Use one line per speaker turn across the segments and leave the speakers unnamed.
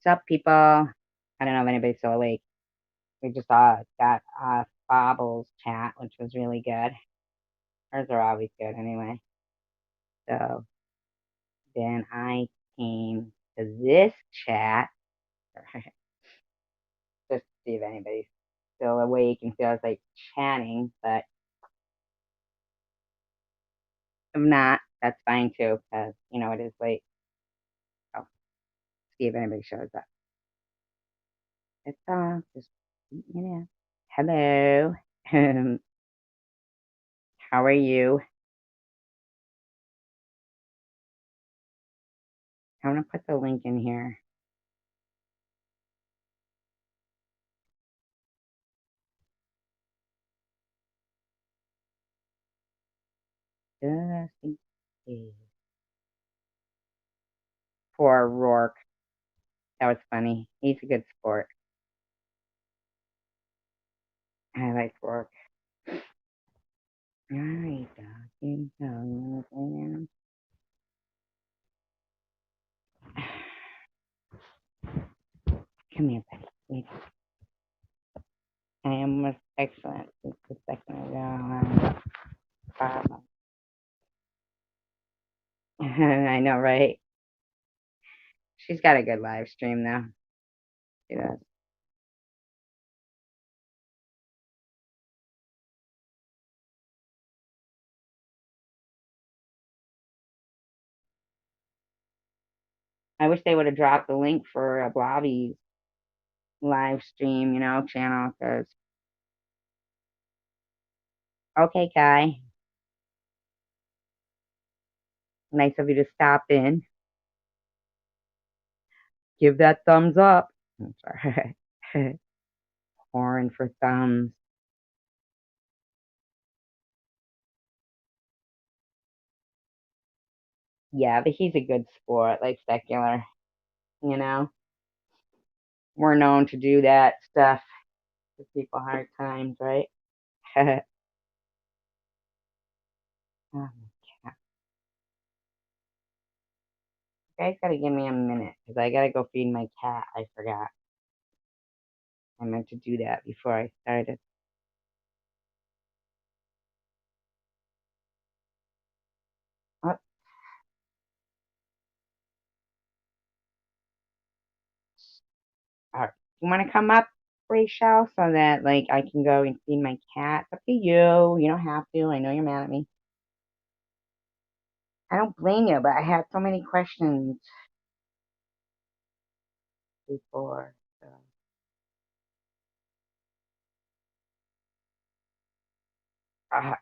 What's up, people? I don't know if anybody's still awake. We just got Bobbles chat, which was really good. Hers are always good anyway. So then I came to this chat just to see if anybody's still awake and feels like chatting. But if not, that's fine too, because it is late. So see if anybody shows up. It's just Hello. How are you? I'm gonna put the link in here. Just in case. Poor Rourke. That was funny. He's a good sport. I like Rourke. All right, doggy. So, come here, buddy. Wait. I am most excellent. Just a second ago. I know, right? She's got a good live stream, though. She does. I wish they would have dropped the link for Blobby's live stream, channel. Cause okay, Kai, nice of you to stop in. Give that thumbs up. I'm sorry. Pouring for thumbs. Yeah, but he's a good sport, like secular, you know. We're known to do that stuff, give people hard times, right? Oh, my cat. You guys gotta give me a minute because I gotta go feed my cat. I forgot. I meant to do that before I started. Oh, all right. You want to come up, Rachel, so that like I can go and feed my cat? It's up to you. You don't have to. I know you're mad at me. I don't blame you, but I had so many questions before. So. Uh,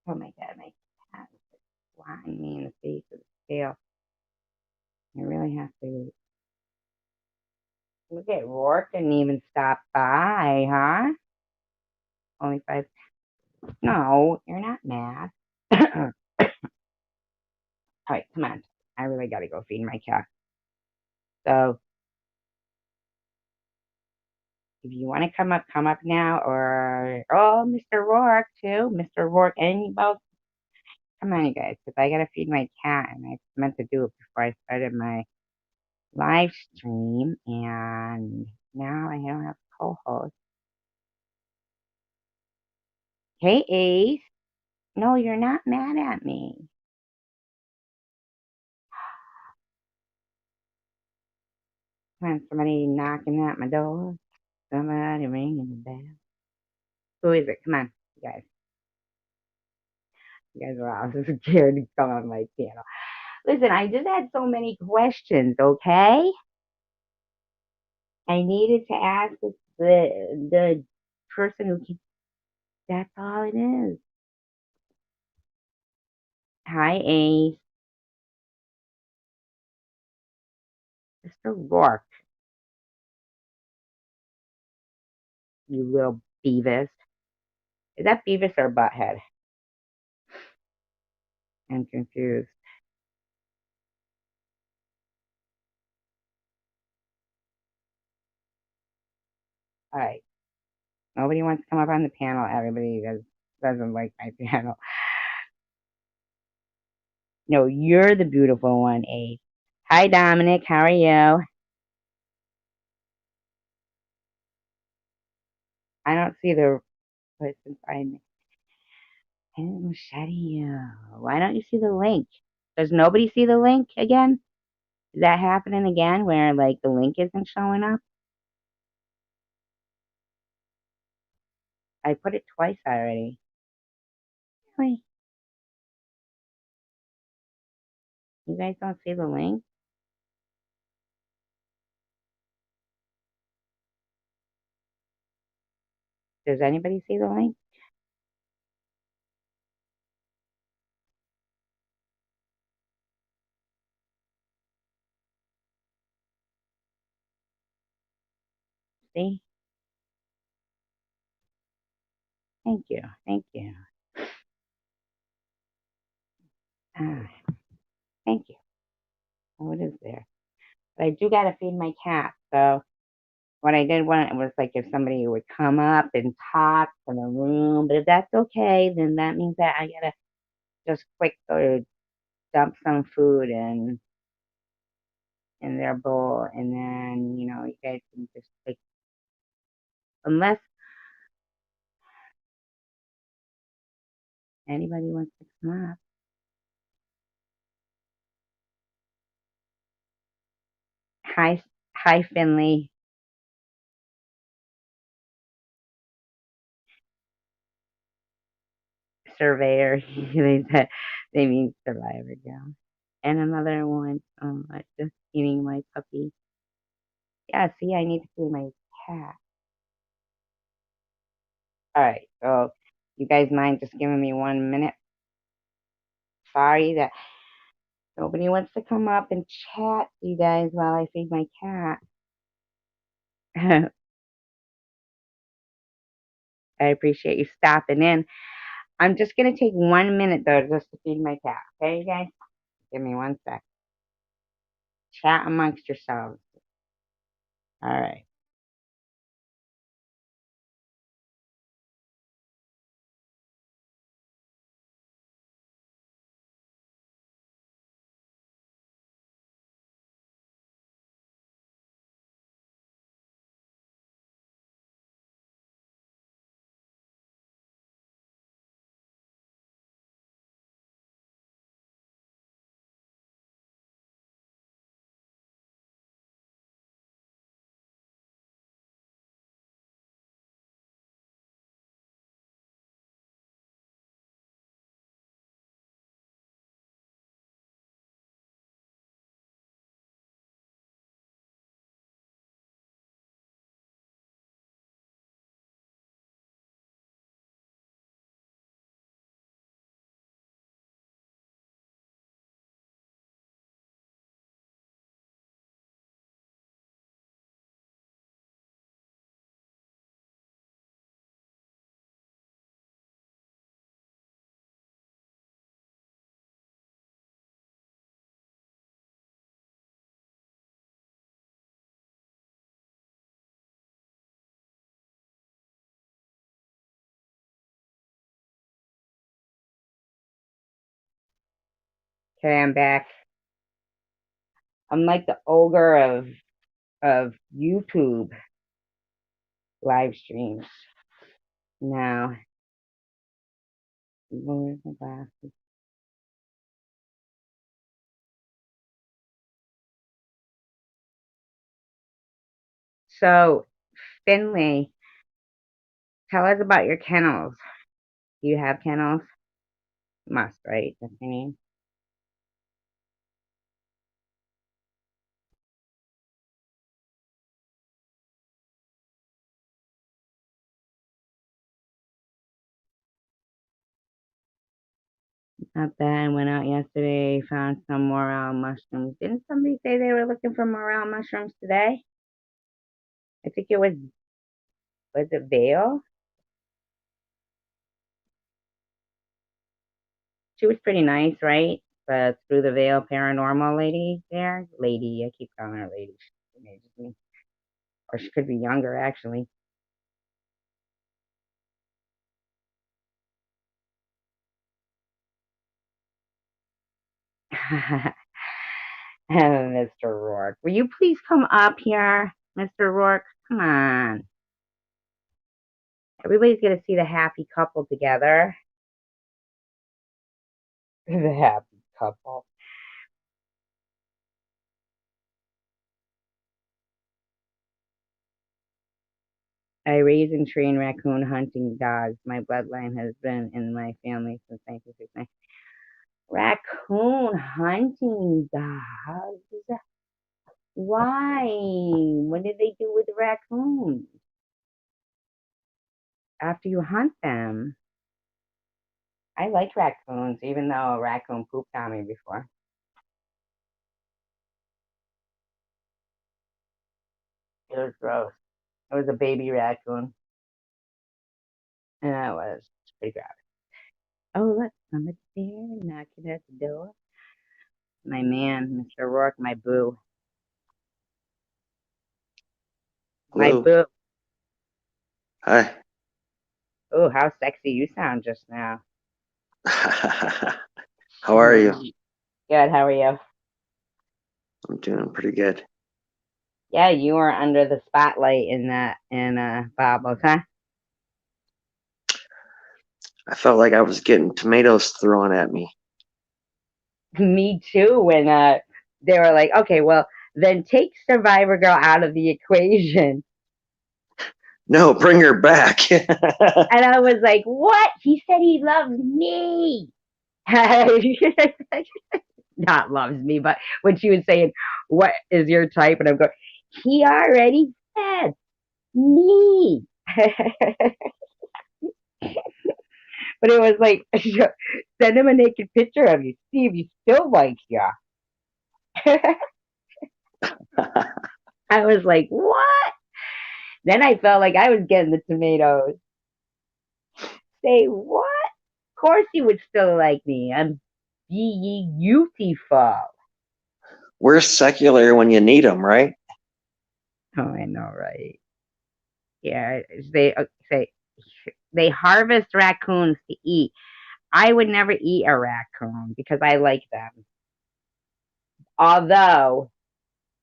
oh my god, my cat is just flying me in the face with its tail. I really have to look at Rourke didn't even stop by, huh? Only five. No, you're not mad. All right, come on. I really gotta go feed my cat. So if you want to come up now, or oh, Mr. Rourke too, Mr. Rourke, and you both. Come on, you guys, because I gotta feed my cat, and I meant to do it before I started my live stream, and now I don't have co-host. Hey, Ace. No, you're not mad at me. Come on, somebody knocking at my door. Somebody ringing the bell. Who is it? Come on, you guys. You guys are all so scared to come on my channel. Listen, I just had so many questions, okay? I needed to ask the person who can. That's all it is. Hi, Ace. Mr. Rourke, you little Beavis. Is that Beavis or Butthead? I'm confused. All right. Nobody wants to come up on the panel. Everybody doesn't like my panel. No, you're the beautiful one, Ace. Hi, Dominic. How are you? I don't see the person find me. Oh, Shetty, why don't you see the link? Does nobody see the link again? Is that happening again where like the link isn't showing up? I put it twice already. Really? You guys don't see the link? Does anybody see the link? See? Thank you. Thank you. Ah, thank you. What is there? But I do gotta feed my cat. So what I did want was like if somebody would come up and talk from the room. But if that's okay, then that means that I gotta just quick go to dump some food in their bowl, and then you guys can just take unless anybody wants to come up. Hi, hi, Finley, surveyor. They said they mean survivor girl. And another one, just eating my puppy. Yeah, see, I need to feed my cat. All right, so you guys mind just giving me 1 minute? Sorry that nobody wants to come up and chat, you guys, while I feed my cat. I appreciate you stopping in. I'm just gonna take 1 minute though, just to feed my cat. Okay, you guys? Give me 1 sec. Chat amongst yourselves. All right. Okay, I'm back. I'm like the ogre of YouTube live streams. Now, where's my glasses? So, Finley, tell us about your kennels. Do you have kennels? Must, right? That's what I mean. Not bad. Went out yesterday, found some morel mushrooms. Didn't somebody say they were looking for morel mushrooms today? I think was it Vale? She was pretty nice, right? But through the veil paranormal lady there. Lady, I keep calling her lady. She ages me. Or she could be younger actually. Mr. Rourke. Will you please come up here, Mr. Rourke? Come on. Everybody's gonna see the happy couple together. The happy couple. I raise and train raccoon hunting dogs. My bloodline has been in my family since 1969. Raccoon hunting dogs? Why? What did they do with the raccoons after you hunt them? I liked raccoons, even though a raccoon pooped on me before. It was gross. It was a baby raccoon, and it was pretty gross. Oh, look, somebody's there knocking at the door. My man, Mr. Rourke, my boo. My
Hello.
boo.
Hi.
Oh, how sexy you sound just now.
How are you?
Good, how are you?
I'm doing pretty good.
Yeah, you were under the spotlight in that in Bobbles, huh?
I felt like I was getting tomatoes thrown at me.
Me too, when they were like, okay, well, then take Survivor Girl out of the equation.
No, bring her back.
And I was like, what? He said he loves me. Not loves me, but when she was saying, what is your type? And I'm going, he already said me. But it was like, send him a naked picture of you. See if he still likes you. I was like, what? Then I felt like I was getting the tomatoes. Say what? Of course he would still like me. I'm beautiful.
We're secular when you need them, right?
Oh, I know, right? Yeah, they say they harvest raccoons to eat. I would never eat a raccoon because I like them. Although,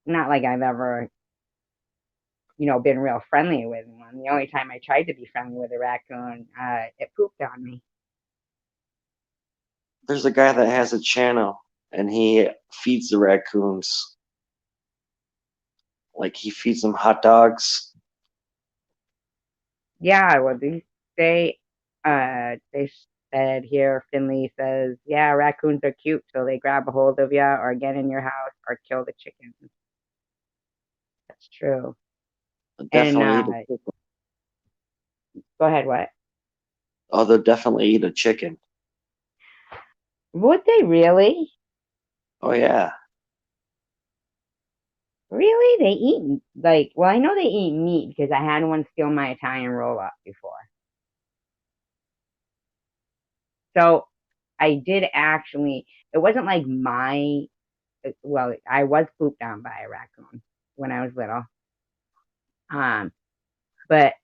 not like I've ever, been real friendly with one. The only time I tried to be friendly with a raccoon, it pooped on me.
There's a guy that has a channel and he feeds the raccoons. Like he feeds them hot dogs.
Yeah, well, they said here, Finley says, yeah, raccoons are cute, so they grab a hold of you or get in your house or kill the chickens. That's true.
They'll
And
definitely eat a chicken.
go ahead, what?
Oh, they'll definitely eat a chicken.
Would they really?
Oh yeah.
Really? They eat, like, well, I know they eat meat because I had one steal my Italian roll up before. So I did actually, it wasn't like well, I was pooped on by a raccoon when I was little. Um, but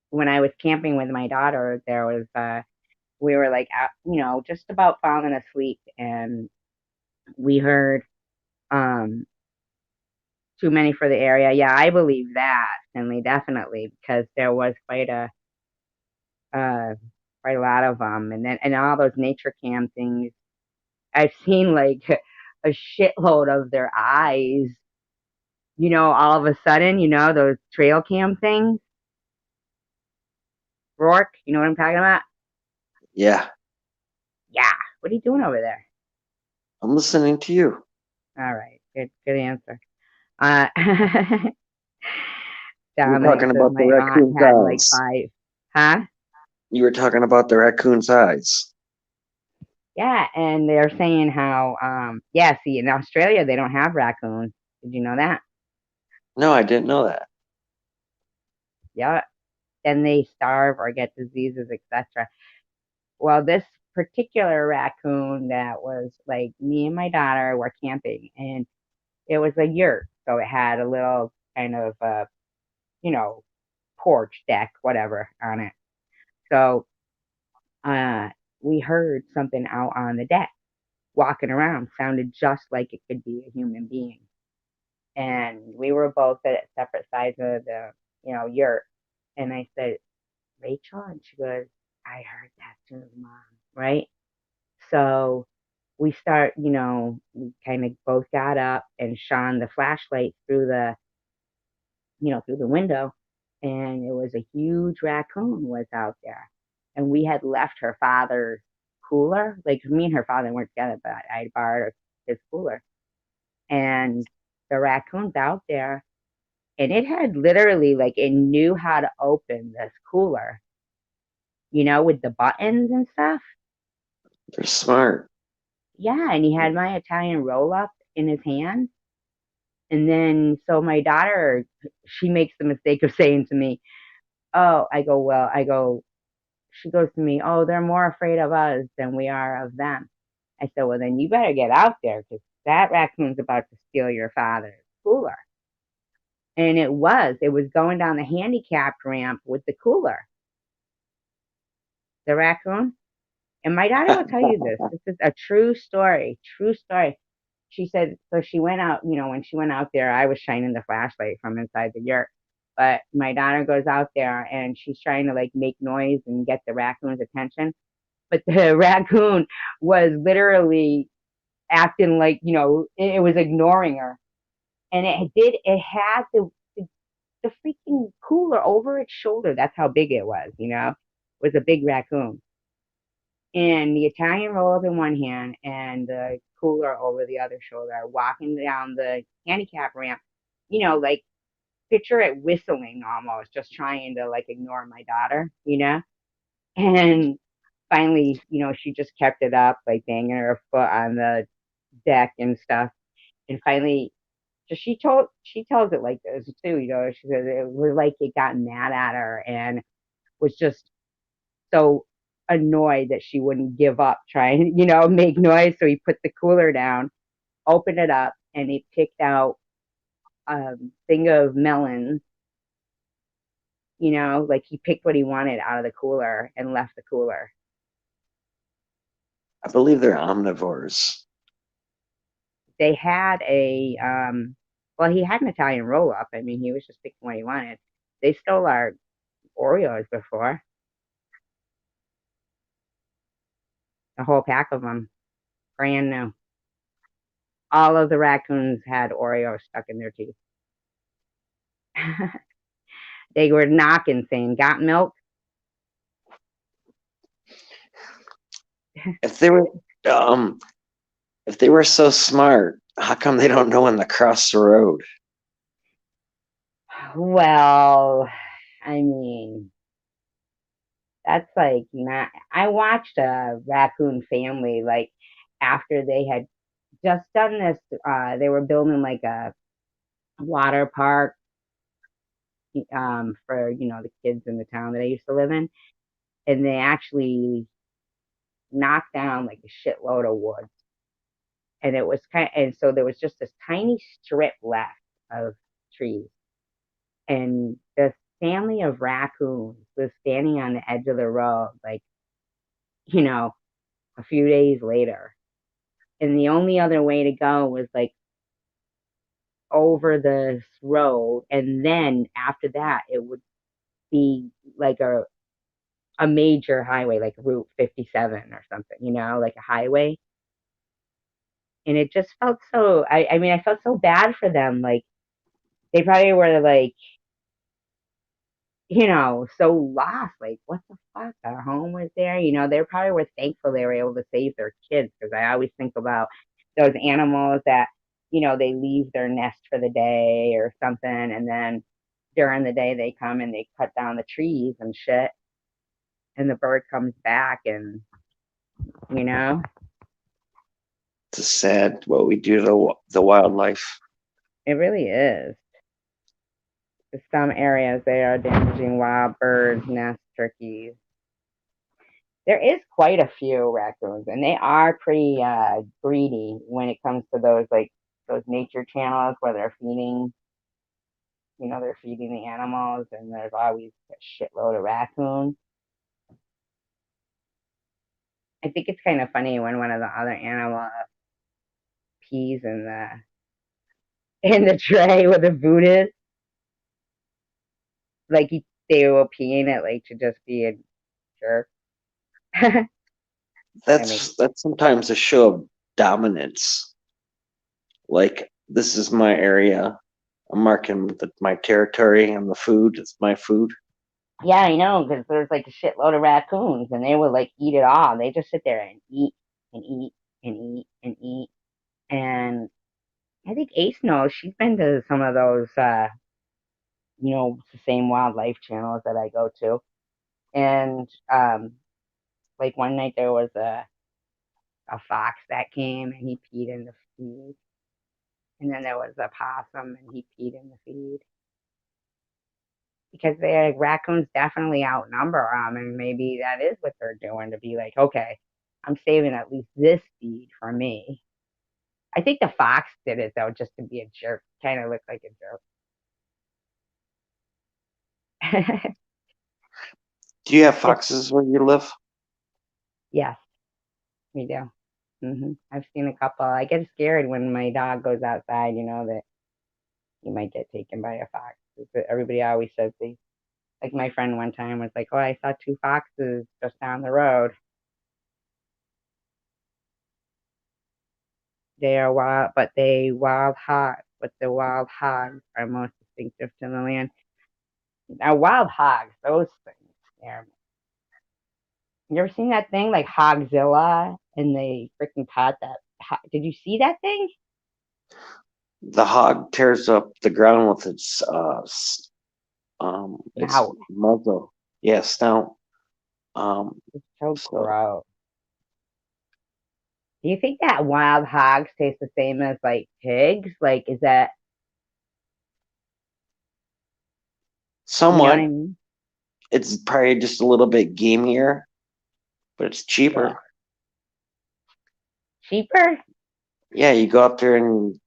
when I was camping with my daughter, there was we were like out, just about falling asleep, and we heard um too many for the area. Yeah, I believe that, Finley, definitely, because there was uh quite a lot of them, and then and all those nature cam things. I've seen like a shitload of their eyes. All of a sudden, those trail cam things. Rourke, you know what I'm talking about?
Yeah.
Yeah. What are you doing over there?
I'm listening to you.
All right. Good answer. Uh,
You were
Dominic
talking
says
about the
my aunt
raccoon's
had like
eyes.
five. Huh?
You were talking about the raccoon's eyes.
Yeah, and they're saying how yeah, see, in Australia they don't have raccoons. Did you know that?
No, I didn't know that.
Yeah. Then they starve or get diseases, etc. Well, this particular raccoon that was like me and my daughter were camping, and it was a yurt, so it had a little kind of you know, porch deck, whatever, on it. So uh we heard something out on the deck walking around, sounded just like it could be a human being. And we were both at separate sides of the, yurt. And I said, Rachel? And she goes, I heard that too, Mom. Right? So we start, we kind of both got up and shone the flashlight through through the window. And it was a huge raccoon was out there. And we had left her father's cooler. Like me and her father weren't together, but I borrowed his cooler. And the raccoon's out there. And it had literally, like, it knew how to open this cooler, with the buttons and stuff.
They're smart.
Yeah. And he had my Italian roll up in his hand. And then, so my daughter, she makes the mistake of saying to me, oh, she goes to me, oh, they're more afraid of us than we are of them. I said, well, then you better get out there because that raccoon's about to steal your father's cooler. And it was going down the handicapped ramp with the cooler, the raccoon. And my daughter will tell you this. This is a true story, true story. She said, so she went out, when she went out there, I was shining the flashlight from inside the yurt. But my daughter goes out there and she's trying to like make noise and get the raccoon's attention. But the raccoon was literally acting like, it was ignoring her. And it had the freaking cooler over its shoulder. That's how big it was, it was a big raccoon. And the Italian roll up in one hand and the cooler over the other shoulder, walking down the handicap ramp, like picture it whistling almost, just trying to like ignore my daughter. And finally, she just kept it up, like banging her foot on the deck and stuff. And finally, so she tells it like this too, she says it was like it got mad at her and was just so annoyed that she wouldn't give up trying, make noise. So he put the cooler down, opened it up, and he picked out a thing of melons, like he picked what he wanted out of the cooler and left the cooler.
I believe they're omnivores.
They had well, he had an Italian roll up. I mean, he was just picking what he wanted. They stole our Oreos before, a whole pack of them, brand new. All of the raccoons had Oreos stuck in their teeth. They were knocking, saying, "Got milk?"
If they were um if they were so smart, how come they don't know when to cross the road?
Well, I mean, that's like not. I watched a raccoon family like after they had just done this. They were building like a water park for the kids in the town that I used to live in, and they actually knocked down like a shitload of wood, and it was and so there was just this tiny strip left of trees, and this family of raccoons was standing on the edge of the road, like you know, a few days later, and the only other way to go was like over this road, and then after that it would be like a major highway, like Route 57 or something, like a highway. And it just felt so, I mean, I felt so bad for them. Like, they probably were like, so lost. Like, what the fuck? Our home was there. They probably were thankful they were able to save their kids because I always think about those animals that, they leave their nest for the day or something. And then during the day, they come and they cut down the trees and shit. And the bird comes back and, you know,
It's sad what we do to the wildlife.
it really is. In some areas, they are damaging wild birds, nests, turkeys. There is quite a few raccoons, and they are pretty greedy when it comes to those like those nature channels where they're feeding the animals, and there's always a shitload of raccoons. I think it's kind of funny when one of the other animals pees in the tray where the food is. Like they will pee in it like to just be a jerk. I mean,
That's sometimes a show of dominance. Like, this is my area. I'm marking my territory and the food. It's my food.
yeah, I know, because there's like a shitload of raccoons and they would like eat it all. They just sit there and eat and eat and eat and eat. And I think Ace knows she's been to some of those, the same wildlife channels that I go to. And like one night there was a fox that came and he peed in the feed. And then there was a possum and he peed in the feed. Because the raccoons definitely outnumber them, and maybe that is what they're doing to be like, okay, I'm saving at least this feed for me. I think the fox did it though, just to be a jerk. Kind of looked like a jerk.
Do you have
It's,
foxes where you live?
yes, we do. I've seen a couple. I get scared when my dog goes outside. That he might get taken by a fox. Everybody always says they. Like my friend one time was like, "Oh, I saw two foxes just down the road. They are wild, but the wild hogs are most distinctive to the land. Now, wild hogs, those things scare me. You ever seen that thing like Hogzilla? And they freaking caught that. Did you see that thing?
The hog tears up the ground with its
No,
muzzle. Yeah, snout.
it's so
So
gross. Do you think that wild hogs taste the same as like pigs? Like, is that, you know what I
somewhat,
mean?
it's probably just a little bit gamier, but it's
Yeah.
cheaper.
Cheaper?
Yeah, you go up there and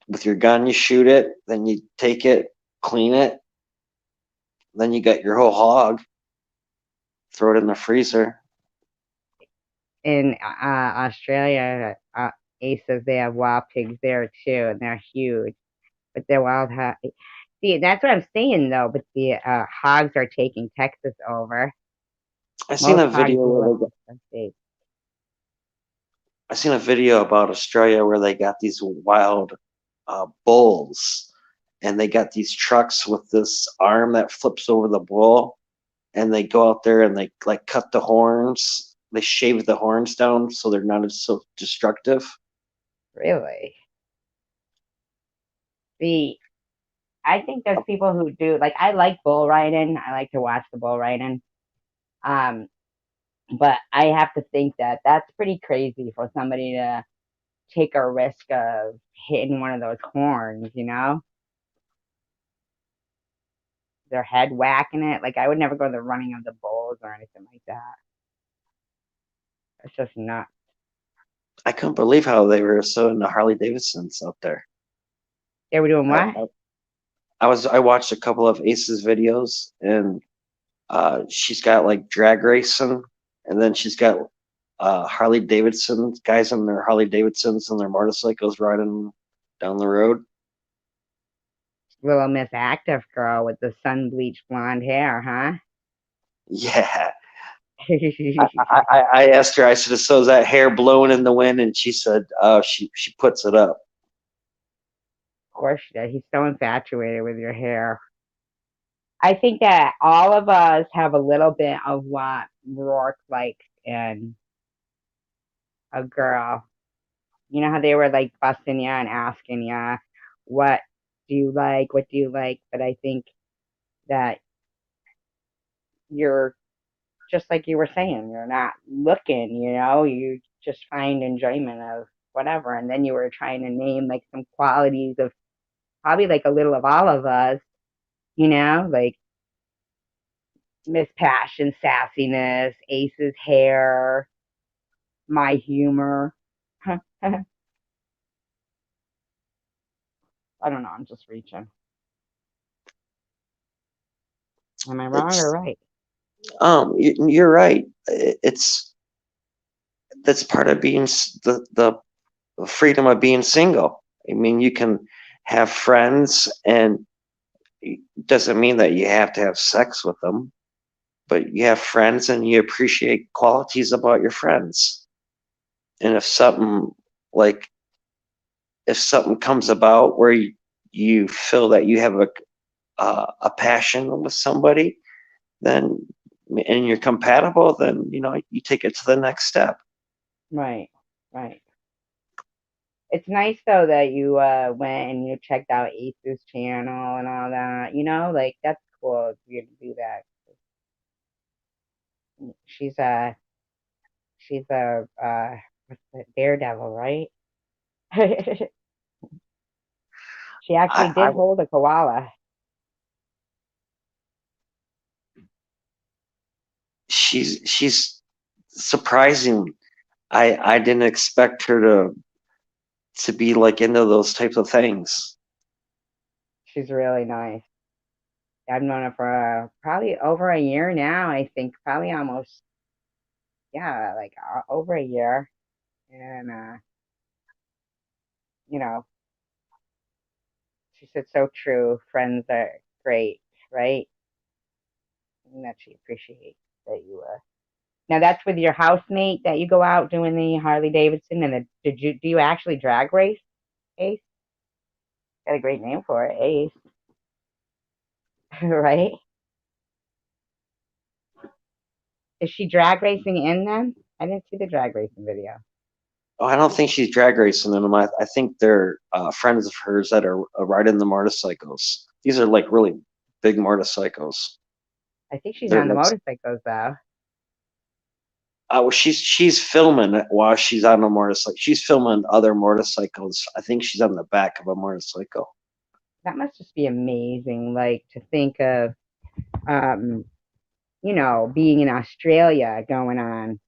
with your gun, you shoot it, then you take it, clean it, then you got your whole hog, throw it in the freezer.
In Australia, Aces, they have wild pigs there too, and they're huge. But they're wild hogs. See, that's what I'm saying though. But the hogs are taking Texas over.
I seen
Most
a
hogs
video
do
where
live
they got,
in the States.
I seen a video about Australia where they got these wild bulls, and they got these trucks with this arm that flips over the bull, and they go out there and they like cut the horns. They shave the horns down so they're not as so destructive.
Really? See, I think there's people who do like I like bull riding. I like to watch the bull riding. Um, but I have to think that that's pretty crazy for somebody to take a risk of hitting one of those horns. Their head whacking it. Like I would never go to the running of the bulls or anything like that. It's just nuts.
I couldn't believe how they were so into Harley Davidsons out there.
They were doing
I,
what?
I, I watched a couple of Ace's videos, and she's got like drag racing, and then she's got Harley Davidson guys on their Harley Davidsons and their motorcycles riding down the road.
Little Miss Active Girl with the sun bleached blonde hair, huh?
Yeah,
Of
I asked her. I said, "So is that hair blowing in the wind?" And she said, she puts it up."
course she did. He's so infatuated with your hair. I think that all of us have a little bit of what Rourke likes in a girl. You know how they were like busting you and asking you, what do you like? What do you like? But I think that you're just like you were saying, you're not looking, you just find enjoyment of whatever. And then you were trying to name like some qualities of probably like a little of all of us, like Miss Passion, sassiness, Ace's hair, my humor. I don't know. I'm just reaching. Am I wrong or
It's
right?
you're right. It's That's part of being the freedom of being single. I mean, you can have friends, and doesn't mean that you have to have sex with them, but you have friends and you appreciate qualities about your friends. And like if something comes about where you feel that you have a passion with somebody, then and you're compatible, then you take it to the next step.
Right, right. It's nice though that you went and you checked out Ace's channel and all that. Like that's cool of you to do that. She's a she's a what's that, daredevil, right? She
I,
actually
I
did hold a koala.
she's surprising. I didn't expect her to be like into those types of things.
She's really nice. I've known her for probably over a year now. I think probably almost, yeah, like over a year. And you know, she said so true. Friends are great, right? And that she appreciates that you now that's with your housemate that you go out doing the Harley Davidson, and do you actually drag race, Ace? Got a great name for it, Ace, right? Is she drag racing in them? I didn't see the drag racing video.
Oh, I don't think she's drag racing them. I think they're friends of hers that are riding the motorcycles. These are like really big motorcycles.
I think she's
They're
on the
like
motorcycles though.
well, she's filming it while she's on a motorcycle. She's filming other motorcycles. I think she's on the back of a motorcycle.
That must just be amazing, like to think of, um, being in Australia going on.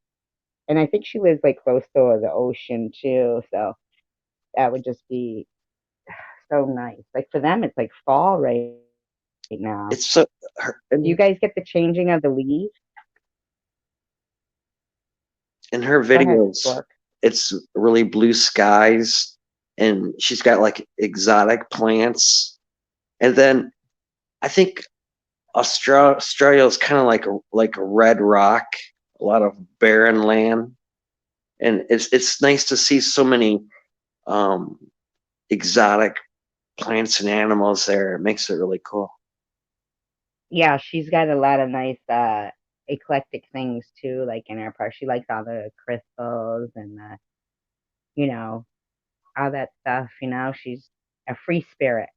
And I think she lives like close to the ocean too, so that would just be so nice. Like for them, it's like fall right now.
It's so
Do you guys get the changing of the leaves?
in her
Go ahead,
videos,
Bork.
it's really blue skies, and she's got like exotic plants. And then I think Australia is kind of like a red rock, a lot of barren land, and it's nice to see so many um, exotic plants and animals there. It makes it really cool.
Yeah, she's got a lot of nice eclectic things too, like in her park. She likes all the crystals and you know, all that stuff, She's a free spirit,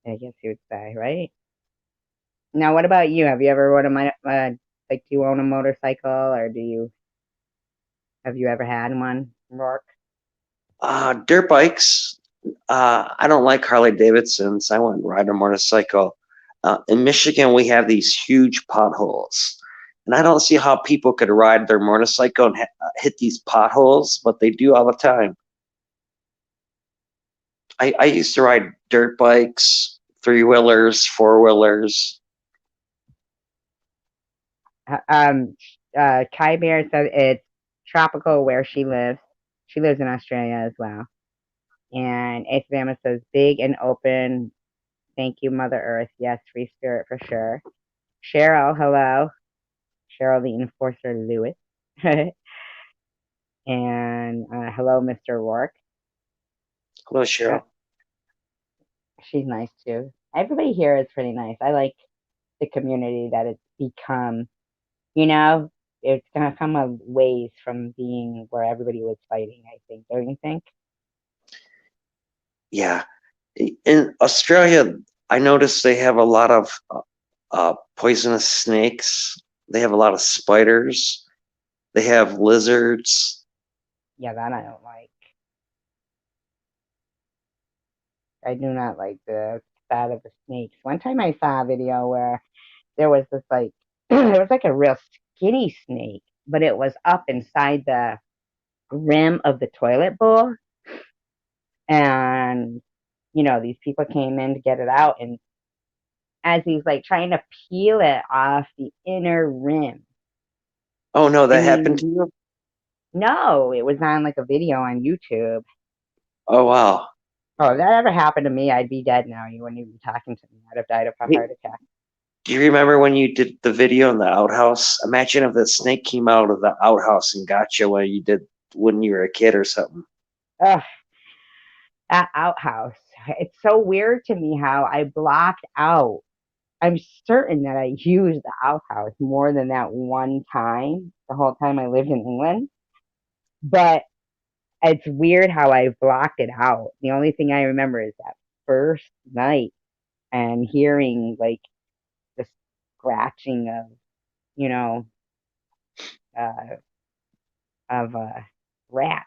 I guess you would say, right? Now, what about you? Have you ever rode do you own a motorcycle or have you ever had one, Rourke?
Dirt bikes. I don't like Harley Davidsons. I wouldn't ride a motorcycle. In Michigan, we have these huge potholes, and I don't see how people could ride their motorcycle and hit these potholes, but they do all the time. I used to ride dirt bikes, three wheelers, four wheelers.
Uh, Um, Kai Bear said it's tropical where she lives. She lives in Australia as well. And Ace says big and open. Thank you, Mother Earth. Yes, free spirit for sure. Cheryl, hello. Cheryl, the enforcer, Lewis. And hello, Mr. Rourke.
Hello,
Uh,
Cheryl.
she's nice too. Everybody here is pretty nice. I like the community that it's become. You know, it's gonna come a ways from being where everybody was fighting. I think, don't you think?
Yeah, in Australia, I noticed they have a lot of poisonous snakes. They have a lot of spiders. They have lizards.
Yeah, that I don't like. I do not like the fat of the snakes. One time I saw a video where there was this like there was like a real skinny snake, but it was up inside the rim of the toilet bowl, and these people came in to get it out, and as he's like trying to peel it off the inner rim.
Oh no,
I
that happened to
mean,
you?
no, it was on like a video on YouTube.
Oh wow.
Oh, if that ever happened to me, I'd be dead now. You wouldn't even be talking to me. I'd have died of a
Hey,
heart attack.
do you remember when you did the video in the outhouse? Imagine if the snake came out of the outhouse and got you when you were a kid or something.
Ugh, that outhouse. It's so weird to me how I blocked out. I'm certain that I used the outhouse more than that one time, the whole time I lived in England. But it's weird how I blocked it out. The only thing I remember is that first night and hearing like the scratching of, you know, uh, of a rat.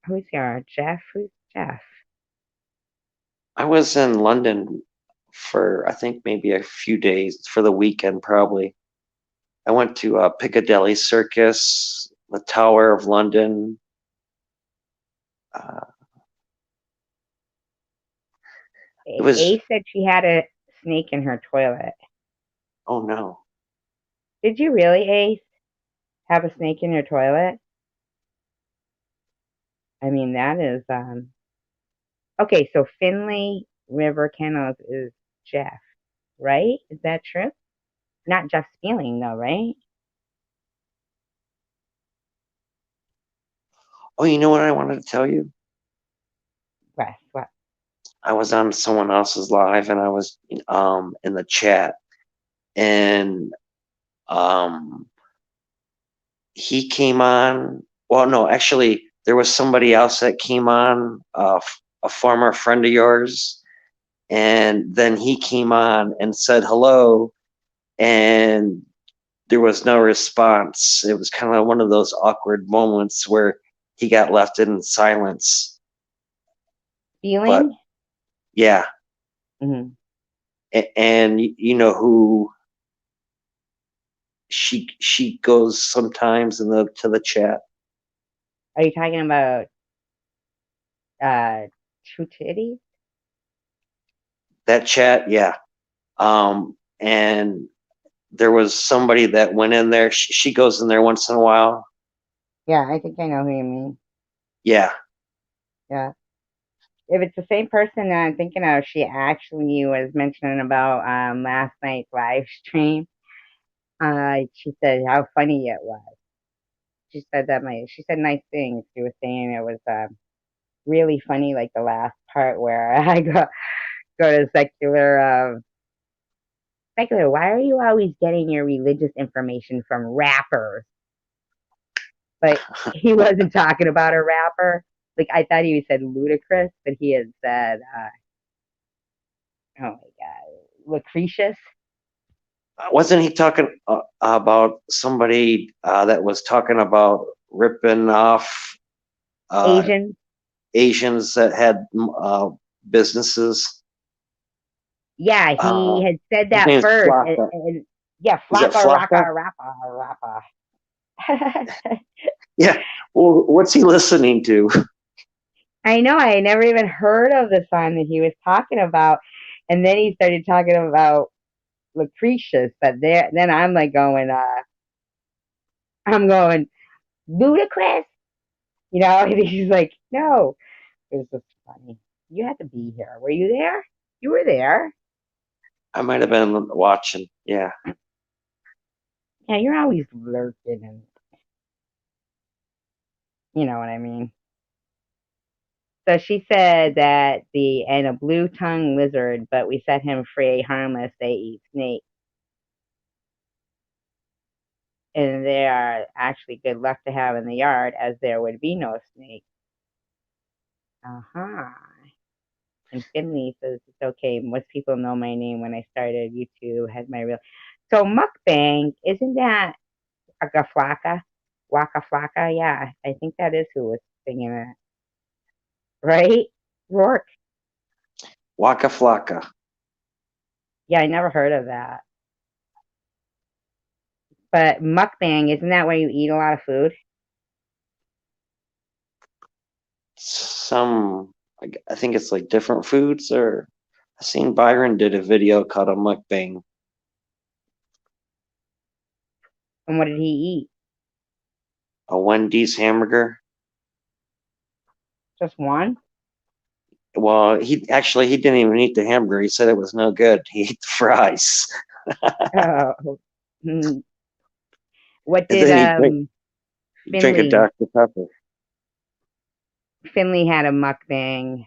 Who's here? Jeff? Who's Jeff?
I was in London for I think maybe a few days for the weekend probably. I went to Piccadilly Circus, the Tower of London. Uh, it was
A said she had a snake in her toilet.
oh no.
Did you really, Ace, have a snake in your toilet? I mean, that is okay. So Finley River Kennels is Jeff, right? Is that true? Not Jeff Spelling, though, right?
Oh, you know what I wanted to tell you?
Wes, what?
I was on someone else's live and I was in the chat and um he came on. Well, no, actually, there was somebody else that came on, a former friend of yours, and then he came on and said hello, and there was no response. It was kind of one of those awkward moments where he got left in silence. But
Spelling?
yeah,
Hmm.
and you know who she goes sometimes in the to the chat.
Are you talking about uh True Titties?
That chat, yeah. And there was somebody that went in there. She goes in there once in a while.
Yeah, I think I know who you mean.
Yeah.
Yeah. If it's the same person that I'm thinking of, she actually was mentioning about last night's live stream. She said how funny it was. She said nice things. She was saying it was really funny, like the last part where I go to secular. Why are you always getting your religious information from rappers? But he wasn't talking about a rapper. Like I thought he said ludicrous, but he had said, oh my god, Lucretius,
Wasn't he talking about somebody that was talking about ripping off uh,
Asian.
Asians that had businesses?
Yeah, he
Uh,
had said
his
that
name's
first,
Flocka.
and yeah,
Is that
Flocka
Flocka?
Rocka Rappa.
Yeah. Well, what's he listening to?
I know. I never even heard of the song that he was talking about, and then he started talking about Lucretius. But then I'm like going, I'm going ludicrous, And he's like, no, it was just funny. You had to be here. Were you there? You were there.
I might have been watching. Yeah.
Yeah, you're always lurking, and you know what I mean. So she said that and a blue tongue lizard, but we set him free, harmless. They eat snake. And they are actually good luck to have in the yard, as there would be no snake. Uh-huh. And Finley says it's okay. Most people know my name when I started YouTube, had my real. So mukbang, isn't that Waka Flocka? Waka Flocka? Yeah, I think that is who was singing it. Right? Rourke.
Waka Flocka.
Yeah, I never heard of that. But mukbang, isn't that where you eat a lot of food?
Some, I think it's like different foods, or I seen Byron did a video called a mukbang.
And what did he eat?
A Wendy's hamburger.
Just one?
Well, he didn't even eat the hamburger. He said it was no good. He ate the fries,
Oh, mm, what
and
did
then he drank a
Finley?
Dr Pepper.
Finley had a mukbang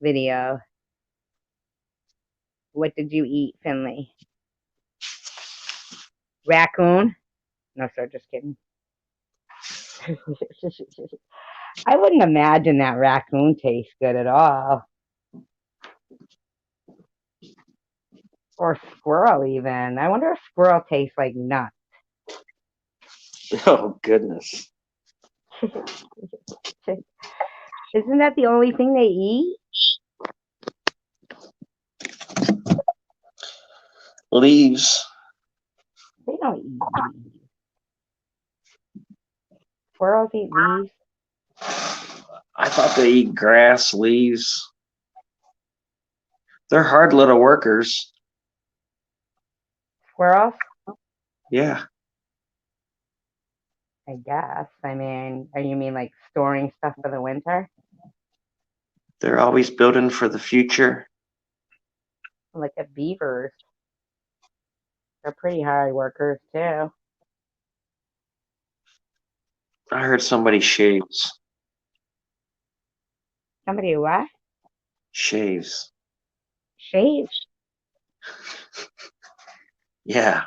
video. What did you eat, Finley? Raccoon? No, sir, just kidding. I wouldn't imagine that raccoon tastes good at all. Or squirrel, even. I wonder if squirrel tastes like nuts.
Oh goodness,
Isn't that the only thing they eat?
leaves.
They don't eat leaves. Squirrels eat leaves.
I thought they eat grass, leaves. They're hard little workers.
Squirrels?
Yeah,
I guess. I mean, you mean like storing stuff for the winter?
they're always building for the future.
Like the beavers. They're pretty hard workers too.
I heard somebody shaves.
Somebody what?
Shaves.
Shave.
Yeah.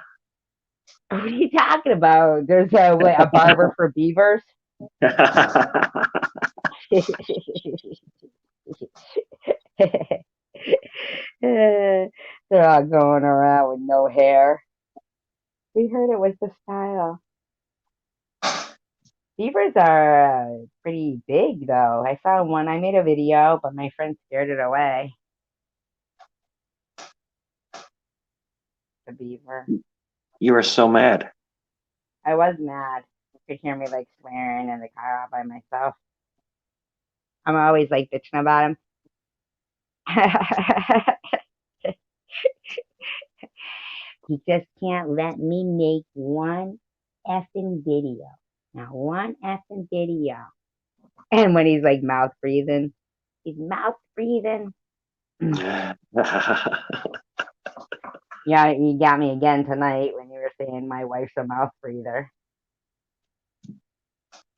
What are you talking about? There's a barber for beavers. They're all going around with no hair. We heard it was the style. Beavers are pretty big, though. I saw one. I made a video, but my friend scared it away. The beaver.
You were so mad.
I was mad. You could hear me like swearing in the car all by myself. I'm always like bitching about him. He just can't let me make one effing video. Not one effing video. And when he's like mouth breathing, he's mouth breathing. Yeah, you got me again tonight when you were saying my wife's a mouth breather.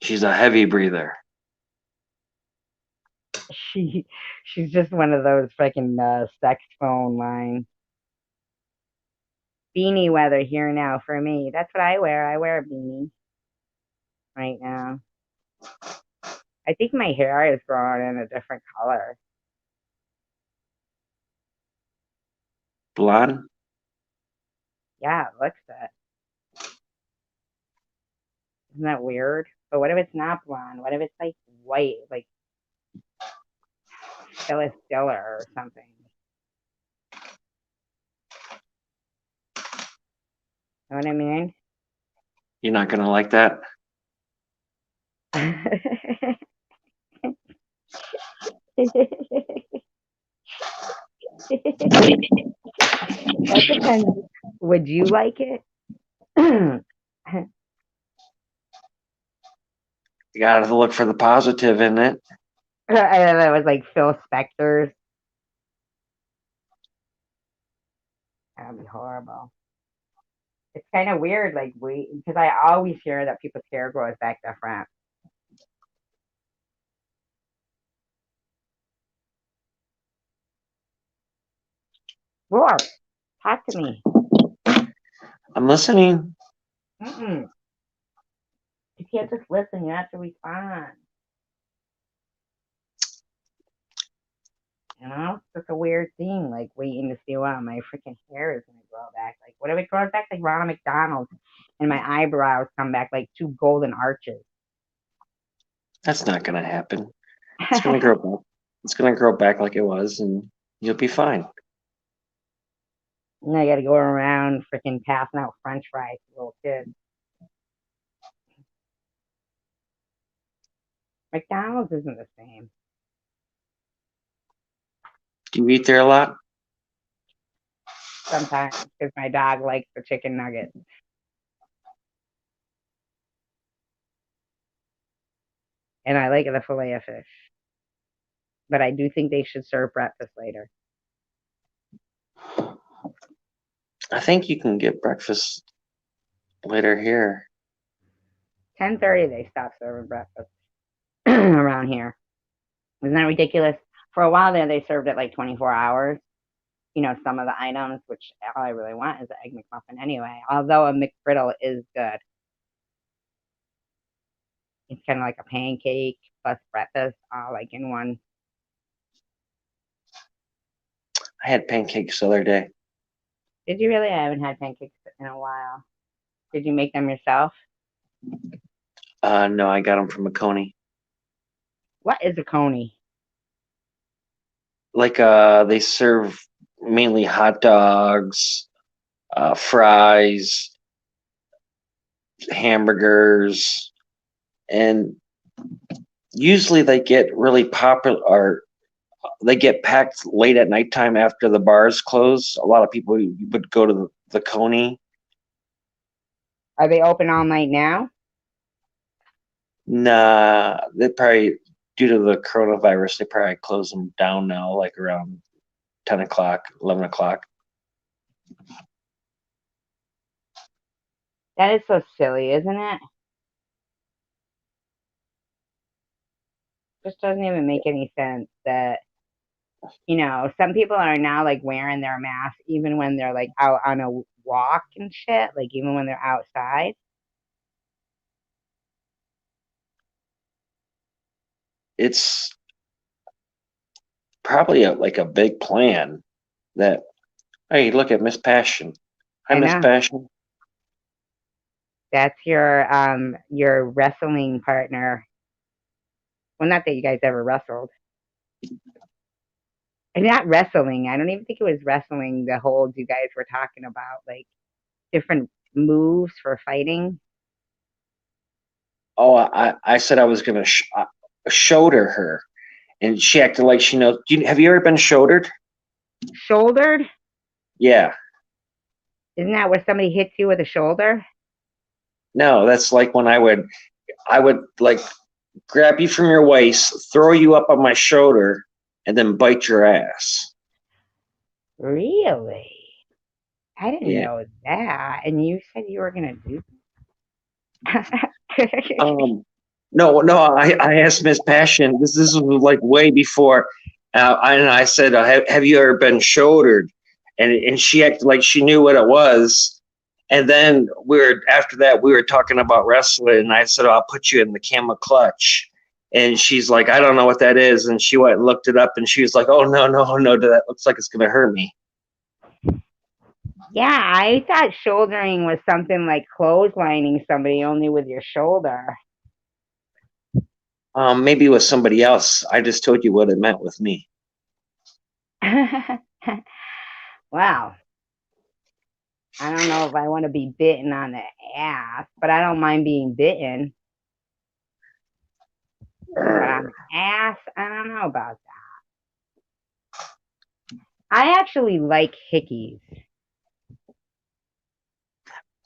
She's a heavy breather.
She she's just one of those freaking sex phone lines. Beanie weather here now for me. That's what I wear. I wear a beanie right now. I think my hair is growing in a different color.
Blonde?
Yeah, it looks it. Isn't that weird? But what if it's not blonde? What if it's like white, like Phyllis Diller or something? Know what I mean?
You're not gonna like that?
That depends. Would you like it? I
You gotta look for the positive in it.
thought it was like Phil Spector's. That'd be horrible. It's kind of weird, like because I always hear that people's hair grows back different. Roar, talk to me.
I'm listening.
Mm-mm. You can't just listen. You have to respond. You know, it's just a weird thing, like waiting to see what my freaking hair is gonna grow back. Like, what if it grows back like Ronald McDonald, and my eyebrows come back like two golden arches?
That's not gonna happen. It's gonna grow back. It's gonna grow back like it was, and you'll be fine.
And I got to go around freaking passing out French fries to little kids. McDonald's isn't the same.
Do you eat there a lot?
Sometimes because my dog likes the chicken nuggets, and I like the fillet of fish. but I do think they should serve breakfast later.
I think you can get breakfast later here.
10:30 they stop serving breakfast around here. Isn't that ridiculous? For a while there, they served it like 24 hours. Some of the items, which all I really want is an egg McMuffin anyway. Although a McGriddle is good. It's kind of like a pancake plus breakfast, all like in one.
I had pancakes the other day.
Did you really? I haven't had pancakes in a while. Did you make them yourself?
No, I got them from a Coney.
What is a coney?
Like they serve mainly hot dogs, fries, hamburgers, and usually they get really popular, or they get packed late at nighttime after the bars close. A lot of people would go to the Coney.
Are they open all night now?
Nah, they probably, due to the coronavirus, they probably close them down now, like around 10 o'clock, 11 o'clock.
That is so silly, isn't it? Just doesn't even make any sense that some people are now like wearing their mask even when they're like out on a walk and shit, like even when they're outside.
It's probably like a big plan that, hey, look at Miss Passion. Hi,
I
Miss
know.
Passion.
That's your wrestling partner. Well, not that you guys ever wrestled. And not wrestling. I don't even think it was wrestling, the holds you guys were talking about, like different moves for fighting.
Oh, I said I was going to shoulder her, and she acted like she knows. Have you ever been shouldered?
Shouldered?
Yeah.
Isn't that where somebody hits you with a shoulder?
No, that's like when I would like grab you from your waist, throw you up on my shoulder, and then bite your ass.
Really? I didn't
Yeah.
know that. And you said you were gonna do
Um. No, no. I asked Miss Passion. This was like way before. And I said, have you ever been shouldered? And she acted like she knew what it was. And then after that we were talking about wrestling, and I said, I'll put you in the camel clutch. And she's like, I don't know what that is. And she went and looked it up, and she was like, oh, no, no, no, that looks like it's gonna hurt me.
Yeah, I thought shouldering was something like clotheslining somebody only with your shoulder.
Maybe it was somebody else. I just told you what it meant with me.
Wow. I don't know if I want to be bitten on the ass, but I don't mind being bitten. But on the ass, I don't know about that. I actually like hickeys.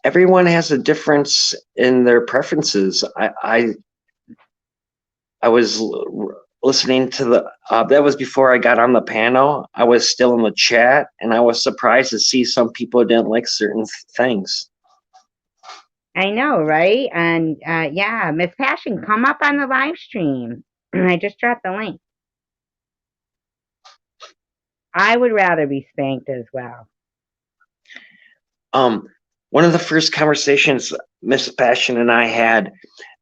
Everyone has a difference in their preferences. I was listening to that was before I got on the panel. I was still in the chat, and I was surprised to see some people didn't like certain things.
I know, right? And yeah, Miss Passion, come up on the live stream. I just dropped the link. I would rather be spanked as well.
One of the first conversations Miss Passion and I had,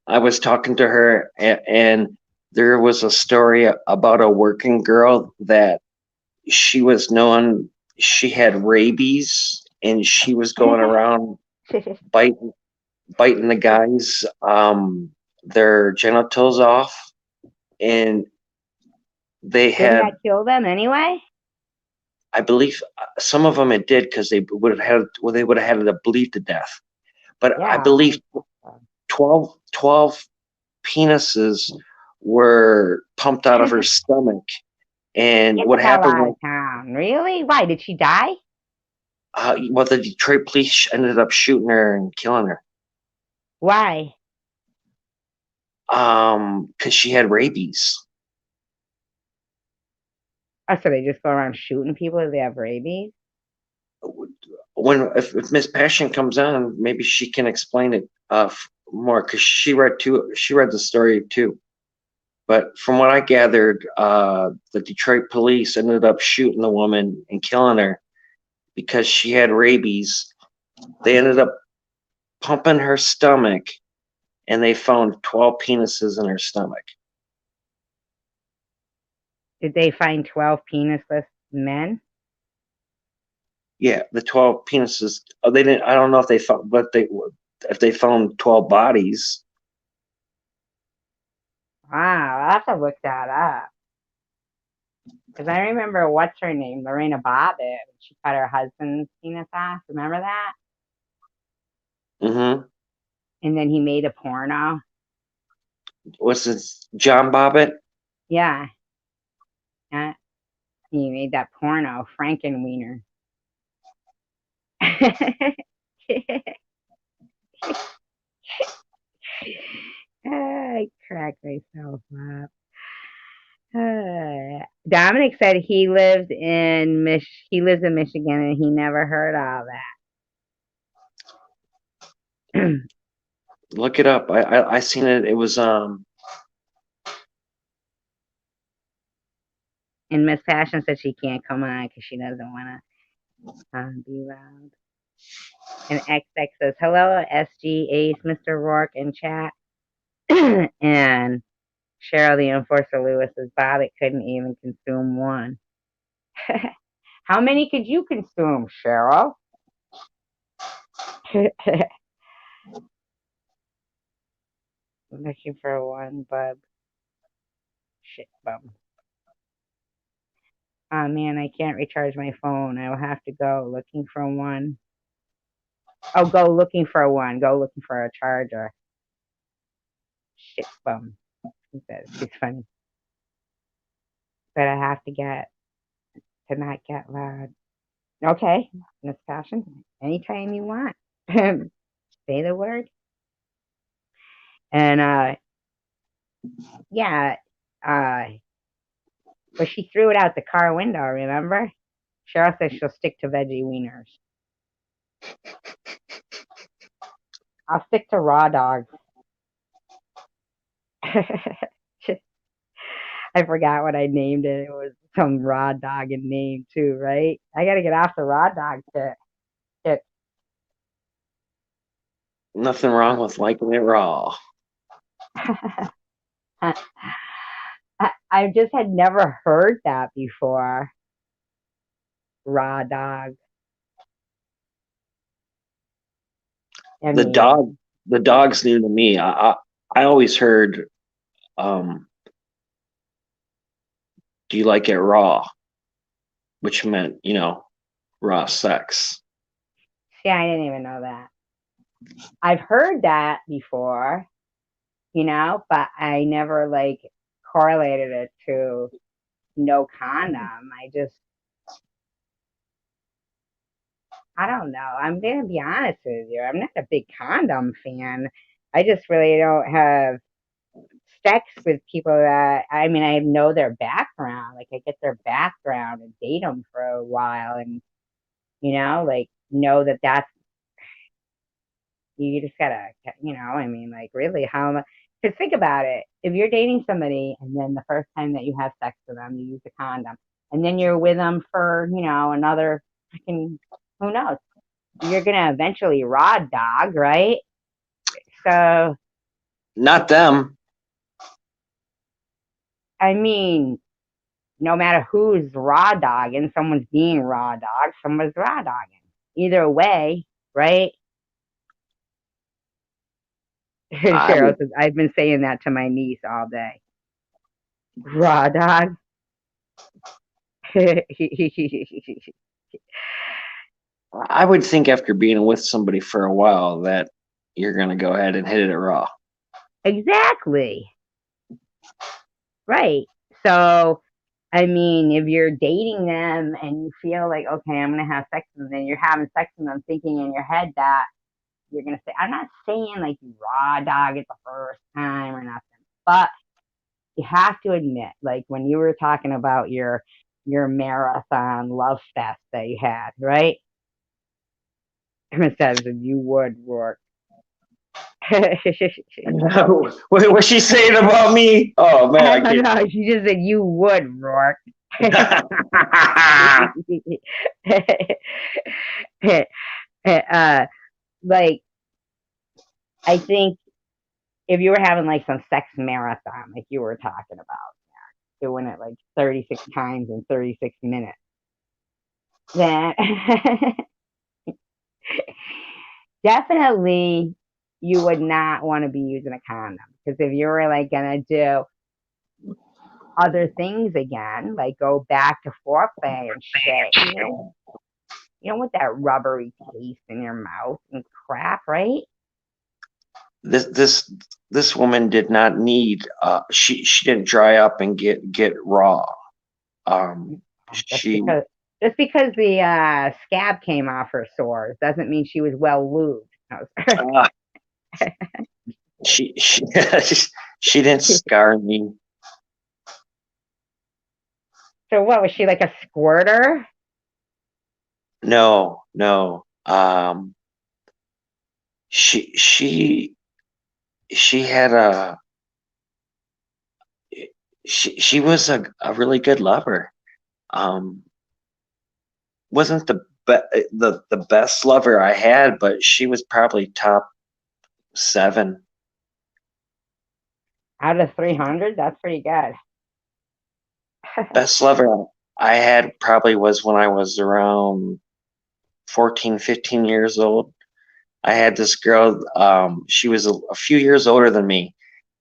I was talking to her, and there was a story about a working girl that she was known. She had rabies, and she was going around biting the guys their genitals off, and they
Didn't
had,
that kill them anyway?
I believe, some of them it did, because they would have had, well, they would have had to bleed to death. But I
Yeah.
believe 12 penises were pumped out of her stomach. And
Get
what
the hell
happened
out
was,
of town. Really? Why? Did she die?
well, the Detroit police ended up shooting her and killing her.
Why?
Because she had rabies.
Oh, so they just go around shooting people if they have rabies?
When if Miss Passion comes on, maybe she can explain it more because she read the story too. But from what I gathered, the Detroit police ended up shooting the woman and killing her because she had rabies. They ended up pumping her stomach, and they found 12 penises in her stomach.
Did they find 12 penisless men?
Yeah, the 12 penises. Oh, they didn't. I don't know if they found, but they if they found 12 bodies.
Wow, I'll have to look that up. Because I remember what's her name, Lorena Bobbitt. She cut her husband's penis off. Remember that?
Mm-hmm.
And then he made a porno.
What's this? John Bobbitt?
Yeah, yeah. He made that porno, Frankenweenie. I cracked myself up. Dominic said he lives in Michigan and he never heard all that.
Look it up. I seen it. It was
And Miss Passion said she can't come on because she doesn't want to be loud. And XX says hello, SG Ace, Mr. Rourke in chat, and Cheryl the Enforcer Lewis says Bob it couldn't even consume one. How many could you consume, Cheryl? Looking for one bub. Shit bum. Oh man, I can't recharge my phone. I will have to go looking for one. Oh, go looking for one. Go looking for a charger. Shit bum. She's funny. But I have to get to not get loud. Okay, Miss Passion. Anytime you want. Say the word. And yeah, uh but she threw it out the car window, remember? Cheryl says she'll stick to veggie wieners. I'll stick to raw dogs. I forgot what I named it. It was some raw dog in name too, right? I gotta get off the raw dog shit.
nothing wrong with liking it raw.
I just had never heard that before. Raw dog. I
The
mean,
dog, the dog's new to me. I always heard, um, "Do you like it raw?" Which meant raw sex.
see, I didn't even know that. I've heard that before, but I never like correlated it to no condom. I don't know. I'm gonna be honest with you. I'm not a big condom fan. I just really don't have sex with people that I mean I know their background. Like I get their background and date them for a while, and like know that that's you just gotta I mean like really how much. Because think about it. If you're dating somebody and then the first time that you have sex with them, you use a condom, and then you're with them for another fucking who knows, you're gonna eventually raw dog, right? So
Not them.
I mean, no matter who's raw dogging, someone's being raw dog, someone's raw dogging. Either way, right?
I
Cheryl
would.
says, I've been saying that to my niece all day. Raw dog.
I would think after being with somebody for a while that you're gonna go ahead and hit it raw.
Exactly. Right. So, I mean, if you're dating them and you feel like, okay, I'm going to have sex with them, and you're having sex with them thinking in your head that you're going to say, I'm not saying like you raw dog it the first time or nothing, but you have to admit, like when you were talking about your your marathon love fest that you had, right? Instead of you would, Rourke.
What's she saying about me? Oh man,
I
I
don't
can't.
know. She just said you would, Rourke. uh, like I think if you were having like some sex marathon, like you were talking about, doing it like 36 times in 36 minutes, then definitely you would not want to be using a condom. Because if you were like gonna do other things again, like go back to foreplay and shit, you don't want that rubbery taste in your mouth and crap, right?
this this this woman did not need. She didn't dry up and get raw.
Just
She
because the scab came off her sores doesn't mean she was well lubed. No.
uh, she she didn't scar me.
So what was she like a squirter?
No, no. She she she had a she was a really good lover. Um, wasn't the best lover I had, but she was probably top 7.
Out of 300, that's pretty good.
Best lover I had probably was when I was around 14, 15 years old. I had this girl. She was a few years older than me,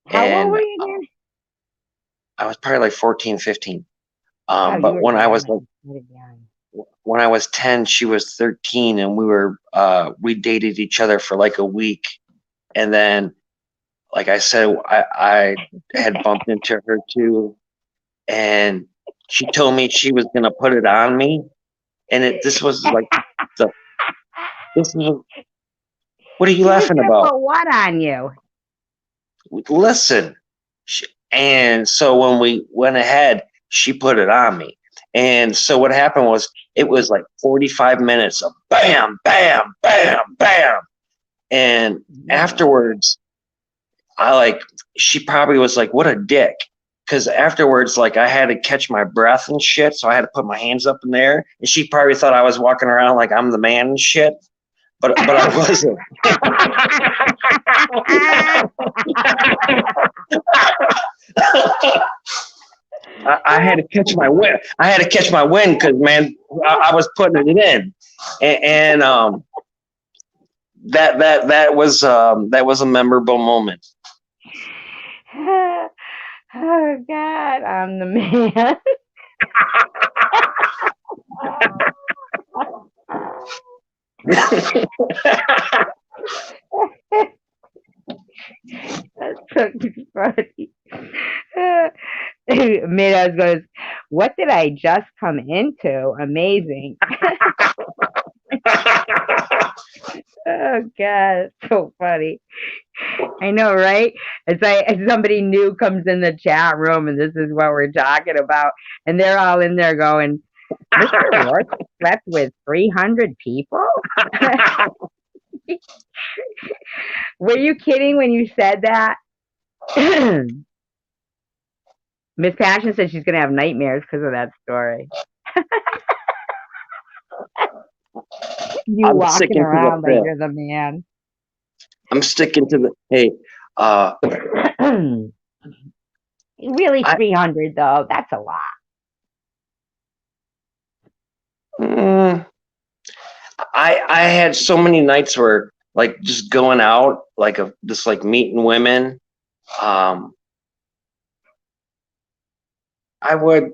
How old
and
were you again?
I was probably like 14, 15.
Oh, you
But
were young. You were young.
when I was 10, she was 13, and we dated each other for like a week, and then, like I said, I had bumped into her too, and she told me she was gonna put it on me, and this was like the this is what are you
She was
laughing
gonna
about?
put what on you?
Listen, and so when we went ahead, she put it on me, and so what happened was it was like 45 minutes of bam, bam, bam, bam, and afterwards I like she probably was like, "What a dick." Because afterwards, like I had to catch my breath and shit, so I had to put my hands up in there, and she probably thought I was walking around like I'm the man and shit, but I wasn't. I had to catch my wind. I had to catch my wind because man, I was putting it in, and that was a memorable moment.
Oh God, I'm the man. That's fucking funny. Meadows goes, "What did I just come into? Amazing." Oh God, it's so funny. I know, right? It's like as somebody new comes in the chat room and this is what we're talking about, and they're all in there going, "Mr. Rourke slept with 300 people." Were you kidding when you said that? Miss Passion said she's gonna have nightmares because of that story. You
I'm
walking
sticking to the
around like
bit.
you're the man.
I'm sticking to the hey.
Really,
I
300 though? That's a lot.
mm, I had so many nights where like just going out like just like meeting women. Um, I would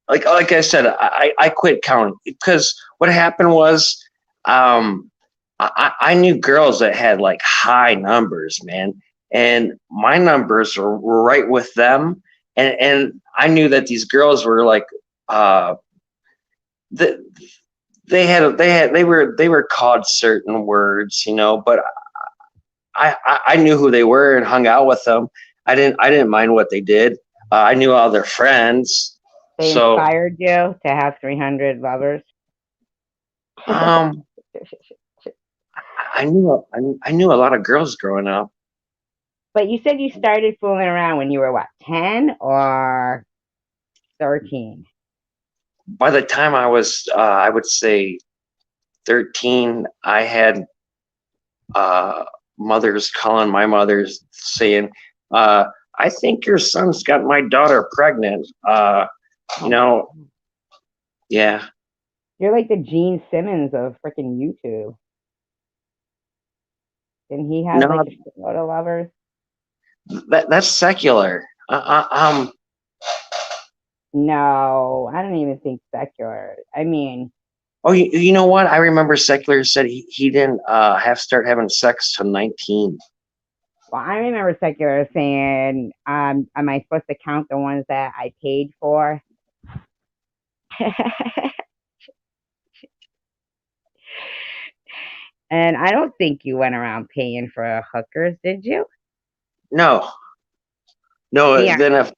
like I said I quit counting because what happened was um, I knew girls that had like high numbers, man, and my numbers were right with them, and I knew that these girls were like uh, the, they were called certain words, but I knew who they were and hung out with them. I didn't mind what they did. I knew all their friends.
They
So,
inspired you to have 300 lovers.
um, I knew a lot of girls growing up.
But you said you started fooling around when you were what, 10 or 13?
By the time I was, I would say 13, I had uh, mothers calling my mothers saying, uh, I think your son's got my daughter pregnant. You
Oh my
know,
God.
yeah.
You're like the Gene Simmons of freaking YouTube. Didn't he have like
No,
a shitload of lovers?
that's secular.
No, I don't even think secular. I mean,
Oh, you know what? I remember secular said he didn't have start having sex till 19.
well, I remember secular saying, am I supposed to count the ones that I paid for? And I don't think you went around paying for hookers, did you?
No, no.
Yeah.
Then if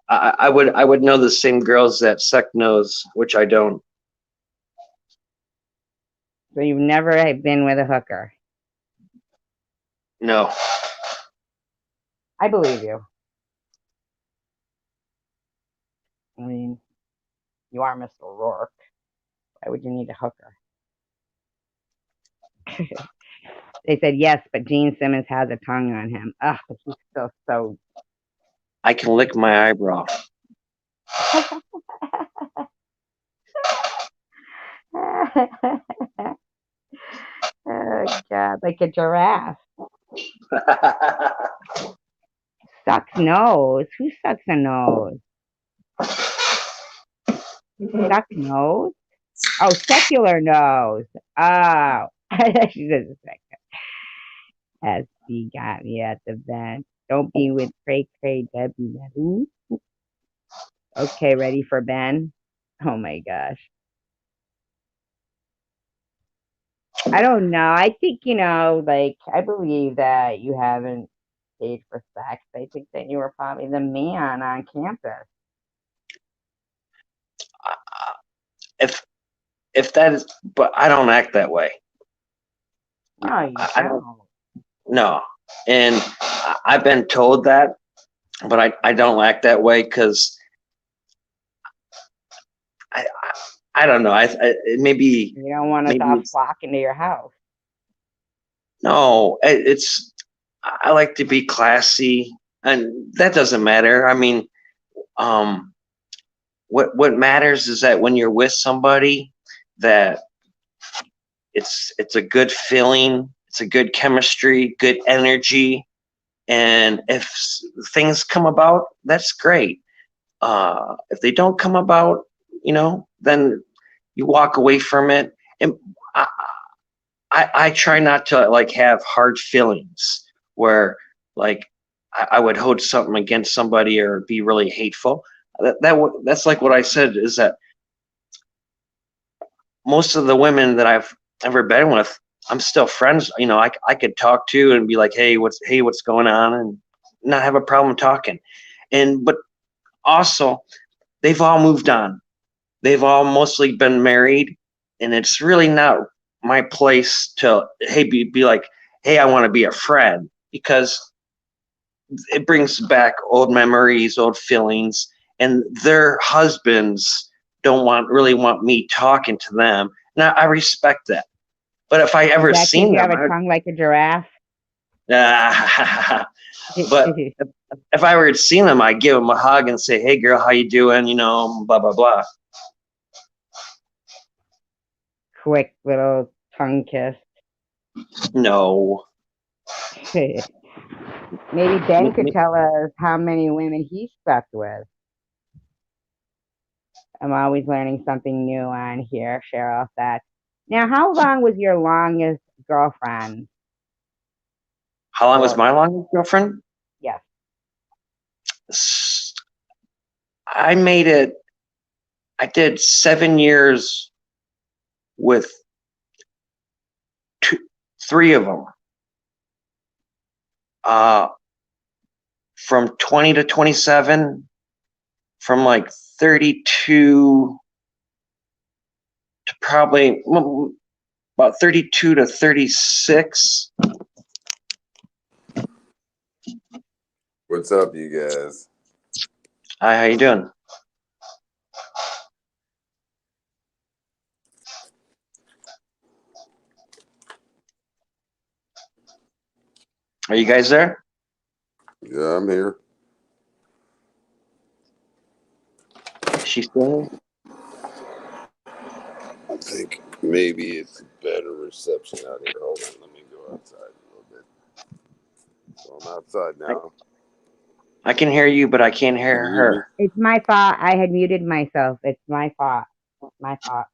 I would know the same girls that Sec knows, which I don't.
So you've never been with a hooker.
No,
I believe you. I mean, you are Mr. Rourke. Why would you need a hooker? They said yes, but Gene Simmons has a tongue on him. Ugh, but he's still so.
I can lick my eyebrow.
Oh God, like a giraffe. Sucks nose. Who sucks a nose? Suck nose? Oh, secular nose. Oh. She doesn't say SB got me at the bench. Don't be with Cray Cray Debbie. Ooh. Okay, ready for Ben? Oh my gosh. I don't know. I think, like, I believe that you haven't paid for sex. I think that you were probably the man on campus.
if if that is, but I don't act that way.
No, you
I don't
don't.
know, and I've been told that, but I don't act that way because I don't know. Maybe
You don't want us
maybe
all
it's
flocking to your house.
no. It's I like to be classy, and that doesn't matter. I mean, um, what matters is that when you're with somebody, that it's a good feeling, it's a good chemistry, good energy, and if things come about, that's great. If they don't come about, then you walk away from it. And I, I try not to like have hard feelings where like I would hold something against somebody or be really hateful. That's like what I said is that most of the women that I've ever been with, I'm still friends. I could talk to and be like, what's going on, and not have a problem talking. But also, they've all moved on. They've all mostly been married, and it's really not my place to be like, hey, I want to be a friend, because it brings back old memories, old feelings, and their husbands don't really want me talking to them. Now I respect that, but if I
Is
ever
that because
seen
you
them,
have a tongue like a giraffe?
but if I were to see them, I'd give them a hug and say, "Hey, girl, how you doing?" Blah blah blah.
Quick little tongue kiss.
No,
Maybe Ben could tell us how many women he slept with. I'm always learning something new on here, Cheryl said. Now, how long was your longest girlfriend?
how long was
Or,
my longest girlfriend?
yes.
I made it. I did 7 years with three of them. Uh, from 20 to 27, from like 32 to probably about 32 to 36.
What's up, you guys?
Hi, how you doing? Are you guys there?
Yeah, I'm here.
Is she still here?
I think maybe it's better reception out here. Hold on, let me go outside a little bit. So I'm outside now.
I can hear you, but I can't hear
Can you hear me?
her.
It's my fault. I had muted myself. It's my fault. My fault.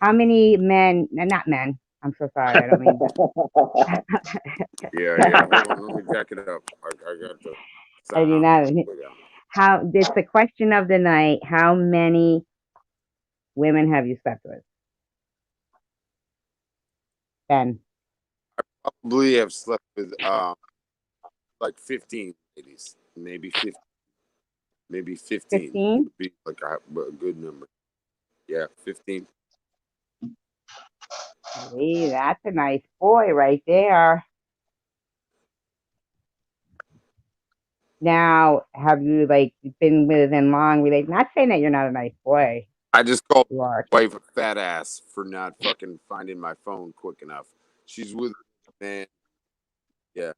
How many men? Not men. I'm so sorry. I don't mean that.
Yeah. Hold on, let me jack it up. I got the
I do
sound.
not.
Yeah.
How? It's the question of the night. How many women have you slept with? Ben.
Probably have slept with like 15 ladies, maybe 50, maybe 15
15?
would be like a good number. Yeah, 15.
Hey, that's a nice boy right there. Now, have you like been within long relation? Not saying that you're not a nice boy.
I just called
You are.
my wife a fat ass for not fucking finding my phone quick enough. She's with man. Yeah,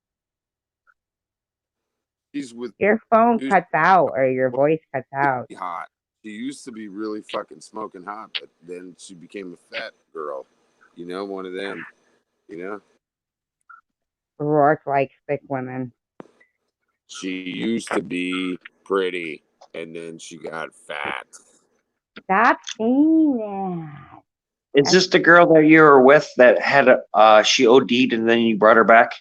she's with
Your phone
used
cuts out or your voice cuts
to
out.
be hot. She used to be really fucking smoking hot, but then she became a fat girl. You know, one of them. You know,
Rourke likes thick women.
she used to be pretty, and then she got fat.
Stop saying that.
Is this the girl that you were with that had she OD'd and then you brought her back?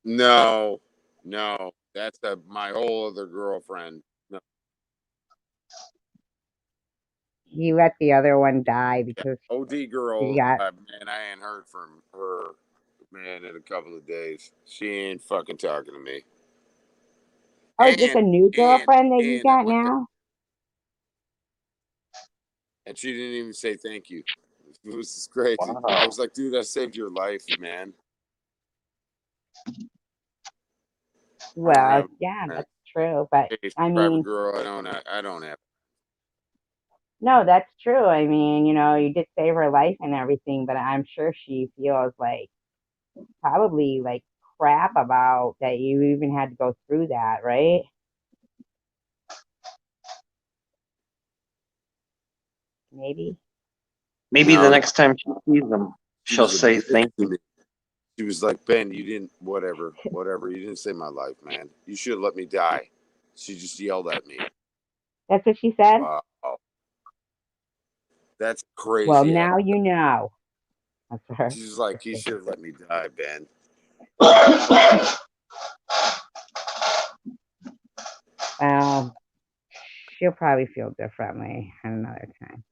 No, that's my whole other girlfriend. No,
You let the other one die
yeah.
because
OD girl,
she got.
man, I ain't heard from her, man, in a couple of days. She ain't fucking talking to me.
Oh, is this a new girlfriend that you
I
got
went to,
now?
and she didn't even say thank you. It was just crazy. I
Wow.
was like, dude, I saved your life, man. I don't
Well,
have
yeah,
a
that's true. But I
private
mean,
girl. I don't have.
no, that's true. I mean, you did save her life and everything, but I'm sure she feels like probably like crap about that you even had to go through that, right? Maybe.
Maybe the
No,
next time she sees them,
she
she'll
was a
say
bitch
thank
to
you.
me. She was like, Ben, you didn't, whatever. You didn't save my life, man. You should have let me die. She just yelled at me.
That's what she said?
Wow. That's
Well,
crazy.
now you know. That's her.
She's like, you should have let me die, Ben.
Well, she'll probably feel differently at another time.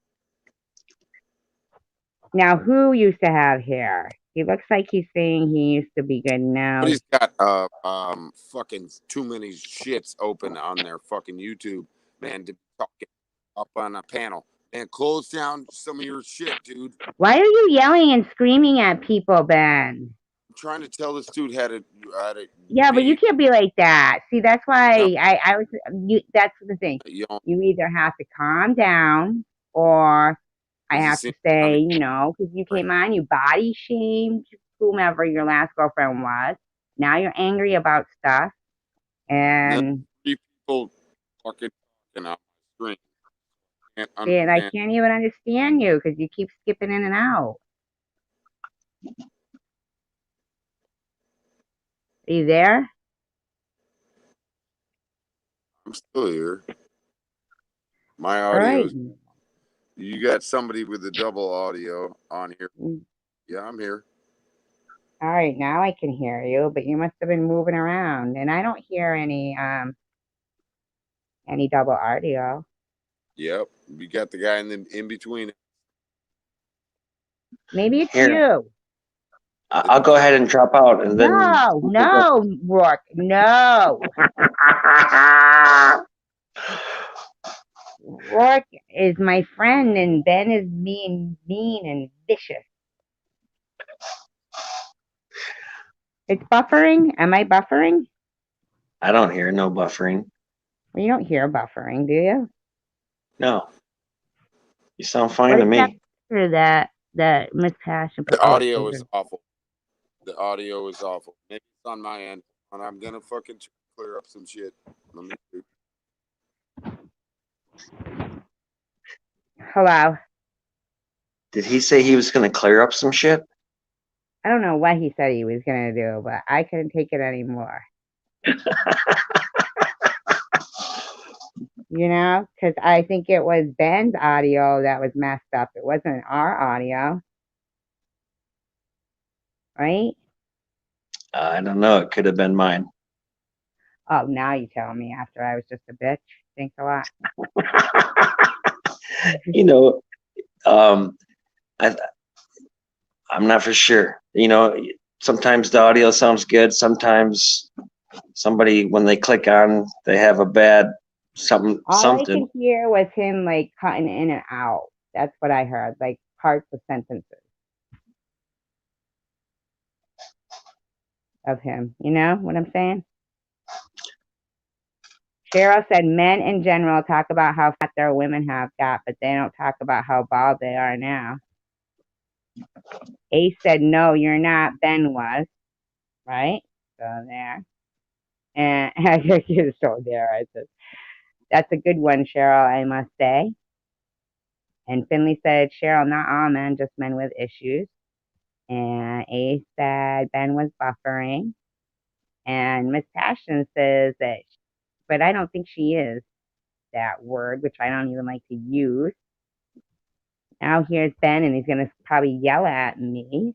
Now, who used to have hair? He looks like he's saying he used to be good now.
But he's got fucking too many shits open on their fucking YouTube, man, to be talking up on a panel. And close down some of your shit, dude.
Why are you yelling and screaming at people, Ben?
I'm trying to tell this dude how to
Yeah, but you
be.
can't be like that. See, that's
No,
why I was. That's the thing.
you know,
You either have to calm down, or I
because he
have to
seems I mean,
say, because you came on, you body shamed whomever your last girlfriend was. Now you're angry about stuff,
no,
and
three people fucking talking on my screen. Can't
and I
understand.
can't even understand you because you keep skipping in and out. Are you there?
I'm still here. My
All right.
audio's. You got somebody with a double audio on here. Yeah, I'm here.
All right, now I can hear you, but you must have been moving around, and I don't hear any double audio.
Yep. You got the guy in between.
Maybe it's
Here,
you.
I'll go ahead and drop out and then.
No, no, Rourke, no. Rourke is my friend, and Ben is mean and vicious. It's buffering. Am I buffering?
I don't hear no buffering.
Well, you don't hear buffering, do you?
No, you sound fine
What
to
is that
me.
picture that Miss Passion put?
The
Oh, it's
audio is
bigger.
awful. The audio is awful. Maybe it's on my end, and I'm gonna fucking clear up some shit. Let me see.
Hello.
Did he say he was going to clear up some shit?
I don't know what he said he was gonna do, but I couldn't take it anymore. You know, because I think it was Ben's audio that was messed up. It wasn't our audio, right?
I don't know. It could have been mine.
Oh, now you tell me after I was just a bitch. Thanks a lot.
You know, I, I'm not for sure. You know, sometimes the audio sounds good. Sometimes somebody, when they click on, they have a bad something.
All I could hear was him like cutting in and out. That's what I heard, like parts of sentences of him. You know what I'm saying? Cheryl said men in general talk about how fat their women have got, but they don't talk about how bald they are now. Ace said, no, you're not. Ben was. Right? So there. And you're so there. I said, that's a good one, Cheryl, I must say. And Finley said, Cheryl, not all men, just men with issues. And Ace said Ben was buffering. And Miss Passion says that, but I don't think she is that word, which I don't even like to use. Now here's Ben, and he's going to probably yell at me.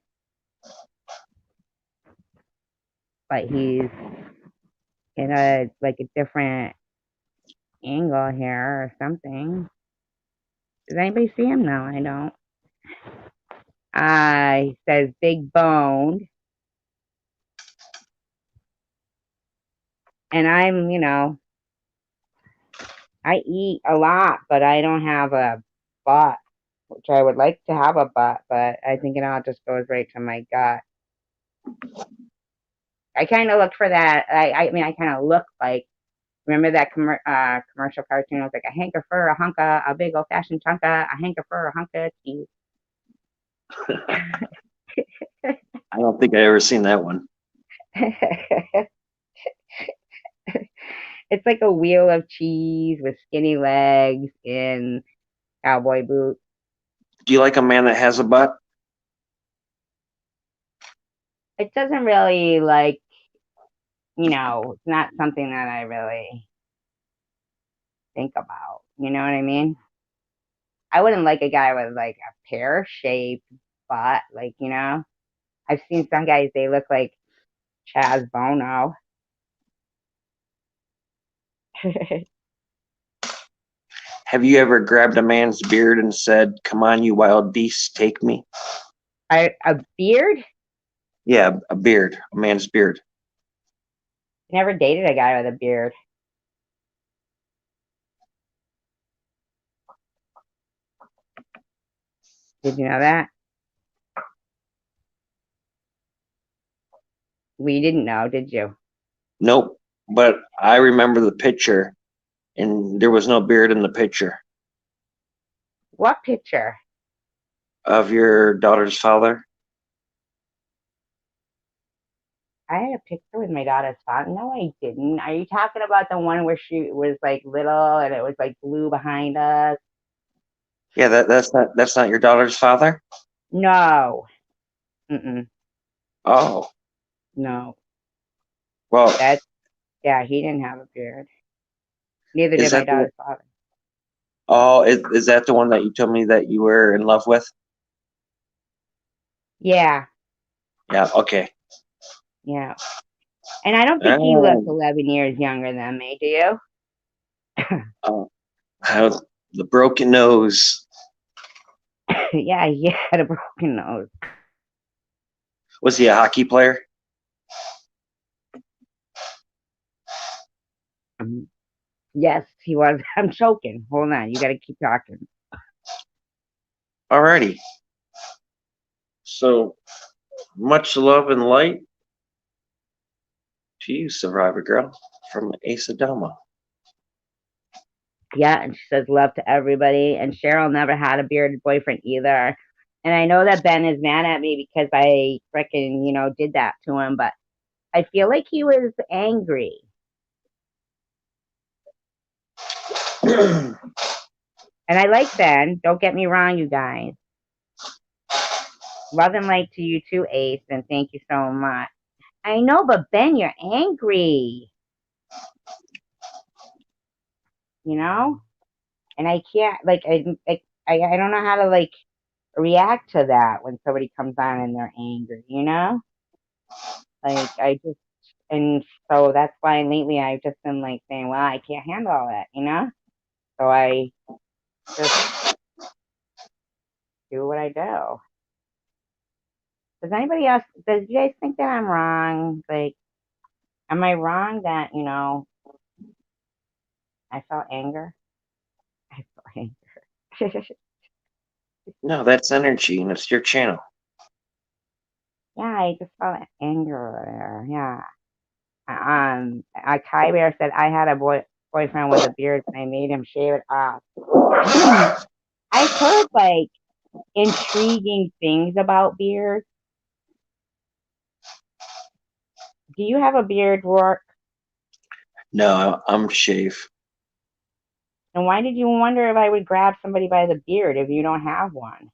But he's in a different angle here or something. Does anybody see him? No, I don't. He says big boned. And I'm, I eat a lot, but I don't have a butt, which I would like to have a butt, but I think it all just goes right to my gut. I kind of look for that. I mean, I kind of look like, remember that commercial cartoon? It was like a hanker for a hunka, a big old fashioned chunka, a hanker for a hunka of cheese.
I don't think I ever seen that one.
It's like a wheel of cheese with skinny legs and cowboy boots.
Do you like a man that has a butt?
It doesn't really it's not something that I really think about. You know what I mean? I wouldn't like a guy with like a pear-shaped butt. I've seen some guys, they look like Chaz Bono.
Have you ever grabbed a man's beard and said, "Come on, you wild beast, take me"?
A beard?
Yeah, a beard, a man's beard.
Never dated a guy with a beard. Did you know that? We didn't know, did you?
Nope. But I remember the picture, and there was no beard in the picture
What picture?
of your daughter's father.
I had a picture with my daughter's father. No, I didn't. Are you talking about the one where she was like little and it was like blue behind us?
Yeah, that's not your daughter's father.
No. Mm-mm.
Oh,
No.
well,
Yeah, he didn't have a beard. Neither
is
did my
that the
daughter's father.
is that the one that you told me that you were in love with?
Yeah.
Yeah. Okay.
Yeah. And I don't think he looks 11 years younger than me, do you?
The broken nose.
Yeah, he had a broken nose.
Was he a hockey player?
Yes, he was. I'm choking. Hold on. You got to keep talking.
Alrighty. So much love and light to you, Survivor Girl, from Asadoma.
Yeah, and she says love to everybody. And Cheryl never had a bearded boyfriend either. And I know that Ben is mad at me because I freaking, did that to him, but I feel like he was angry. And I like Ben. Don't get me wrong, you guys. Love and light to you too, Ace, and thank you so much. I know, but Ben, you're angry. You know? And I can't I don't know how to react to that when somebody comes on and they're angry, I just and so that's why lately I've just been saying, well, I can't handle all that. So I just do what I do. Does you guys think that I'm wrong? Am I wrong that, I felt anger? I felt anger.
No, that's energy, and it's your channel.
Yeah, I just felt anger there. Yeah. Kai Bear said I had a boyfriend with a beard and I made him shave it off. I've heard intriguing things about beards. Do you have a beard, Rourke?
No, I'm shave.
And why did you wonder if I would grab somebody by the beard if you don't have one?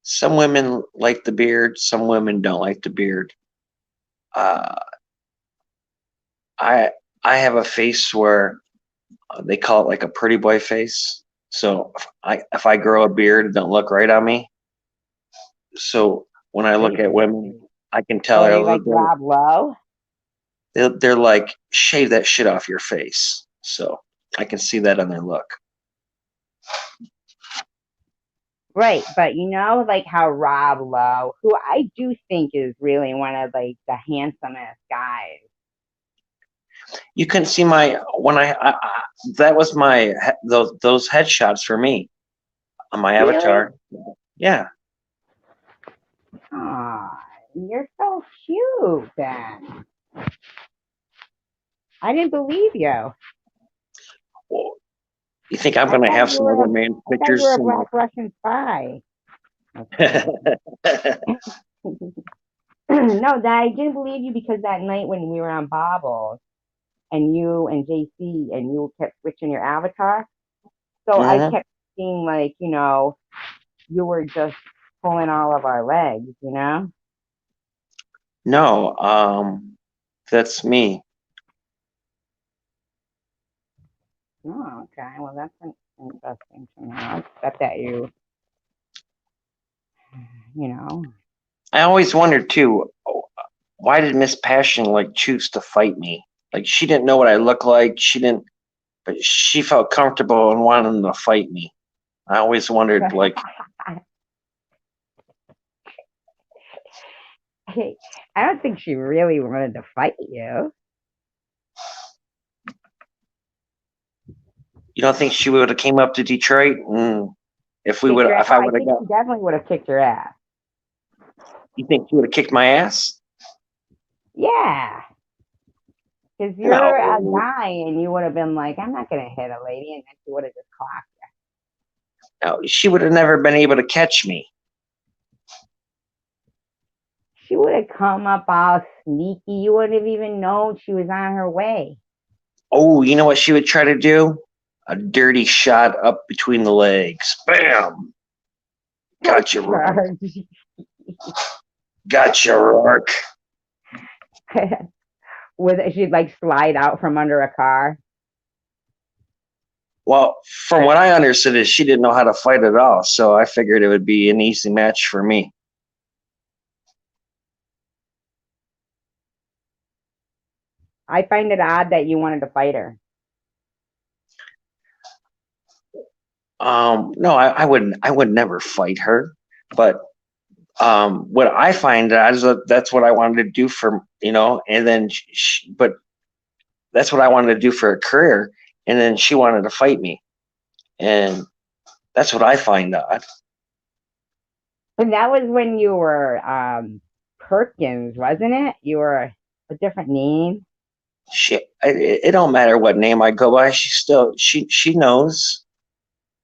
Some women like the beard, some women don't like the beard. Uh, I I have a face where they call it like a pretty boy face. So if I grow a beard, it don't look right on me. So when I look at women, I can tell
So are you like Rob Lowe?
they're like, shave that shit off your face. So I can see that on their look.
Right, but how Rob Lowe, who I do think is really one of the handsomest guys.
You couldn't see my that was my those headshots for me on my avatar. Yeah.
Aw, you're so cute, Ben. I didn't believe you.
Well, you think I'm going to have some other man's pictures?
I thought you were a Black Russian spy. No, I didn't believe you because that night when we were on Bobbles and you and JC and you kept switching your avatar. So I kept seeing you were just pulling all of our legs,
No, that's me.
Oh, okay. Well, that's interesting to know. Except that
I always wondered too, why did Miss Passion choose to fight me? She didn't know what I look like. She didn't, but she felt comfortable and wanted to fight me. I always wondered
I don't think she really wanted to fight you.
You don't think she would have came up to Detroit if I would have got?
She definitely would have kicked your ass.
You think she would have kicked my ass?
Yeah. Because you're a guy and you would have been like, I'm not going to hit a lady. And then she would have just clocked you.
No, she would have never been able to catch me.
She would have come up all sneaky. You wouldn't have even known she was on her way.
Oh, you know what she would try to do? A dirty shot up between the legs. Bam! Gotcha, Rourke. Gotcha, Rourke.
She'd slide out from under a car.
Well, from what I understood is she didn't know how to fight at all, so I figured it would be an easy match for me.
I find it odd that you wanted to fight her.
No, I would never fight her, but what I find out is that's what I wanted to do for, and then but that's what I wanted to do for a career, and then she wanted to fight me, and that's what I find odd.
And that was when you were Perkins, wasn't it? You were a different name.
It don't matter what name I go by. She knows.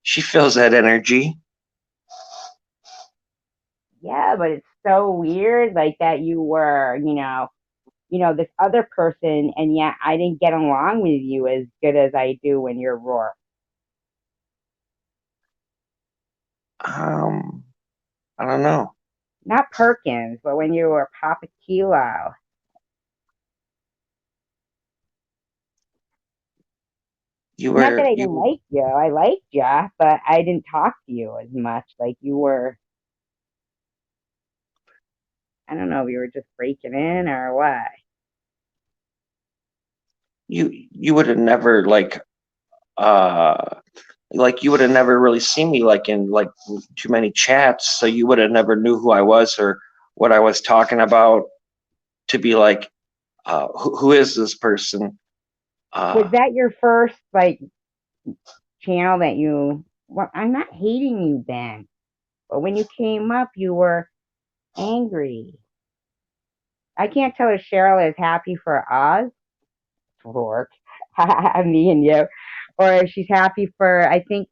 She feels that energy.
Yeah, but it's so weird, like that you were, this other person, and yet I didn't get along with you as good as I do when you're Roar.
Um, I don't know.
Not Perkins, but when you were Papa Kilo.
You
Not that
were
I didn't
you
like you. I liked you, but I didn't talk to you as much. Like you were, I don't know if you were just breaking in or what.
you would have never like you would have never really seen me like in like too many chats, so you would have never knew who I was or what I was talking about to be like, who is this person?
Was
Uh,
that your first like channel that you? Well, I'm not hating you, Ben, but when you came up, you were angry. I can't tell if Cheryl is happy for us, for me and you, or if she's happy for. I think.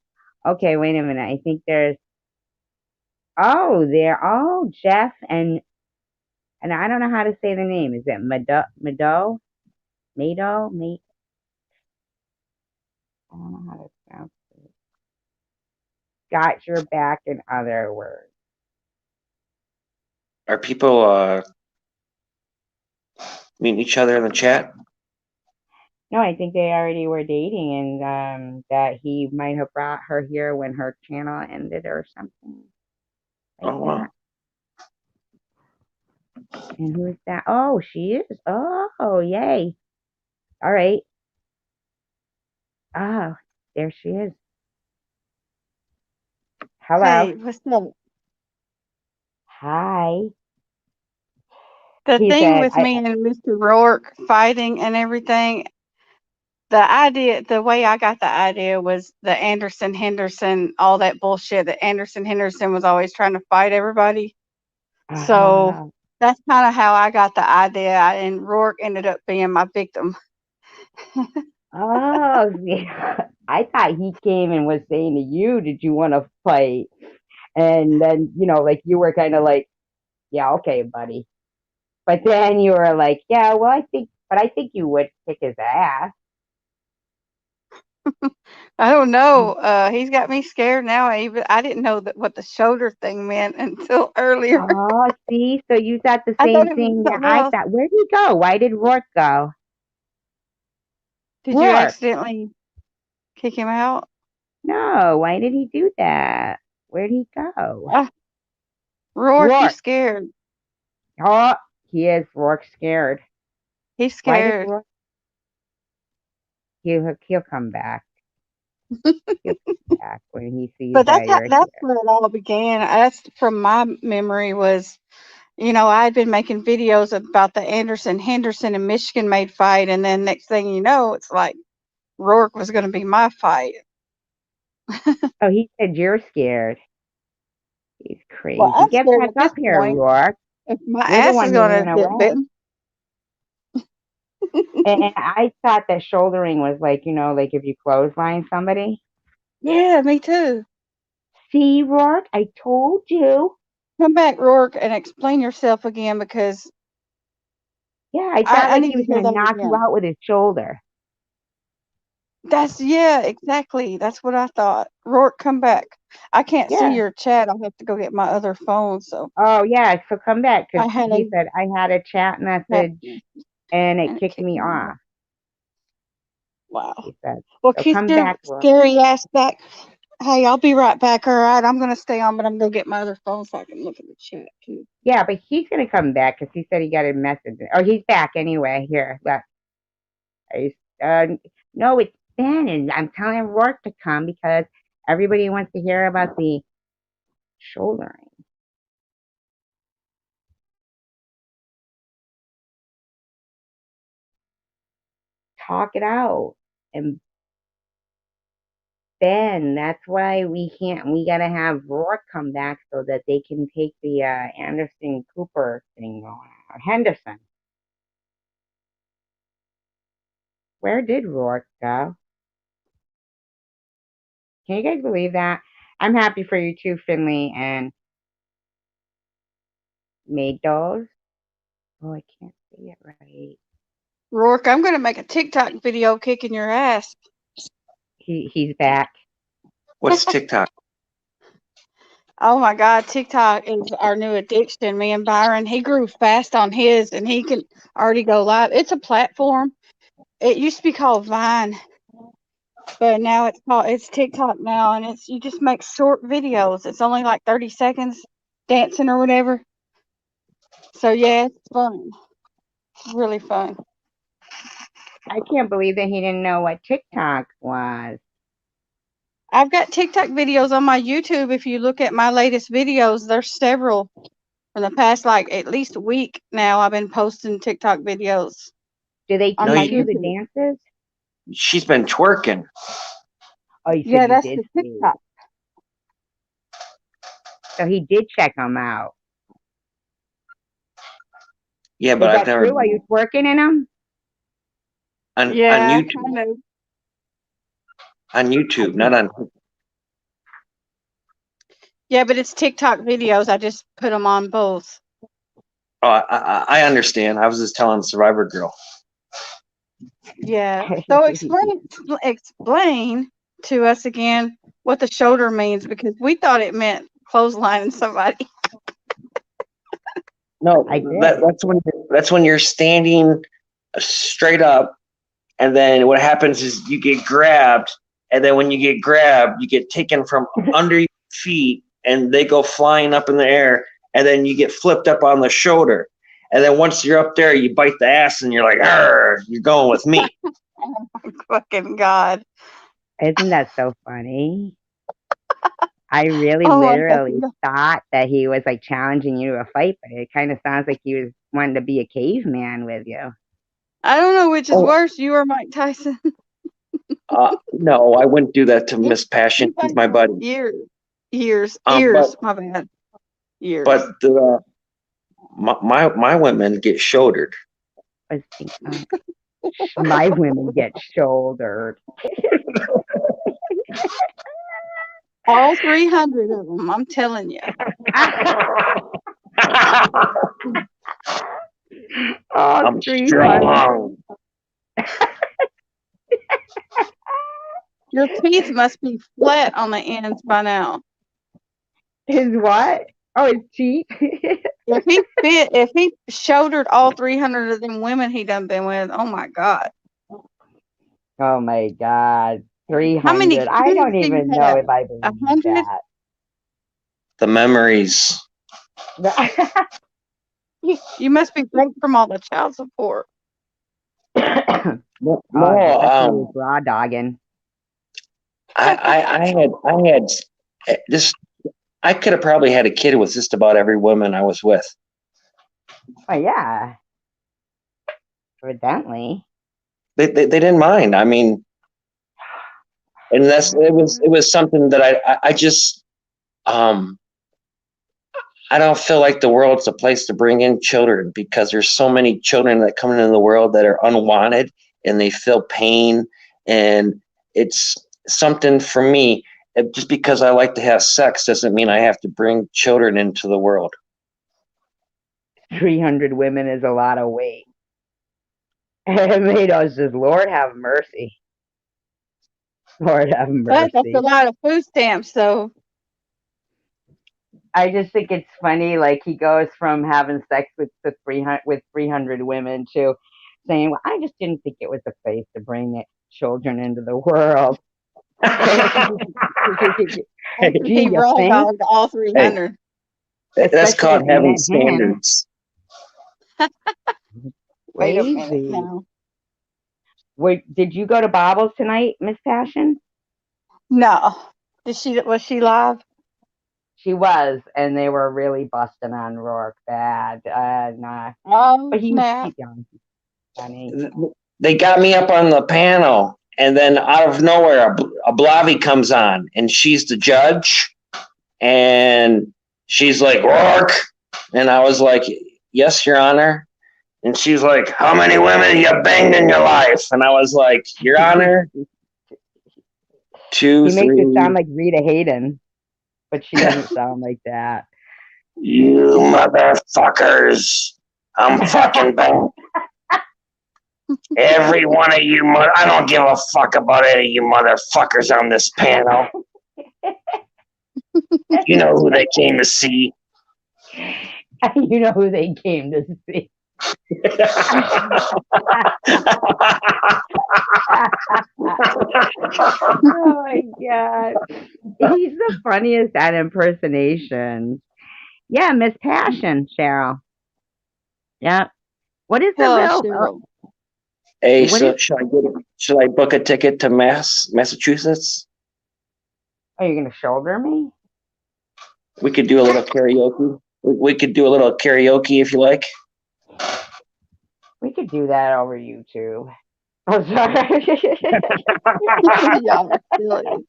Okay, wait a minute. I think there's. Oh, Jeff and I don't know how to say the name. Is it Mado? Mado? I don't know how to pronounce it. Got your back, in other words.
are people meeting each other in the chat?
No, I think they already were dating, and that he might have brought her here when her channel ended or something like
Oh
that.
wow.
And who is that? Oh, she is. Oh, yay. All right. Oh, there she is. Hello.
Hey, what's up?
Hi.
The
He
thing
said,
with me and Mr. Rourke fighting and everything, the way I got the idea was the Anderson Henderson, all that bullshit that Anderson Henderson was always trying to fight everybody. So
uh,
that's kind of how I got the idea, and Rourke ended up being my victim.
oh, yeah. I thought he came and was saying to you, did you want to fight? And then, like you were kind of like, yeah, okay, buddy. But then you were like, yeah, well, I think you would kick his ass.
I don't know. He's got me scared now. I didn't know what the shoulder thing meant until earlier.
Oh, see, so you thought the
I thought
same
it was
thing that
something
I
else.
thought. Where'd he go? Why did Rourke go?
Did you
Rourke.
accidentally kick him out?
No, why did he do that? Where'd he go?
Ah, Rourke, you
Rourke.
scared.
Oh, he is Rourke scared.
He's
Why did
scared.
Rourke? He'll come back. He'll come back when he sees
But
that you're
that's
here.
where it all began. That's from my memory was, I had been making videos about the Anderson Henderson and Michigan made fight, and then next thing you know, it's like Rourke was going to be my fight.
Oh, he said you're scared. He's
Well,
crazy.
I'm
Get
scared
back
at this
up here,
point.
Rourke.
If my
You're the
ass is
one who
going
ran
to get
away.
bitten.
And I thought that shouldering was like, like if you clothesline somebody.
Yeah, me too.
See, Rourke, I told you.
Come back, Rourke, and explain yourself again because
Yeah, I thought
I
like
need
he
to
was
hear
gonna
that
knock you
again.
out with his shoulder.
Yeah, exactly. That's what I thought. Rourke, come back. I can't see
Yeah.
your chat. I'll have to go get my other phone. So
Oh yeah, so come back because
I had
he
a
said I had a chat
chat
message and it
and it
kicked
kicked
me
me off.
off.
Wow.
He said,
Well,
so
kiss
come
your
back, Rourke.
scary ass back. Hey, I'll be right back. All right. I'm going to stay on, but I'm going to get my other phone so I can look at the chat too.
Yeah, but he's gonna come back because he said he got a message. Oh, he's back anyway. Here, look. I- no, it's Ben, and I'm telling Rourke to come because everybody wants to hear about the shouldering. talk it out. And Ben, that's why we can't. We gotta have Rourke come back so that they can take the Anderson Cooper thing going on. Or Henderson. Where did Rourke go? Can you guys believe that? I'm happy for you too, Finley and Maid Dolls. Oh, I can't see it right.
Rourke, I'm going to make a TikTok video kicking your ass.
He's back.
What's TikTok?
Oh my God, TikTok is our new addiction. Me and Byron, he grew fast on his and he can already go live. It's a platform. It used to be called Vine, but now it's TikTok now, and you just make short videos. It's only like 30 seconds dancing or whatever. So yeah, it's fun. It's really fun.
I can't believe that he didn't know what TikTok was.
I've got TikTok videos on my YouTube. If you look at my latest videos, there's several from the past, like at least a week now. I've been posting TikTok videos.
Do they
on
No,
my
teach you the
YouTube.
dances?
She's been twerking.
Oh, you said
Yeah,
you
that's
did
the
see.
TikTok.
So he did check them out.
Yeah,
Is
but I've
that
never
true? Are you twerking in them?
on
Yeah,
YouTube.
kind of.
On YouTube, not on.
Yeah, but it's TikTok videos. I just put them on both.
Oh, I understand. I was just telling Survivor Girl.
Yeah. So explain to us again what the shoulder means, because we thought it meant clotheslining somebody.
No,
I did.
that's when you're standing straight up, and then what happens is you get grabbed, and then when you get grabbed, you get taken from under your feet, and they go flying up in the air, and then you get flipped up on the shoulder, and then once you're up there, you bite the ass, and you're like, "Arr, you're going with me."
Oh my fucking God.
Isn't that so funny? I really
Oh my
literally
fucking God.
thought that he was like challenging you to a fight, but it kind of sounds like he was wanting to be a caveman with you.
I don't know which is
Oh,
worse, you or Mike Tyson.
no, I wouldn't do that to Miss Passion.
You
She's
fight
my
for
buddy.
years,
But
my bad. Years.
but my women get shouldered.
I was thinking, my women get shouldered.
All 300 of them, I'm telling you.
Oh,
I'm
300.
strong.
Your teeth must be flat on the ends by now.
His what? Oh, his teeth.
If he shouldered all 300 of them women he done been with, oh my God.
Oh my God.
How many
300.
kids
I don't
do you
even know
have?
if I believe
100?
The memories.
that.
You must be broke from all the child support.
Oh,
No,
that's he was raw dogging.
I had this. I could have probably had a kid with just about every woman I was with.
Oh yeah. Evidently.
They didn't mind. I mean, and it was something that I just I don't feel like the world's a place to bring in children, because there's so many children that come into the world that are unwanted and they feel pain, and it's something for me. Just because I like to have sex doesn't mean I have to bring children into the world.
300 women is a lot of weight. And Mados says, Lord have mercy. Lord have
But that's
mercy.
a lot of food stamps, so
I just think it's funny. Like he goes from having sex with 300 women to saying, "Well, I just didn't think it was a place to bring children into the world."
he
Gee, you
raw
think?
dogged all 300.
That's
Especially
called
if you
having
met him.
standards.
Wait a minute
Crazy.
now.
Wait, did you go to Bobbles tonight, Miss Passion?
No. Was she live?
She was, and they were really busting on Rourke bad.
Oh,
But he's
snap.
young, funny.
they got me up on the panel, and then out of nowhere, a Blavy comes on, and she's the judge, and she's like, Rourke, and I was like, yes, Your Honor. And she's like, how many women you banged in your life? And I was like, Your Honor, two,
He makes it
three.
sound like Rita Hayden, but she doesn't sound like that.
You motherfuckers. I'm fucking banged. Every one of you, I don't give a fuck about any of you motherfuckers on this panel. You know who they came to see.
You know who they came to see. Oh my god. He's the funniest at impersonations. Yeah, Miss Passion, Cheryl. Yeah. What is the
Hello,
real
Cheryl.
Hey,
What
so
is-
should I book a ticket to Massachusetts?
Are you gonna shoulder me?
We could do a little karaoke. We could do a little karaoke if you like.
We could do that over YouTube. Oh sorry.
Y'all are silly.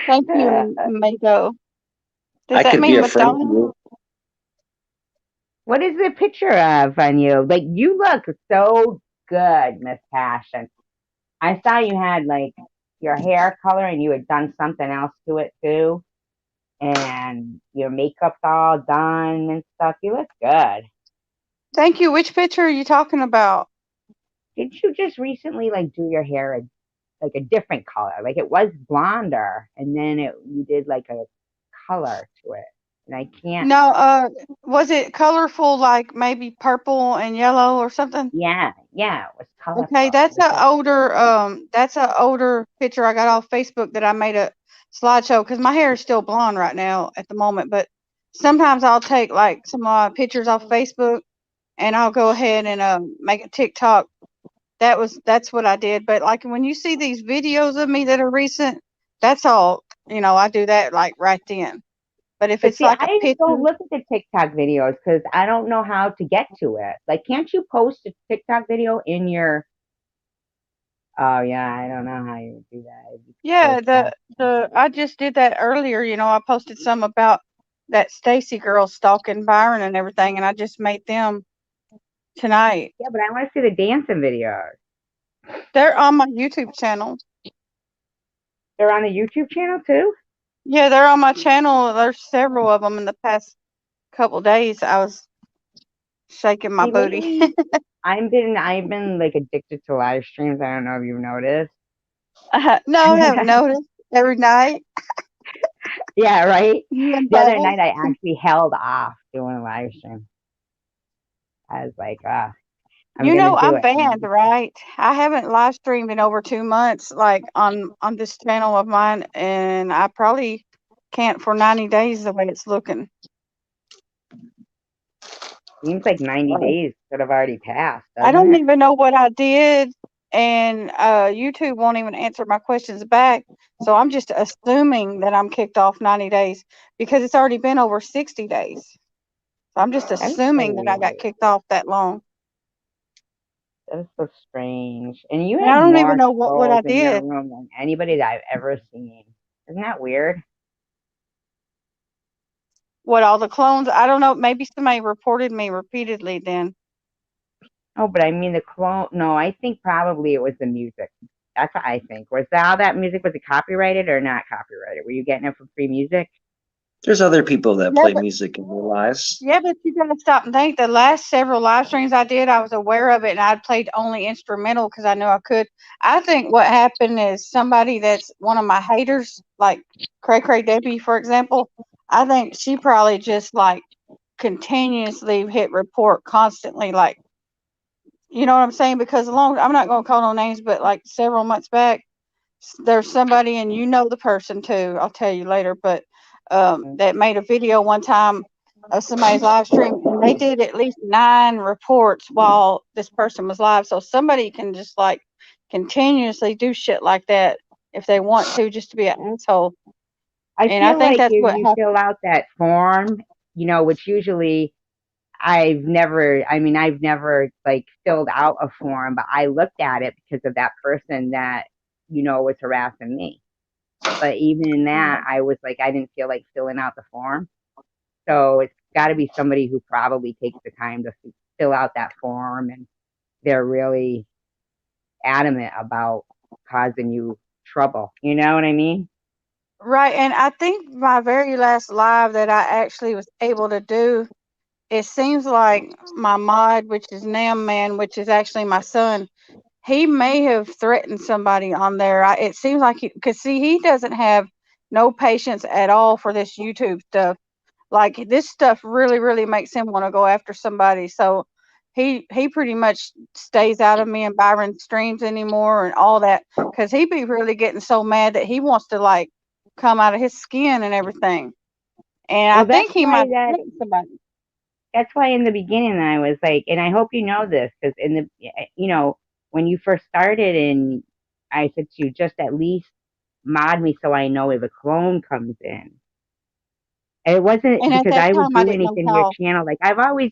Thank you, Mako. Does
I
that
could be
mean
a friend to
Madonna?
you.
What is the picture of on you? Like you look so good, Miss Passion. I saw you had like your hair color and you had done something else to it too. And your makeup's all done and stuff. You look good.
Thank you. Which picture are you talking about?
Did you just recently like do your hair like a different color? Like it was blonder and then you did like a color to it. And I can't
No, was it colorful, like maybe purple and yellow or something?
yeah, it was colorful.
Okay, that's
It was
that's an older picture I got off Facebook that I made a slideshow because my hair is still blonde right now at the moment, but sometimes I'll take like some pictures off Facebook and I'll go ahead and make a TikTok. That's what I did. But like when you see these videos of me that are recent, that's all, I do that like right then. But if
but
it's
see,
like a
I
picture,
don't look at the TikTok videos because I don't know how to get to it. Like, can't you post a TikTok video in your Oh yeah, I don't know how you do that. You
yeah,
post that.
I just did that earlier. I posted some about that Stacy girl stalking Byron and everything, and I just made them tonight.
Yeah, but I want to see the dancing videos.
They're on my YouTube channel.
They're on the YouTube channel too.
Yeah, they're on my channel. There's several of them in the past couple days. I was shaking my
See,
booty.
lately I've been like addicted to live streams. I don't know if you've noticed.
No, I haven't noticed. Every night,
Yeah, right.
you and
The other
Bubbles.
night I actually held off doing a live stream. I was like, I'm gonna do
I'm
it.
banned, right? I haven't live streamed in over 2 months, like on this channel of mine, and I probably can't for 90 days the way it's looking.
Seems like 90 days could have already passed,
I
doesn't
don't
it?
even know what I did, and YouTube won't even answer my questions back. So I'm just assuming that I'm kicked off 90 days because it's already been over 60 days. So I'm just
That is so
assuming that I got
weird.
kicked off that long.
That is so strange. And you
And I
have
don't even
more
know what
clothes
I
in your
did.
room than anybody that I've ever seen. Isn't that weird?
What, all the clones? I don't know. Maybe somebody reported me repeatedly then.
Oh, but I mean the clone. No, I think probably it was the music. That's what I think. Was that all that music? Was it copyrighted or not copyrighted? Were you getting it for free music?
There's other people that
Yeah,
play
but
music in their lives.
you gotta stop and think. The last several live streams I did, I was aware of it, and I'd played only instrumental because I knew I could. I think what happened is somebody that's one of my haters, like Cray Cray Debbie, for example. I think she probably just like continuously hit report constantly, like, you know what I'm saying? Because I'm not gonna call no names, but like several months back, there's somebody, and you know the person too. I'll tell you later, but that made a video one time of somebody's live stream, and they did at least 9 reports while this person was live. So somebody can just like continuously do shit like that if they want to, just to be an asshole.
I
And I
feel
think
like
that's
if
what
you
happened.
fill out that form, which usually I've never, like filled out a form, but I looked at it because of that person that, was harassing me. But even in that, I was like, I didn't feel like filling out the form. So it's got to be somebody who probably takes the time to fill out that form, and they're really adamant about causing you trouble. You know what I mean?
Right, and I think my very last live that I actually was able to do, it seems like my mod, which is Nam Man, which is actually my son, he may have threatened somebody on there. It seems like because see, he doesn't have no patience at all for this YouTube stuff. Like this stuff really, really makes him want to go after somebody. So he pretty much stays out of me and Byron's streams anymore and all that because he be really getting so mad that he wants to like come out of his skin and everything. And I
Well, that's
think he
why
might have threatened somebody.
that's why in the beginning I was like, and I hope you know this, because in the, when you first started, and I said to you, just at least mod me so I know if a clone comes in. And it wasn't
And at
because
that
I would
time, I
do
didn't know
anything to your
how.
channel. Like I've always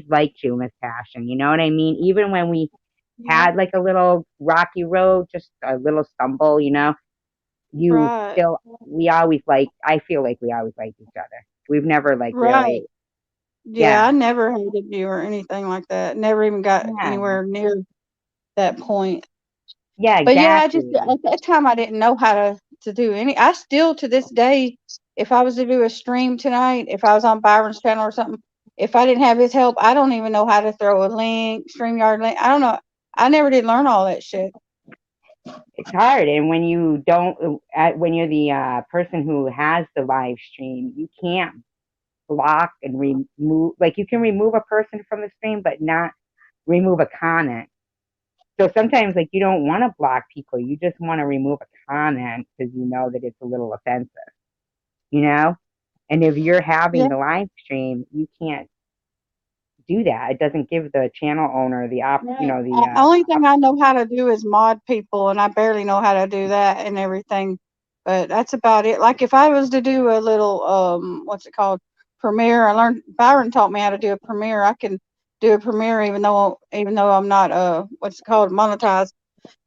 liked you, Miss Passion. You know what I mean? Even when we
Yeah,
had like a little rocky road, just a little stumble, you
right,
still, we always like, I feel like we always liked each other. We've never like
right.
really,
Yeah, I
yeah,
never hated you or anything like that. Never even got
yeah,
anywhere near that point.
yeah,
But yeah, I just
exactly.
at that time I didn't know how to do any. I still to this day, if I was to do a stream tonight, if I was on Byron's channel or something, if I didn't have his help, I don't even know how to throw a link, StreamYard link. I don't know. I never did learn all that shit.
It's hard. And when you don't, when you're the person who has the live stream, you can't block and remove, like you can remove a person from the stream, but not remove a comment. So sometimes, like, you don't want to block people, you just want to remove a comment because you know that it's a little offensive, you know? And if you're having
Yeah.
the live stream, you can't do that. It doesn't give the channel owner the
Right.
the
Only thing I know how to do is mod people, and I barely know how to do that and everything. But that's about it. Like if I was to do a little what's it called? Premiere. I learned Byron taught me how to do a premiere. I can do a premiere even though I'm not what's it called monetized.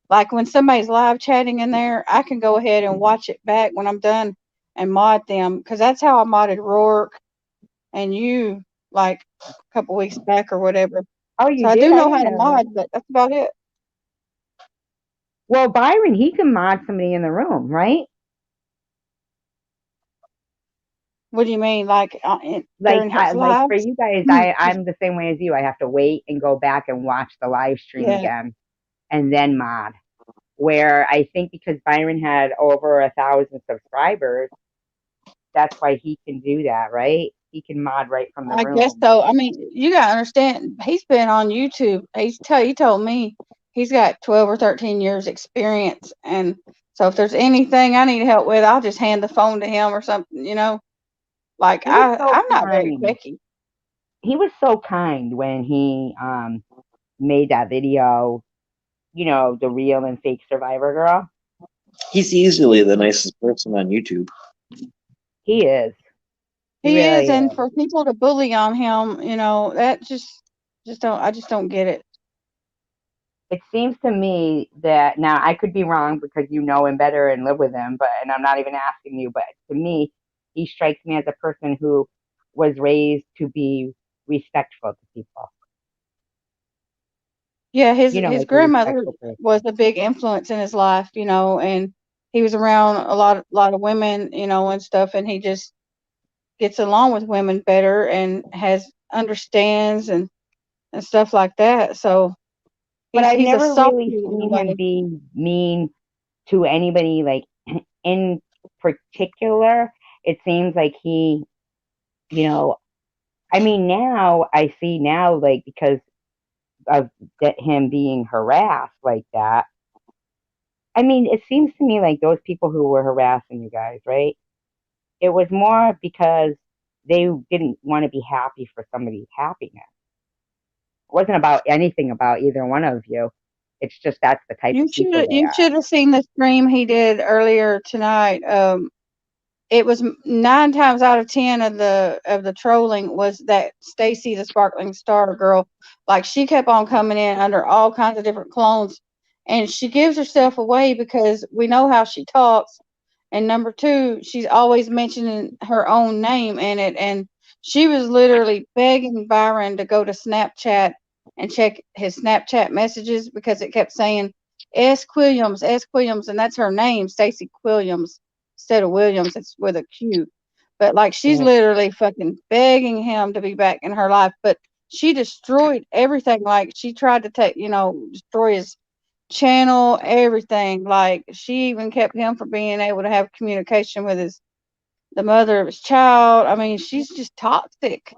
Like when somebody's live chatting in there, I can go ahead and watch it back when I'm done and mod them because that's how I modded Rourke and you like a couple weeks back or whatever.
Oh,
So
you
I
did?
do
I
know
didn't
how to
know that.
mod, but that's about it.
Well, Byron, he can mod somebody in the room, right?
What do you mean, like
Like
during
I
his
like for
lives?
you guys, I'm the same way as you. I have to wait and go back and watch the live stream
Yeah,
again and then mod. Where I think because Byron had over 1,000 subscribers, that's why he can do that, right? He can mod right from the
I guess
room.
so. I mean, you gotta understand. He's been on YouTube. He told me he's got 12 or 13 years experience, and so if there's anything I need help with, I'll just hand the phone to him or something. Like
He was so
I'm not very
kind.
picky.
He was so kind when he made that video, the real and fake survivor girl.
He's easily the nicest person on YouTube.
He is. He
He is,
really
and
is.
for people to bully on him, that just don't get it.
It seems to me that now I could be wrong because you know him better and live with him, and I'm not even asking you, but to me, he strikes me as a person who was raised to be respectful to people.
Yeah, his
Like a
grandmother
respectful person.
was a big influence in his life, and he was around a lot of women, and stuff, and he just gets along with women better and has understands and stuff like that. So
But I've
he's a
never
softie
really
in a
seen him
way.
be mean to anybody, like in particular. It seems like he, you know, I mean, now I see now, like, because of him being harassed like that. I mean, it seems to me like those people who were harassing you guys, right? It was more because they didn't want to be happy for somebody's happiness. It wasn't about anything about either one of you. It's just that's the type of people they
You
are.
should have seen the stream he did earlier tonight. it was 9 times out of 10 of the trolling was that Stacy, the sparkling star girl, like she kept on coming in under all kinds of different clones, and she gives herself away because we know how she talks. And number two, she's always mentioning her own name in it, and she was literally begging Byron to go to Snapchat and check his Snapchat messages because it kept saying S. Quilliams, and that's her name, Stacey Quilliams, instead of Williams. It's with a Q. But like she's
Yeah.
literally fucking begging him to be back in her life. But she destroyed everything. Like she tried to destroy his channel, everything. Like she even kept him from being able to have communication with the mother of his child. I mean, she's just toxic.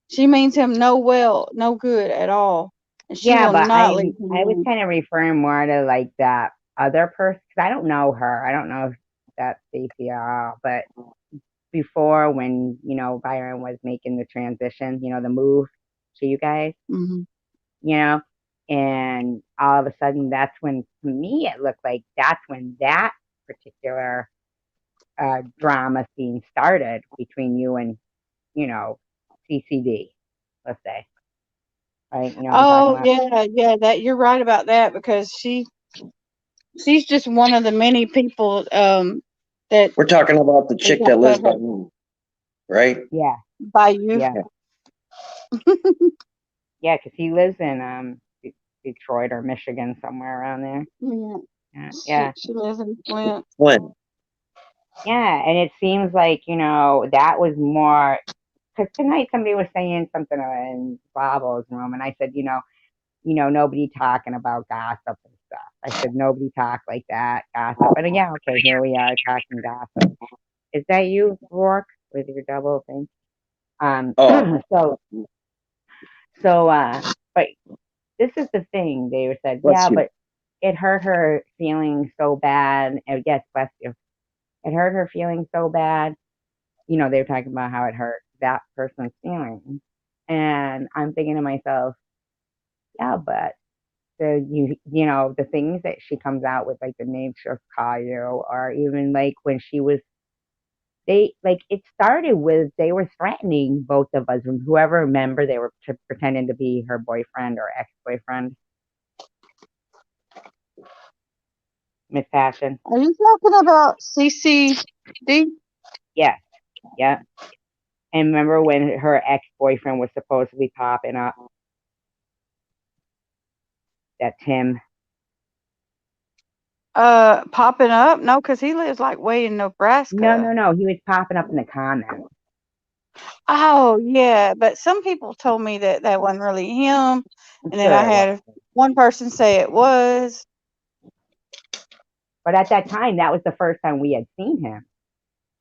She means him no good at all, and she
Yeah,
will
but
not leave him
I was
alone.
kind of referring more to like that other person because I don't know her. I don't know if that's Stacey at all. But before, when Byron was making the transition, the move to you guys,
Hmm.
you know, and all of a sudden, that's when to me it looked like that's when that particular drama scene started between you and CCD, let's say, right? You know what I'm talking
Oh
about?
yeah, that you're right about that because she's just one of the many people that
We're talking about the
they
chick that
got
lives
put
by
her
me, right?
Yeah,
by you.
yeah.
Yeah.
Yeah, because he lives in Detroit or Michigan, somewhere around there.
Yeah,
Yeah, yeah,
she lives in Flint.
Flynn.
yeah. And it seems like that was more because tonight somebody was saying something in Bravo's room, and I said, nobody talking about gossip and stuff. I said nobody talk like that, gossip. And yeah, okay, here we are talking gossip. Is that you, Rourke, with your double thing?
Oh,
So so but this is the thing. They said,
bless
yeah,
you.
but it hurt her feeling so bad. And yes, bless you. It hurt her feeling so bad. They were talking about how it hurt that person's feelings. And I'm thinking to myself, yeah, but the things that she comes out with, like the name she'll call you, or even like when she was, they like it started with they were threatening both of us, and whoever remember they were pretending to be her boyfriend or ex-boyfriend, Miss Passion.
Are you talking about CCD?
Yeah, yeah. And remember when her ex-boyfriend was supposedly popping up, that Tim?
Popping up? No, because he lives like way in
No,
Nebraska.
no, no. He was popping up in the comments.
Oh yeah, but some people told me that that wasn't really him,
I'm
and then I
sure it was.
had one person say it was.
But at that time, that was the first time we had seen him.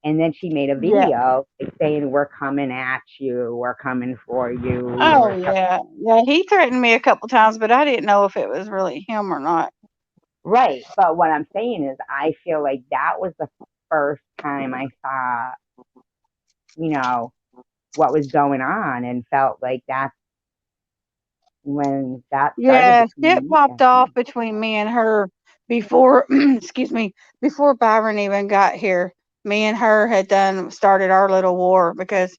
And then she made a
Yeah.
video saying, "We're coming at you. We're coming for you."
Oh
Or
yeah, yeah. He threatened me a couple times, but I didn't know if it was really him or not.
right. But what I'm saying is, I feel like that was the first time I saw, you know, what was going on, and felt like that's when that started
Yeah,
between
shit
you
popped
guys.
off between me and her before, excuse me, before Byron even got here. Me and her had started our little war because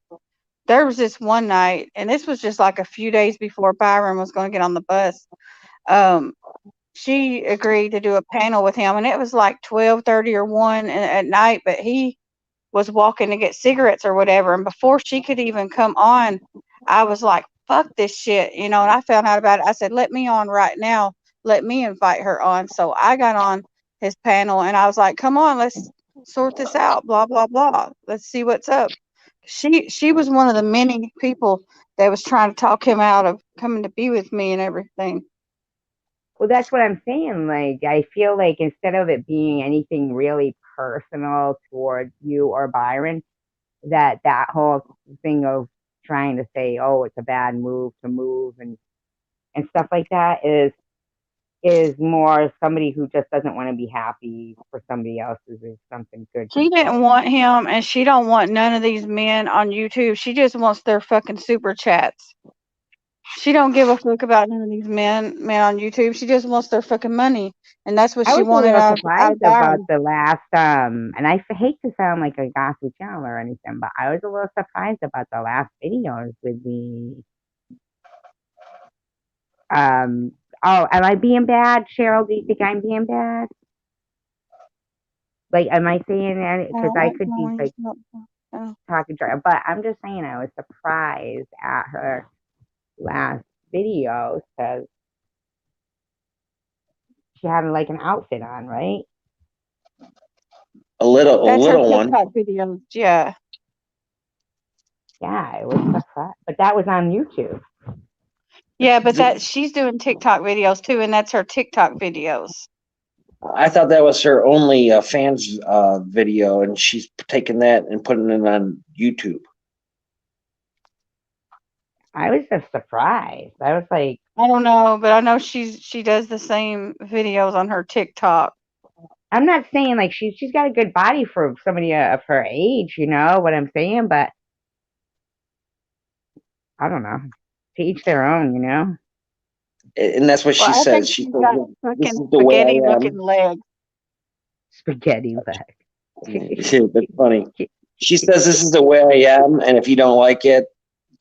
there was this one night, and this was just like a few days before Byron was going to get on the bus. Um, she agreed to do a panel with him, and it was like 12:30 or 1 at night, but he was walking to get cigarettes or whatever. And before she could even come on, I was like, fuck this shit, and I found out about it. I said, let me on right now. Let me invite her on. So I got on his panel and I was like, come on, let's sort this out. Blah, blah, blah. Let's see what's up. She was one of the many people that was trying to talk him out of coming to be with me and everything.
Well, that's what I'm saying. Like, I feel like instead of it being anything really personal towards you or Byron, that whole thing of trying to say, oh, it's a bad move to move and stuff like that is more somebody who just doesn't want to be happy for somebody else's if something good
She
comes
didn't
forward.
want him, and she don't want none of these men on YouTube. She just wants their fucking super chats. She don't give a fuck about none of these men on YouTube. She just wants their fucking money, and that's what
I
she
was a
wanted
little
out of
surprised about
Byron.
the last, and I hate to sound like a gossip channel or anything, but I was a little surprised about the last videos with the, oh, am I being bad, Cheryl? Do you think I'm being bad? Like, am I saying that?
I
Because
don't
I
like
could be
knowing
like
oh.
talking to her, but I'm just saying I was surprised at her last video because she had like an outfit on, right?
A
That's her
little one.
TikTok videos. Yeah.
Yeah, it was surprised, but that was on YouTube.
Yeah, but that she's doing TikTok videos too, and that's her TikTok videos.
I thought that was her only fans video, and she's taking that and putting it on YouTube.
I was just surprised. I was like,
I don't know, but I know she does the same videos on her TikTok.
I'm not saying like she's got a good body for somebody of her age, you know what I'm saying? But I don't know. To each their own, you know.
And that's what
Well,
she
I think
says. She
she's
says,
got
"This
fucking
is the way
spaghetti
I
looking
am."
legs.
Spaghetti leg.
That's funny. She says, "This is the way I am, and if you don't like it,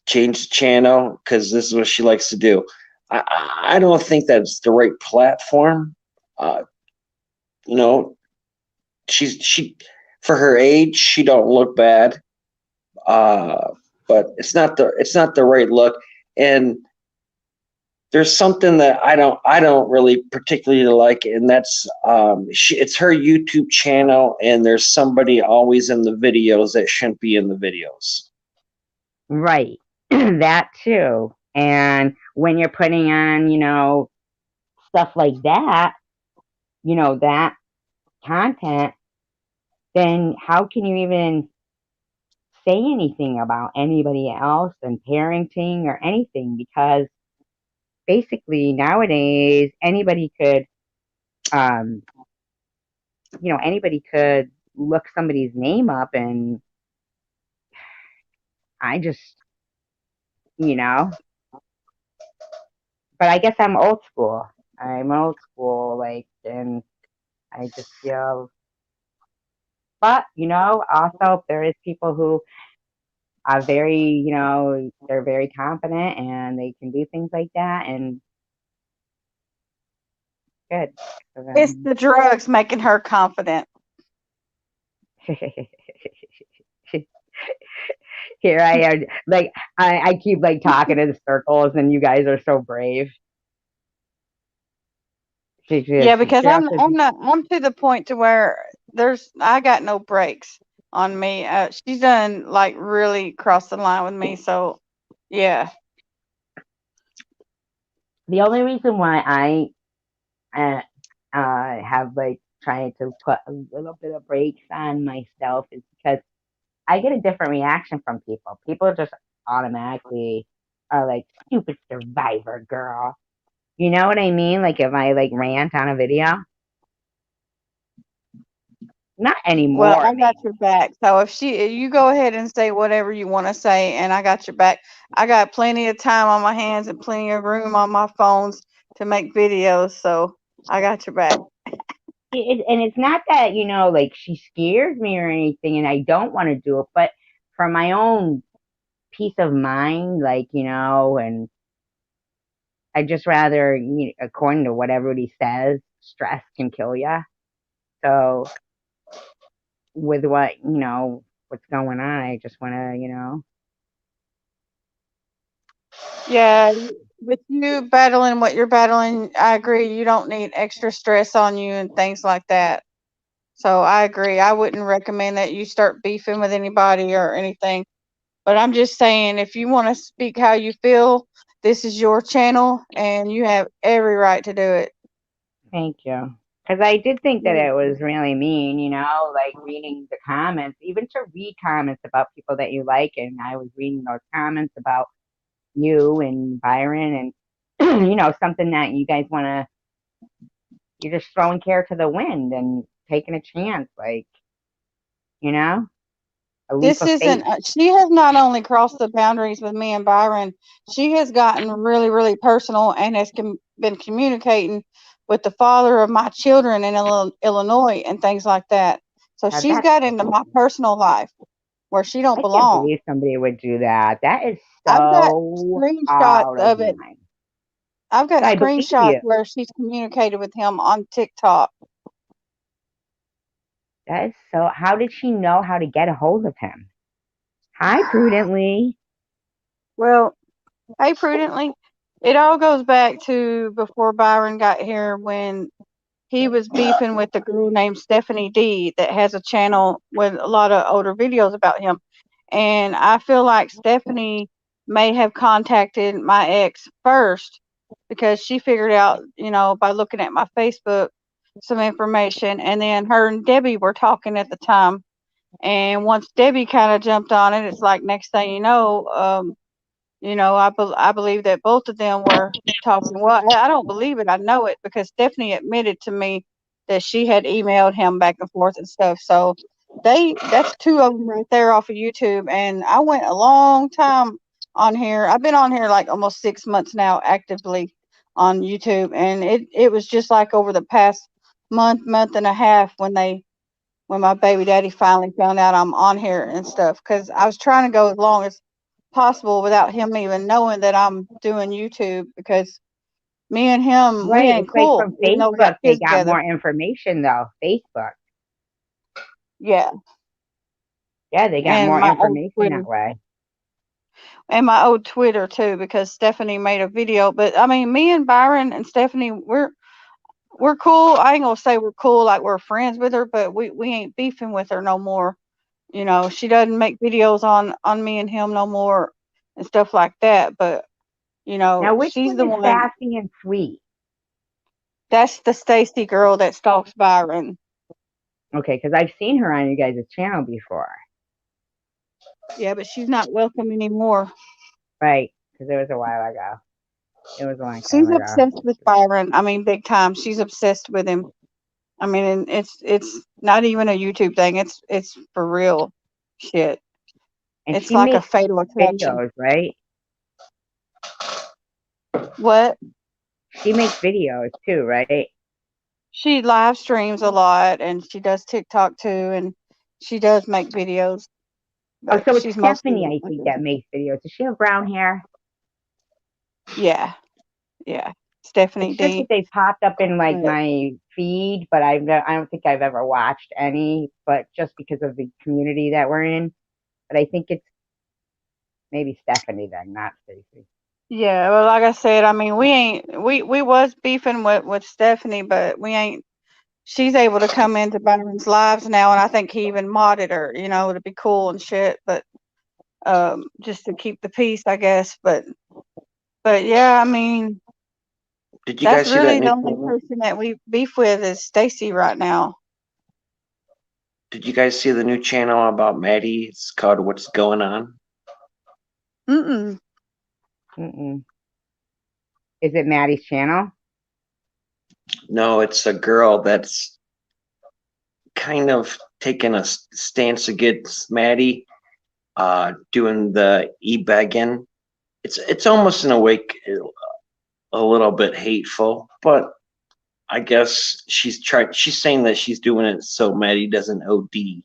change the channel because this is what she likes to do." I don't think that's the right platform. Uh, you know, she for her age, she don't look bad. Uh, but it's not the right look. And there's something that I don't really particularly like, and that's it's her YouTube channel, and there's somebody always in the videos that shouldn't be in the videos.
Right. That too. And when you're putting on, stuff like that, that content, then how can you even say anything about anybody else and parenting or anything? Because basically nowadays um, anybody could look somebody's name up and I just, you know, but I guess I'm old school. I'm old school, like, and I just feel, but, also there is people who are very, they're very confident and they can do things like that and good for
It's
them.
the drugs making her confident.
Here I am, like, I keep, like, talking in circles and you guys are so brave.
Yeah, because
Cheryl says,
I'm to the point to where I got no brakes on me. She's done like really crossed the line with me. So yeah.
the only reason why I uh, have like trying to put a little bit of brakes on myself is because I get a different reaction from people. People just automatically are like, stupid survivor girl. You know what I mean? Like if I like rant on a video. Not
Well,
anymore,
I got
maybe.
your back. So if you go ahead and say whatever you want to say, and I got your back. I got plenty of time on my hands and plenty of room on my phones to make videos. So I got your back.
And it's not that, like she scares me or anything and I don't want to do it, but for my own peace of mind, like, and I just rather, according to what everybody says, stress can kill you. So with what's going on, I just want to,
Yeah, with you battling what you're battling, I agree. You don't need extra stress on you and things like that. So I agree. I wouldn't recommend that you start beefing with anybody or anything. But I'm just saying, if you want to speak how you feel, this is your channel and you have every right to do it.
thank you. Because I did think that it was really mean, like reading the comments, even to read comments about people that you like. And I was reading those comments about you and Byron and, something that you guys want to, you're just throwing care to the wind and taking a chance, like, you know? a leap
This
of faith.
isn't, she has not only crossed the boundaries with me and Byron, she has gotten really, really personal and has been communicating with the father of my children in Illinois and things like that. So
Now
she's
that's
got into my personal life where she don't
I can't
belong.
believe somebody would do that. That is
I've got
so
screenshots
out of
of it.
line.
I've got
I believe
screenshots
you.
where she's communicated with him on TikTok.
That is so. How did she know how to get a hold of him? Hi, prudently.
Well, hey, prudently, it all goes back to before Byron got here when he was beefing with a girl named Stephanie D that has a channel with a lot of older videos about him. And I feel like Stephanie may have contacted my ex first because she figured out, by looking at my Facebook, some information. And then her and Debbie were talking at the time. And once Debbie kind of jumped on it, it's like next thing you know, I believe that both of them were talking. Well, I don't believe it. I know it because Stephanie admitted to me that she had emailed him back and forth and stuff. So that's two of them right there off of YouTube. And I went a long time on here. I've been on here like almost 6 months now actively on YouTube. And it was just like over the past month and a half when my baby daddy finally found out I'm on here and stuff. Cause I was trying to go as long as possible without him even knowing that I'm doing YouTube because me and him, we
Right.
ain't
It's like
cool,
from
even though we got
Facebook, they
kids
got
together.
more information though. Facebook.
Yeah.
Yeah, they got
And
more
my old
information
Twitter.
that way.
And my old Twitter too, because Stephanie made a video. But I mean, me and Byron and Stephanie, we're cool. I ain't gonna say we're cool like we're friends with her, but we ain't beefing with her no more. She doesn't make videos on me and him no more and stuff like that. But
Now, which
she's
one
the
is
one.
sassy and sweet?
That's the Stacy girl that stalks Byron.
Okay, because I've seen her on you guys' channel before.
Yeah, but she's not welcome anymore.
Right, because it was a while ago. It was a long time
She's
ago.
obsessed with Byron. I mean, big time. She's obsessed with him. I mean, and it's not even a YouTube thing. It's for real shit.
And
It's
she
like a
makes
fatal attraction.
videos, right?
What?
She makes videos too, right?
She live streams a lot and she does TikTok too and she does make videos,
Oh,
but
so it's
she's mostly
Stephanie, I think, that makes videos. Does she have brown hair?
yeah, yeah. Stephanie
It's just that
D.
they popped up in like
But
my feed, but I don't think I've ever watched any. But just because of the community that we're in, but I think it's maybe Stephanie then, not Stacy.
yeah, well, like I said, I mean, we was beefing with Stephanie, but we ain't. She's able to come into Byron's lives now, and I think he even modded her, to be cool and shit, but just to keep the peace, I guess. But yeah, I mean,
Did you
that's
guys see that
really the
new
only
channel?
person that we beef with is Stacy right now.
Did you guys see the new channel about Maddie? It's called What's Going On.
Mm-mm.
Mm-mm. Is it Maddie's channel?
No, it's a girl that's kind of taking a stance against Maddie, doing the e-begging. It's almost in a way a little bit hateful, but I guess she's saying that she's doing it so Maddie doesn't OD,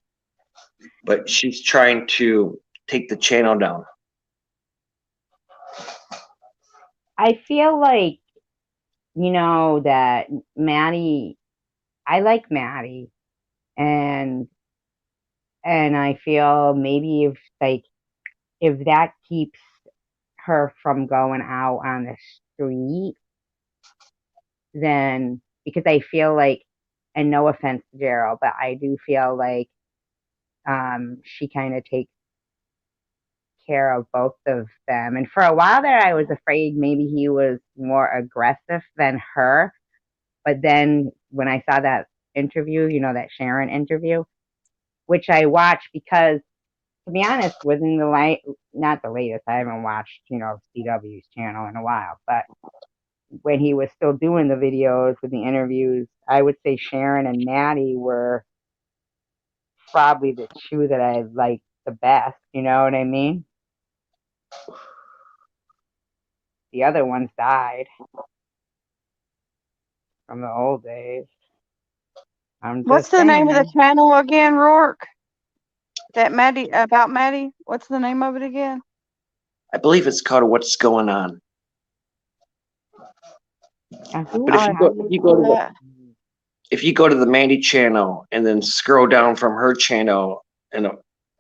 but she's trying to take the channel down.
I feel like, that Maddie, I like Maddie, and I feel maybe if that keeps her from going out on the street, then because I feel like, and no offense to Gerald, but I do feel like she kind of takes care of both of them. And for a while there, I was afraid maybe he was more aggressive than her. But then when I saw that interview, that Sharon interview, which I watched because, to be honest, within not the latest, I haven't watched, CW's channel in a while, but when he was still doing the videos with the interviews, I would say Sharon and Maddie were probably the two that I liked the the best. You know what I mean? The other ones died from the old days. I'm
What's
just
the name of the
saying.
channel again, Rourke? That Maddie about Maddie? What's the name of it again?
I believe it's called What's Going On.
Who
But if
are
you
I'll
go,
have to
if you
look
go
for
to the,
that.
if you go to the Mandy channel and then scroll down from her channel, and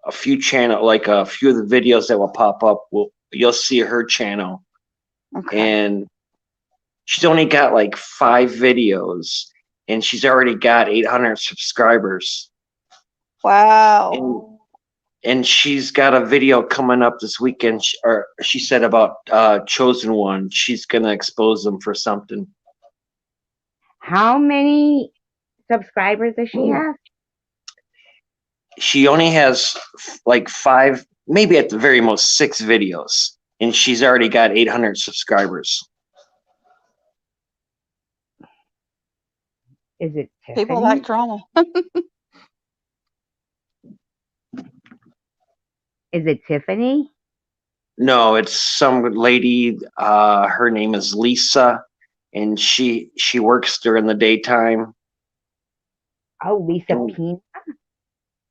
a few channel, like a few of the videos that will pop up, you'll see her channel,
Okay.
and she's only got like 5 videos, and she's already got 800 subscribers.
Wow.
And she's got a video coming up this weekend, or she said about Chosen One. She's gonna expose them for something.
How many subscribers does she have?
She only has like 5, maybe at the very most 6 videos, and she's already got 800 subscribers.
Is it
People
Tiffany?
like drama.
Is it Tiffany?
No, it's some lady. Her name is Lisa, and she works during the daytime.
Oh, Lisa
And
Pina.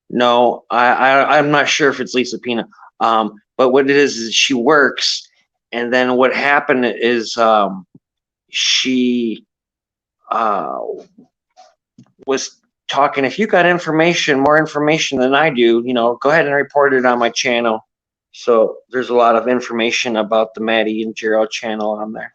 no, I'm not sure if it's Lisa Pina. But what it is she works, and then what happened is she was talking. If you got more information than I do, go ahead and report it on my channel. So there's a lot of information about the Maddie and Gerald channel on there.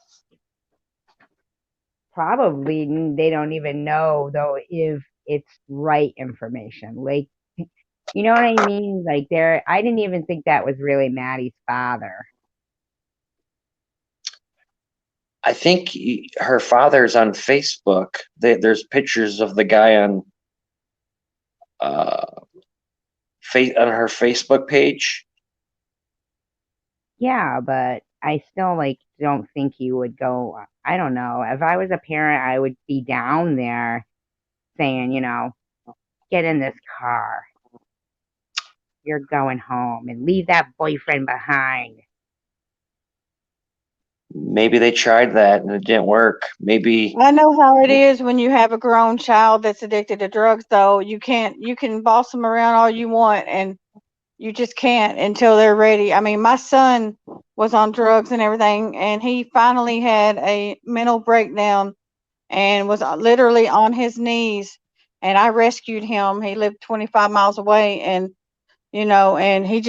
Probably they don't even know though if it's right information. Like, you know what I mean? Like, I didn't even think that was really Maddie's father.
I think her father's on Facebook. There's pictures of the guy on uh, on her Facebook page.
Yeah, but I still like don't think he would go. I don't know. If I was a parent, I would be down there saying, get in this car. You're going home and leave that boyfriend behind.
Maybe they tried that and it didn't work. Maybe
I know how it is when you have a grown child that's addicted to drugs, though. You can boss them around all you want, and you just can't until they're ready. I mean, my son was on drugs and everything, and he finally had a mental breakdown and was literally on his knees, and I rescued him. He lived 25 miles away, and and he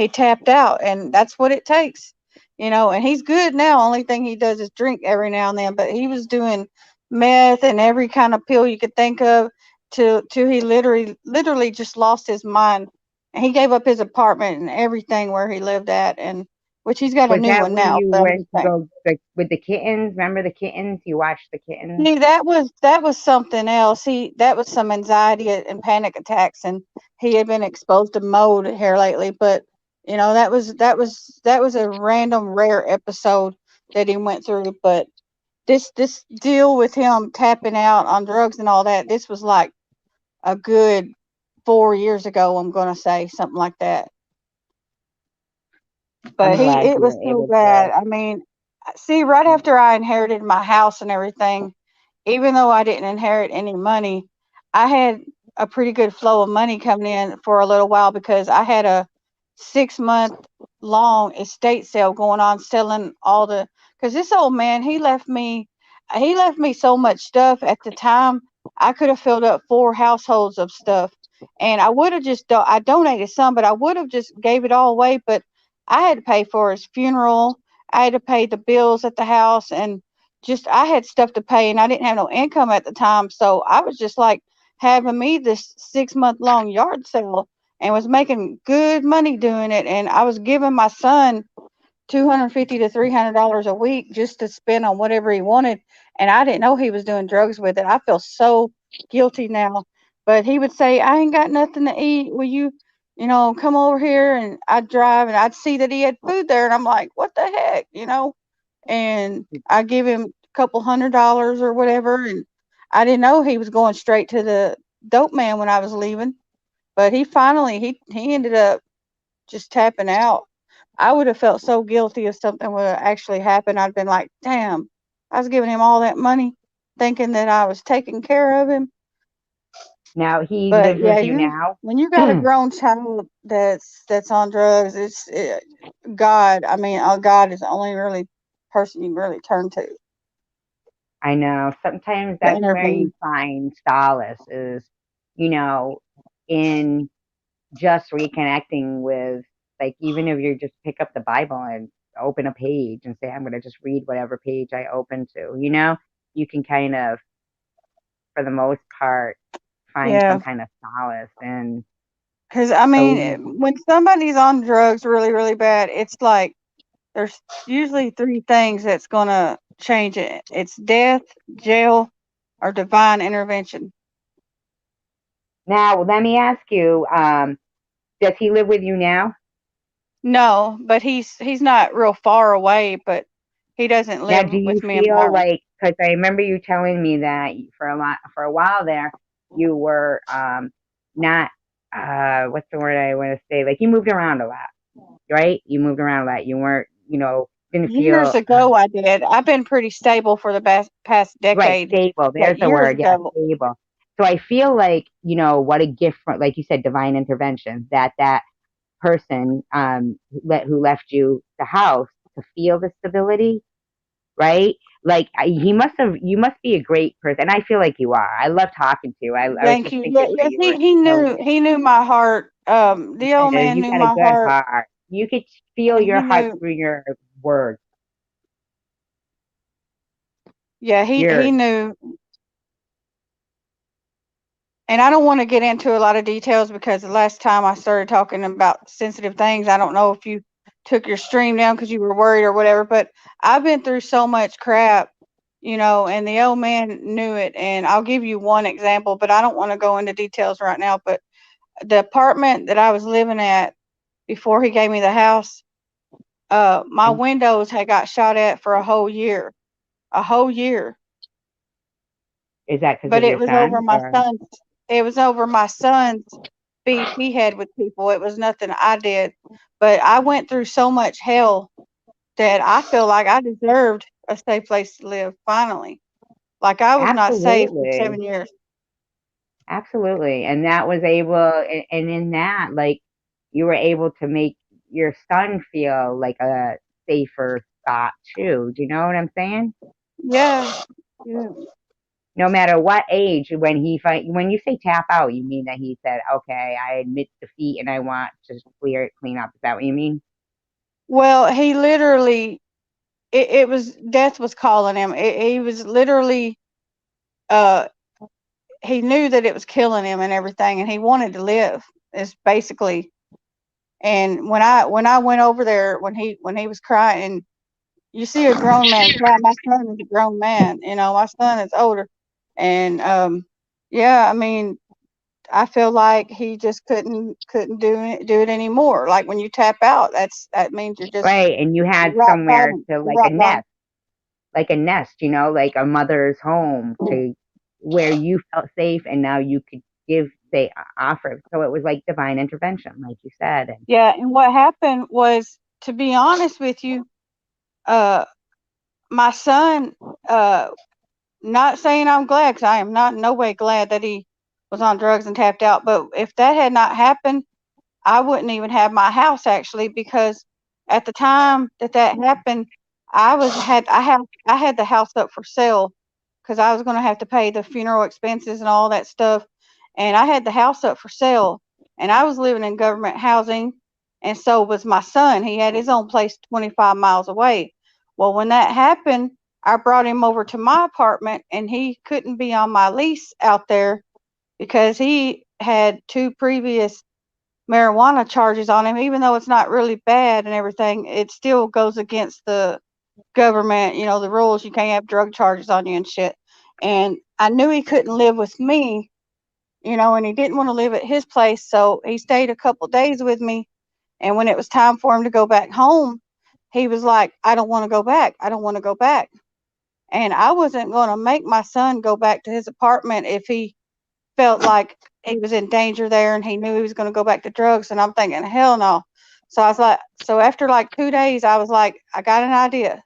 tapped out, and that's what it takes. And he's good now. Only thing he does is drink every now and then, but he was doing meth and every kind of pill you could think of till he literally just lost his mind. And he gave up his apartment and everything where he lived at, and which he's got a
Was
new
that
one
when
now,
you
but I'm
went
just
to
saying.
go with the kittens? Remember the kittens? You watched the kittens?
See, that was something else. That was some anxiety and panic attacks, and he had been exposed to mold here lately. But that was a random rare episode that he went through. But this deal with him tapping out on drugs and all that, this was like a good 4 years ago. I'm gonna say something like that.
I'm
But
glad
it
you
was
were
so
able
bad.
to.
I mean, see, right after I inherited my house and everything, even though I didn't inherit any money, I had a pretty good flow of money coming in for a little while because I had a 6 month long estate sale going on, selling all the. Because this old man, he left me so much stuff at the time. I could have filled up 4 households of stuff, and I would have I donated some, but I would have just gave it all away. But I had to pay for his funeral. I had to pay the bills at the house, and just I had stuff to pay, and I didn't have no income at the time, so I was just like having me this 6 month long yard sale and was making good money doing it, and I was giving my son $250 to $300 a week just to spend on whatever he wanted, and I didn't know he was doing drugs with it. I feel so guilty now, but he would say, "I ain't got nothing to eat. Will you, come over here?" And I'd drive, and I'd see that he had food there, and I'm like, "What the heck?" And I give him a couple $100 or whatever, and I didn't know he was going straight to the dope man when I was leaving. But he finally he ended up just tapping out. I would have felt so guilty if something would have actually happened. I'd been like, damn, I was giving him all that money thinking that I was taking care of him.
Now he
But
lives
yeah,
with you now.
when you got a grown child that's on drugs, God. I mean, God is the only really person you can really turn to
I know. Sometimes
to
that's where you
intervene.
find solace is, you know, in just reconnecting with, like, even if you just pick up the Bible and open a page and say, I'm going to just read whatever page I open to, you can kind of, for the most part, find some
Yeah,
kind of solace and
because I
believe.
mean, when somebody's on drugs really, really bad, it's like there's usually three things that's gonna change it. It's death, jail, or divine intervention.
Now, let me ask you, does he live with you now?
No, but he's not real far away, but he doesn't
Now,
live
do you
with me and
feel
mom.
like, because I remember you telling me that for a while there, you were not, what's the word I want to say? Like, you moved around a lot, right? You moved around a lot. You weren't, didn't
Years
feel
ago, I did. I've been pretty stable for the past
right,
decade,
stable.
but
There's the
years
word, yeah,
ago,
stable. So I feel like, what a gift from, like you said, divine intervention, that person who left you the house to feel the stability, right? Like you must be a great person. I feel like you are. I love talking to you. I was
thank
just
you. Yeah,
thinking that
yes,
you were so
he knew my heart. The old man
you
knew
got a
my
good
heart,
heart. You could feel
and
your
he
heart
knew.
through your words.
Yeah, he
Your
knew. And I don't want to get into a lot of details because the last time I started talking about sensitive things, I don't know if you took your stream down because you were worried or whatever, but I've been through so much crap, and the old man knew it. And I'll give you one example, but I don't want to go into details right now. But the apartment that I was living at before he gave me the house, my windows had got shot at for a whole year.
is that because
But
of your son or
it was over my son's beef he had with people. It was nothing I did. But I went through so much hell that I feel like I deserved a safe place to live finally. Like I was not safe for
absolutely,
7 years.
absolutely, and that was able, and in that, like, you were able to make your son feel like a safer spot too. Do you know what I'm saying?
Yeah. Yeah.
No matter what age, when you say tap out, you mean that he said, "Okay, I admit defeat and I want to clean up." Is that what you mean?
Well, he literally it was death was calling him. He was literally uh he knew that it was killing him and everything and he wanted to live. Is basically. And when I went over there when he was crying, and you see a grown man cry, my son is a grown man, my son is older, and yeah, I mean, I feel like he just couldn't do it anymore. Like when you tap out, that means
Right, and you
you're
had
rock
somewhere
bottom,
to,
you're
like a
rock bottom.
nest, like a mother's home to where you felt safe, and now you could offer. So it was like divine intervention, like you said, and
Yeah, and what happened was, to be honest with you, uh, my son, uh, not saying I'm glad, because I am not in no way glad that he was on drugs and tapped out. But if that had not happened, I wouldn't even have my house actually, because at the time that happened, I had the house up for sale because I was going to have to pay the funeral expenses and all that stuff, and I had the house up for sale, and I was living in government housing, and so was my son. He had his own place 25 miles away. Well, when that happened, I brought him over to my apartment, and he couldn't be on my lease out there because he had two previous marijuana charges on him. Even though it's not really bad and everything, it still goes against the government, the rules. You can't have drug charges on you and shit. And I knew he couldn't live with me, and he didn't want to live at his place. So he stayed a couple days with me. And when it was time for him to go back home, he was like, I don't want to go back. I don't want to go back. And I wasn't going to make my son go back to his apartment if he felt like he was in danger there and he knew he was going to go back to drugs. And I'm thinking, hell no. So I was like, so after like 2 days, I was like, I got an idea.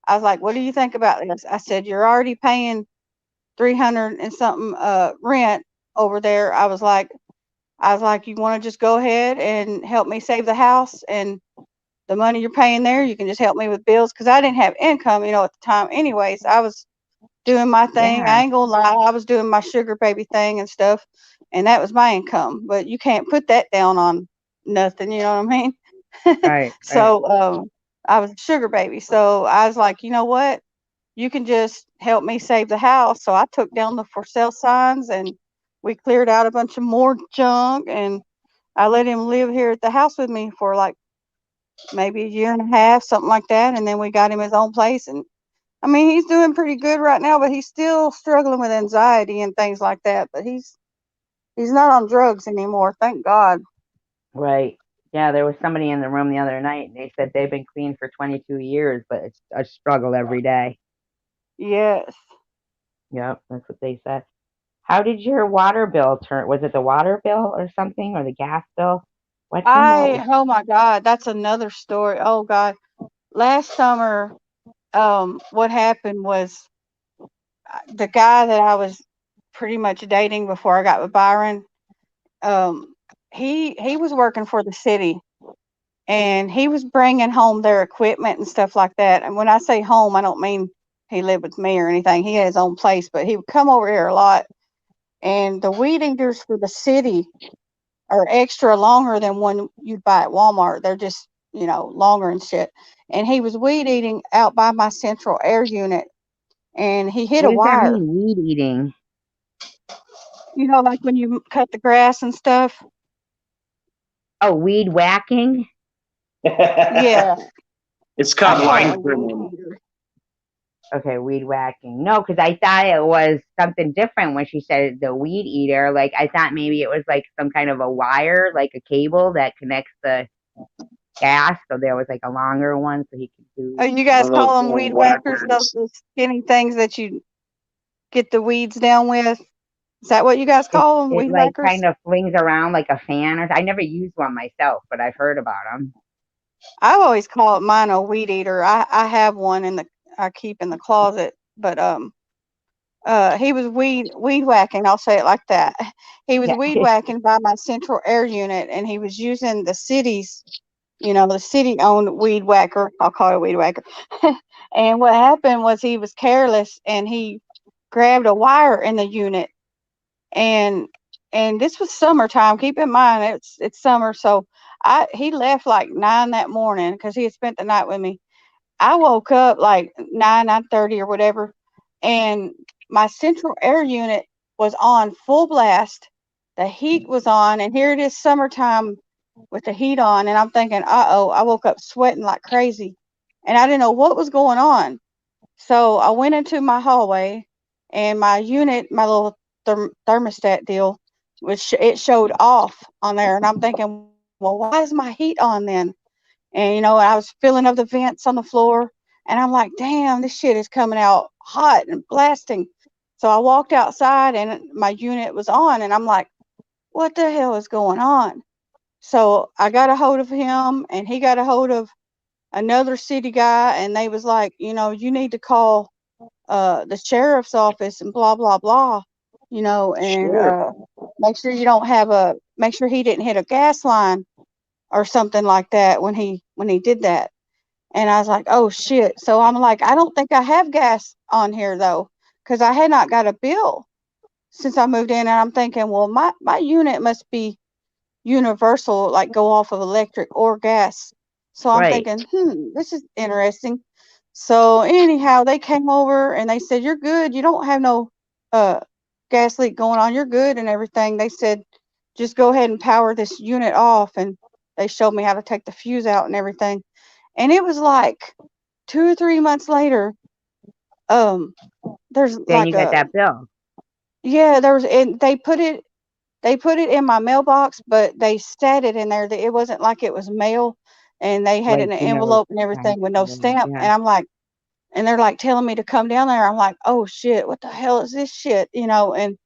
I was like, what do you think about this? I said, you're already paying 300 and something rent over there. I was like, you want to just go ahead and help me save the house, and the money you're paying there, you can just help me with bills, because I didn't have income, at the time. Anyways, I was doing my thing.
Yeah.
I ain't gonna lie, I was doing my sugar baby thing and stuff, and that was my income. But you can't put that down on nothing. You know what I mean?
Right. Right.
So I was a sugar baby. So I was like, you know what? You can just help me save the house. So I took down the for sale signs, and we cleared out a bunch of more junk, and I let him live here at the house with me for like maybe a year and a half, something like that. And then we got him his own place. And I mean, he's doing pretty good right now, but he's still struggling with anxiety and things like that. But he's not on drugs anymore, thank God.
Right. Yeah, there was somebody in the room the other night, and they said they've been clean for 22 years, but it's a struggle every day.
Yes.
Yep, that's what they said. How did your water bill turn? Was it the water bill or something, or the gas bill? What came out?
Oh my God, that's another story. Oh God. Last summer, what happened was the guy that I was pretty much dating before I got with Byron, um, he was working for the city, and he was bringing home their equipment and stuff like that. And when I say home, I don't mean he lived with me or anything. He had his own place, but he would come over here a lot. And the weed eaters for the city are extra longer than one you'd buy at Walmart. They're just, longer and shit. And he was weed eating out by my central air unit, and he hit
What
a
does that
wire.
mean, weed eating?
Like when you cut the grass and stuff.
Oh, weed whacking?
Yeah,
It's
I
called
call it
line
a weed
trimming.
eater.
Okay, weed whacking. No, because I thought it was something different when she said the weed eater. Like, I thought maybe it was like some kind of a wire, like a cable that connects the gas. So there was like a longer one so he could
Oh,
do.
you
One
guys
of those
call them
little
weed whackers?
whackers.
Those skinny things that you get the weeds down with? Is that what you guys call them,
It
weed
like
whackers?
kind of flings around like a fan. Or I never used one myself, but I've heard about them.
I've always called mine a weed eater. I have one I keep in the closet, but he was weed whacking. I'll say it like that. He was
Yeah.
weed whacking by my central air unit, and he was using the city's, the city owned weed whacker. I'll call it a weed whacker. And what happened was he was careless, and he grabbed a wire in the unit, and this was summertime. Keep in mind it's summer, so he left like 9 that morning because he had spent the night with me. I woke up like 9:30 or whatever, and my central air unit was on full blast. The heat was on, and here it is summertime with the heat on, and I'm thinking, uh-oh, I woke up sweating like crazy, and I didn't know what was going on. So I went into my hallway, and my unit, my little thermostat deal, it showed off on there, and I'm thinking, well, why is my heat on then? And I was filling up the vents on the floor, and I'm like, damn, this shit is coming out hot and blasting. So I walked outside, and my unit was on, and I'm like, what the hell is going on? So I got a hold of him, and he got a hold of another city guy, and they was like, you need to call the sheriff's office and blah blah blah, and
Sure.
make sure he didn't hit a gas line or something like that when he did that. And I was like, oh shit. So I'm like, I don't think I have gas on here though, because I had not got a bill since I moved in. And I'm thinking, well, my unit must be universal, like go off of electric or gas. So I'm
Right.
thinking, this is interesting. So anyhow, they came over and they said, you're good. You don't have no uh gas leak going on. You're good and everything. They said, just go ahead and power this unit off. And they showed me how to take the fuse out and everything. And it was like 2 or 3 months later, um, there's
Then
like
you get that bill.
yeah, there was, and they put it in my mailbox, but they sat it in there. It wasn't like it was mail, and they had it in
Like,
an
you never
envelope and everything with no
transferred.
stamp.
Yeah.
And I'm like, and they're like telling me to come down there. I'm like, oh shit, what the hell is this shit? And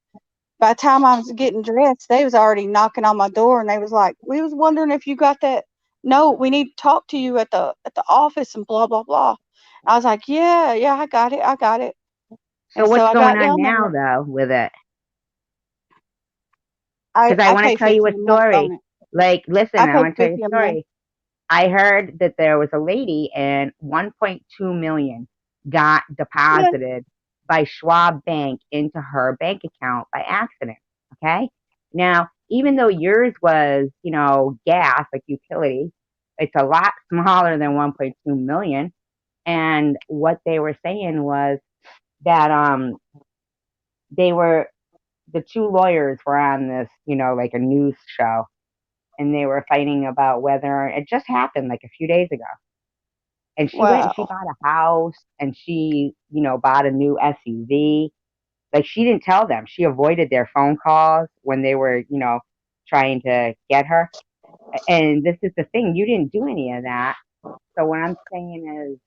by the time I was getting dressed, they was already knocking on my door, and they was like, we was wondering if you got that no, we need to talk to you at the office and blah blah blah. I was like, yeah, yeah, I got it, I got it.
So
And so
what's
I
going
got
on
down
now
there.
though with it?
I
Because I
I
want to
pay
tell you
50
a
a month on
story.
it.
Like,
I
listen, I
pay
want to tell you
50
a
a month.
story. I heard that there was a lady and 1.2 million got
Yeah,
deposited by Schwab Bank into her bank account by accident. Okay. Now, even though yours was, gas, like utility, it's a lot smaller than 1.2 million. And what they were saying was that they were the two lawyers were on this, like a news show, and they were fighting about whether it just happened like a few days ago. And she went and she
wow.
bought a house and she, bought a new SUV. Like she didn't tell them. She avoided their phone calls when they were, trying to get her. And this is the thing, you didn't do any of that. So what I'm saying is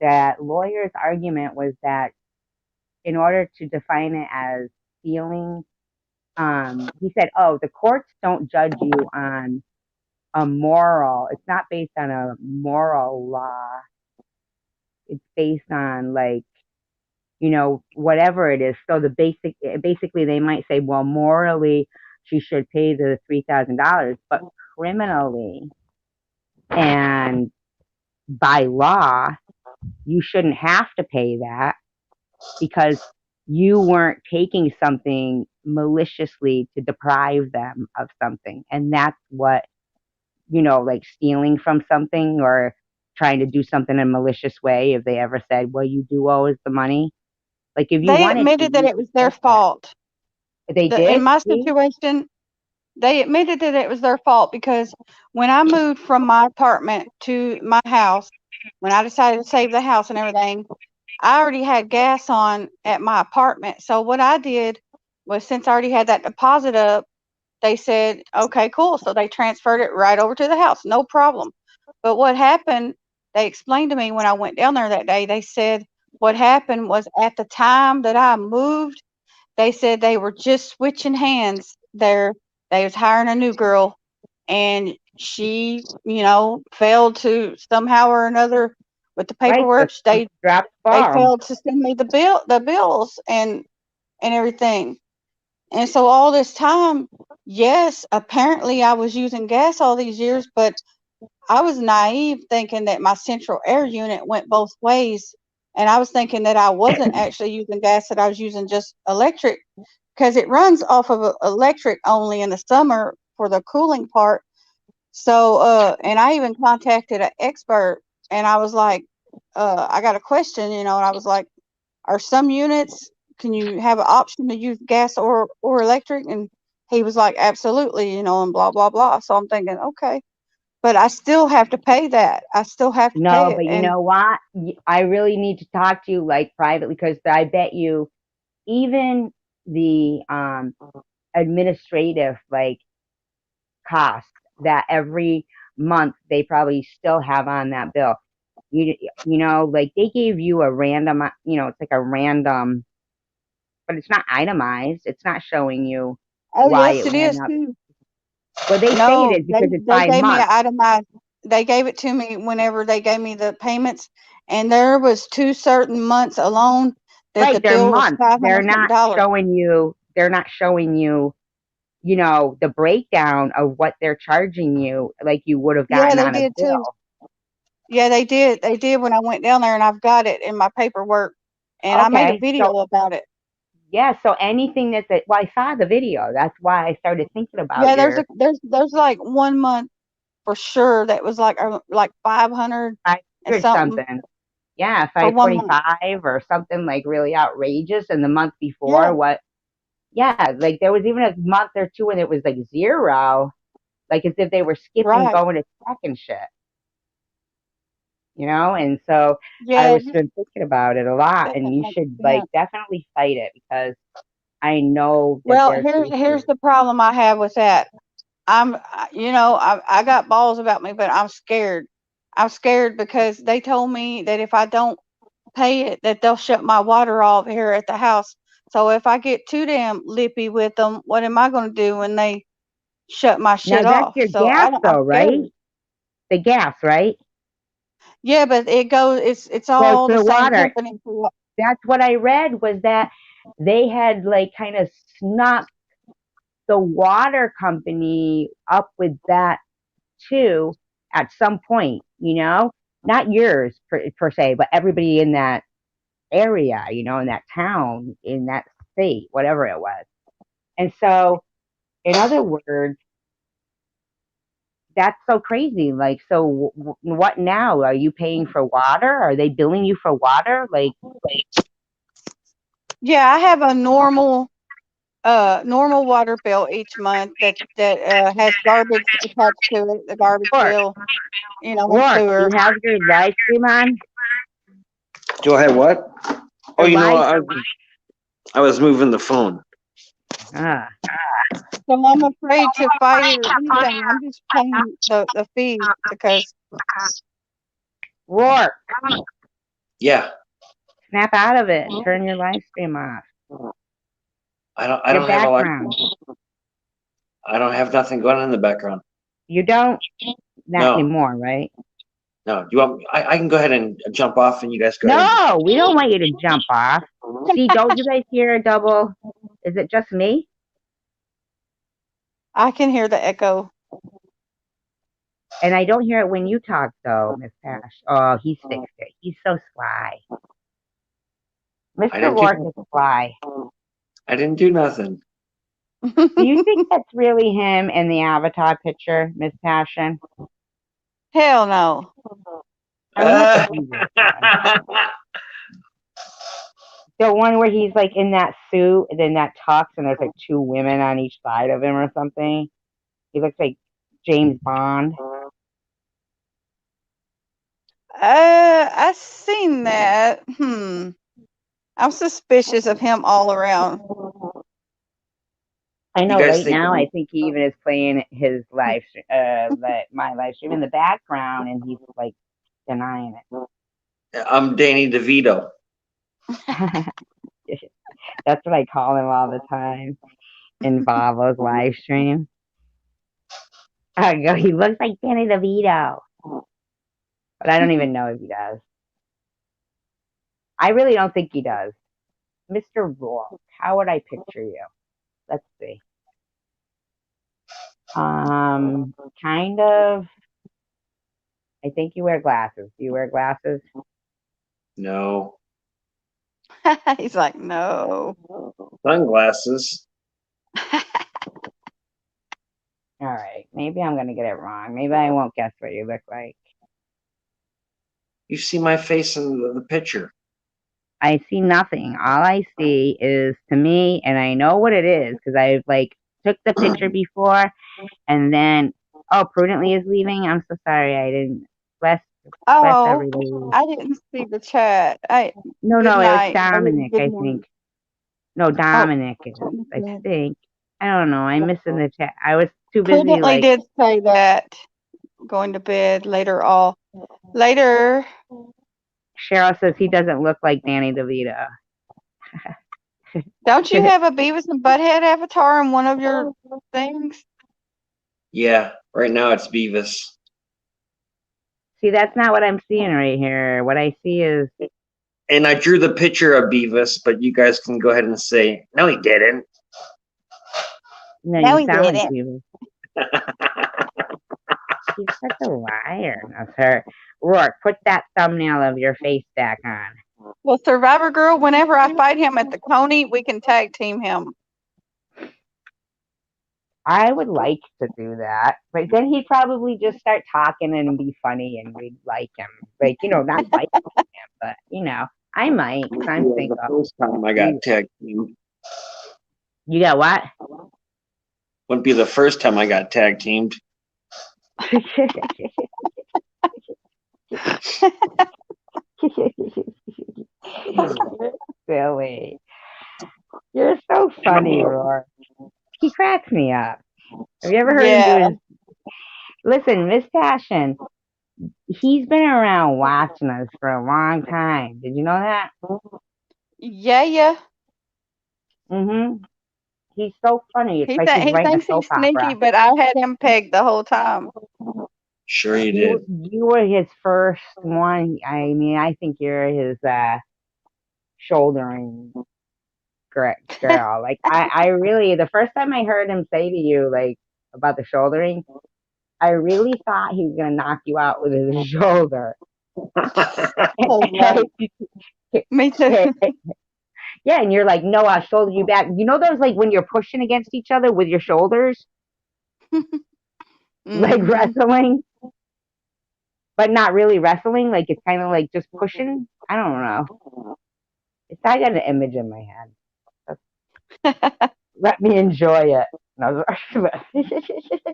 that lawyer's argument was that in order to define it as stealing, he said, oh, the courts don't judge you on a moral. It's not based on a moral law. It's based on like, whatever it is. So basically they might say, well, morally she should pay the $3,000, but criminally and by law, you shouldn't have to pay that because you weren't taking something maliciously to deprive them of something. And that's what, like stealing from something or trying to do something in a malicious way. If they ever said, well, you do owe us the money. Like if you
They
wanted to,
admitted that
you
it
could
was their
take it.
fault.
They
In
did?
my
See?
situation, they admitted that it was their fault because when I moved from my apartment to my house, when I decided to save the house and everything, I already had gas on at my apartment. So what I did was, since I already had that deposit up, they said, okay, cool. So they transferred it right over to the house. No problem. But what happened, they explained to me when I went down there that day, they said what happened was at the time that I moved, they said they were just switching hands there. They was hiring a new girl, and she, failed to somehow or another with the
Right. So
paperwork.
she dropped the
They
ball.
failed to send me the bills and everything. And so all this time, yes, apparently I was using gas all these years, but I was naive thinking that my central air unit went both ways. And I was thinking that I wasn't actually using gas, that I was using just electric, because it runs off of electric only in the summer for the cooling part. So, and I even contacted an expert, and I was like, I got a question, and I was like, are some units, can you have an option to use gas or electric? And he was like, absolutely, and blah blah blah. So I'm thinking, okay, but I still have to pay that. I still have to
No,
pay it.
but you
And
know what? I really need to talk to you like privately because I bet you even the administrative like costs that every month they probably still have on that bill. Like they gave you a random, it's like a random, but it's not itemized. It's not showing you
oh
why
yes,
it
it
went
is
up.
too.
Well, they say it
No,
is
they
because it's
they
by
gave me an
month.
itemized. They gave it to me whenever they gave me the payments, and there was two certain months alone that the
Right, they're
bill was
months.
$500 something dollars.
They're not showing you, the breakdown of what they're charging you like you would have
Yeah,
gotten
they
on a
did too.
bill.
Yeah, they did. They did when I went down there, and I've got it in my paperwork, and I made a
Okay, so
video about it.
yeah, so anything well, I saw the video. That's why I started thinking about
Yeah, there's
your
a there's like 1 month for sure that was like 500 and
500
something
something. Yeah,
for 1 month.
525 or something like really outrageous. And the month
Yeah,
before, what? Yeah, like there was even a month or two when it was like zero, like as if they were skipping
right.
going to check and shit. And so I
Yeah,
was been thinking about it a lot,
that
and you
makes
should like
sense.
definitely fight it because I know that
Well,
there's
here's
cases.
the problem I have with that. I got balls about me, but I'm scared. I'm scared because they told me that if I don't pay it, that they'll shut my water off here at the house. So if I get too damn lippy with them, what am I going to do when they shut my
Now
shit
that's
off?
your
So
gas
I'm
though, right?
scared.
the gas, right?
Yeah, but it goes. It's
Goes
all
to
the
the
same
water.
company.
That's what I read was that they had like kind of snuck the water company up with that too at some point, not yours per se, but everybody in that area, in that town, in that state, whatever it was. And so, in other words, that's so crazy. Like, so what now? Are you paying for water? Are they billing you for water? Like,
Yeah, I have a normal water bill each month that has garbage attached to it. The garbage
Rourke,
bill, and
Rourke, do
sewer.
you have your live stream on?
Do I have what? Oh,
Your live.
I was moving the phone.
Ah,
So I'm afraid to fight it or anything. I'm just paying the fee because
Rourke,
Yeah,
snap out of it and turn your live stream off.
I don't
Your
have a lot.
background.
I don't have nothing going on in the background.
You don't? Not
No.
anymore, right?
No, you want? I can go ahead and jump off, and you guys go ahead.
No, we don't want you to jump off. See, don't you guys hear a double? Is it just me?
I can hear the echo.
And I don't hear it when you talk, though, Miss Pash. Oh, he fixed it. He's so sly. Mr. Rourke is sly.
I didn't do nothing.
Do you think that's really him in the avatar picture, Miss Passion?
Hell no.
The one where he's like in that suit and then that tux and there's like two women on each side of him or something. He looks like James Bond.
I seen that. I'm suspicious of him all around.
I know right now I think he even is playing his my live stream in the background and he's like denying it.
I'm Danny DeVito.
That's what I call him all the time in Bavo's live stream. I go, he looks like Danny DeVito. But I don't even know if he does. I really don't think he does. Mr. Rourke, how would I picture you? Let's see. Kind of. I think you wear glasses. Do you wear glasses?
No.
He's like, no.
Sunglasses.
All right. Maybe I'm going to get it wrong. Maybe I won't guess what you look like.
You see my face in the picture.
I see nothing. All I see is to me, and I know what it is because I've like took the picture before, and then Prudently is leaving. I'm so sorry, I didn't. Bless everybody.
I didn't see the chat.
No, it was
night.
Dominic. I think. No, Dominic is. I think. I don't know. I'm missing the chat. I was too busy.
Prudently did say that. Going to bed later. Later.
Cheryl says he doesn't look like Danny DeVito.
Don't you have a Beavis and Butthead avatar in one of your things?
Yeah, right now it's Beavis.
See, that's not what I'm seeing right here. What I see is...
And I drew the picture of Beavis, but you guys can go ahead and say, no, he didn't.
No, you sound like Beavis. She's such a liar. That's her. Rourke, put that thumbnail of your face back on.
Well, Survivor Girl, whenever I fight him at the Coney, we can tag team him.
I would like to do that, but then he'd probably just start talking and be funny and we'd like him. Like, not like him, but, I might. I'm single.
The first time I got tag teamed.
You got what?
Wouldn't be the first time I got tag teamed.
Silly. You're so funny, Roar. He cracks me up. Have you ever heard him do his... Listen, Miss Passion, he's been around watching us for a long time. Did you know that?
Yeah.
Mm-hmm. He's so funny. It's
He
like he's writing
thinks
a soap
he's sneaky,
opera.
but I had him pegged the whole time.
Sure you did.
You were his first one. I mean, I think you're his shouldering girl. Like I really the first time I heard him say to you like about the shouldering, I really thought he was gonna knock you out with his shoulder.
Oh, right. Me too.
Yeah, and you're like, no, I'll shoulder you back. You know those like when you're pushing against each other with your shoulders, like
Mhm.
wrestling, but not really wrestling. Like it's kind of like just pushing. I don't know. I got an image in my head. Let me enjoy it. No,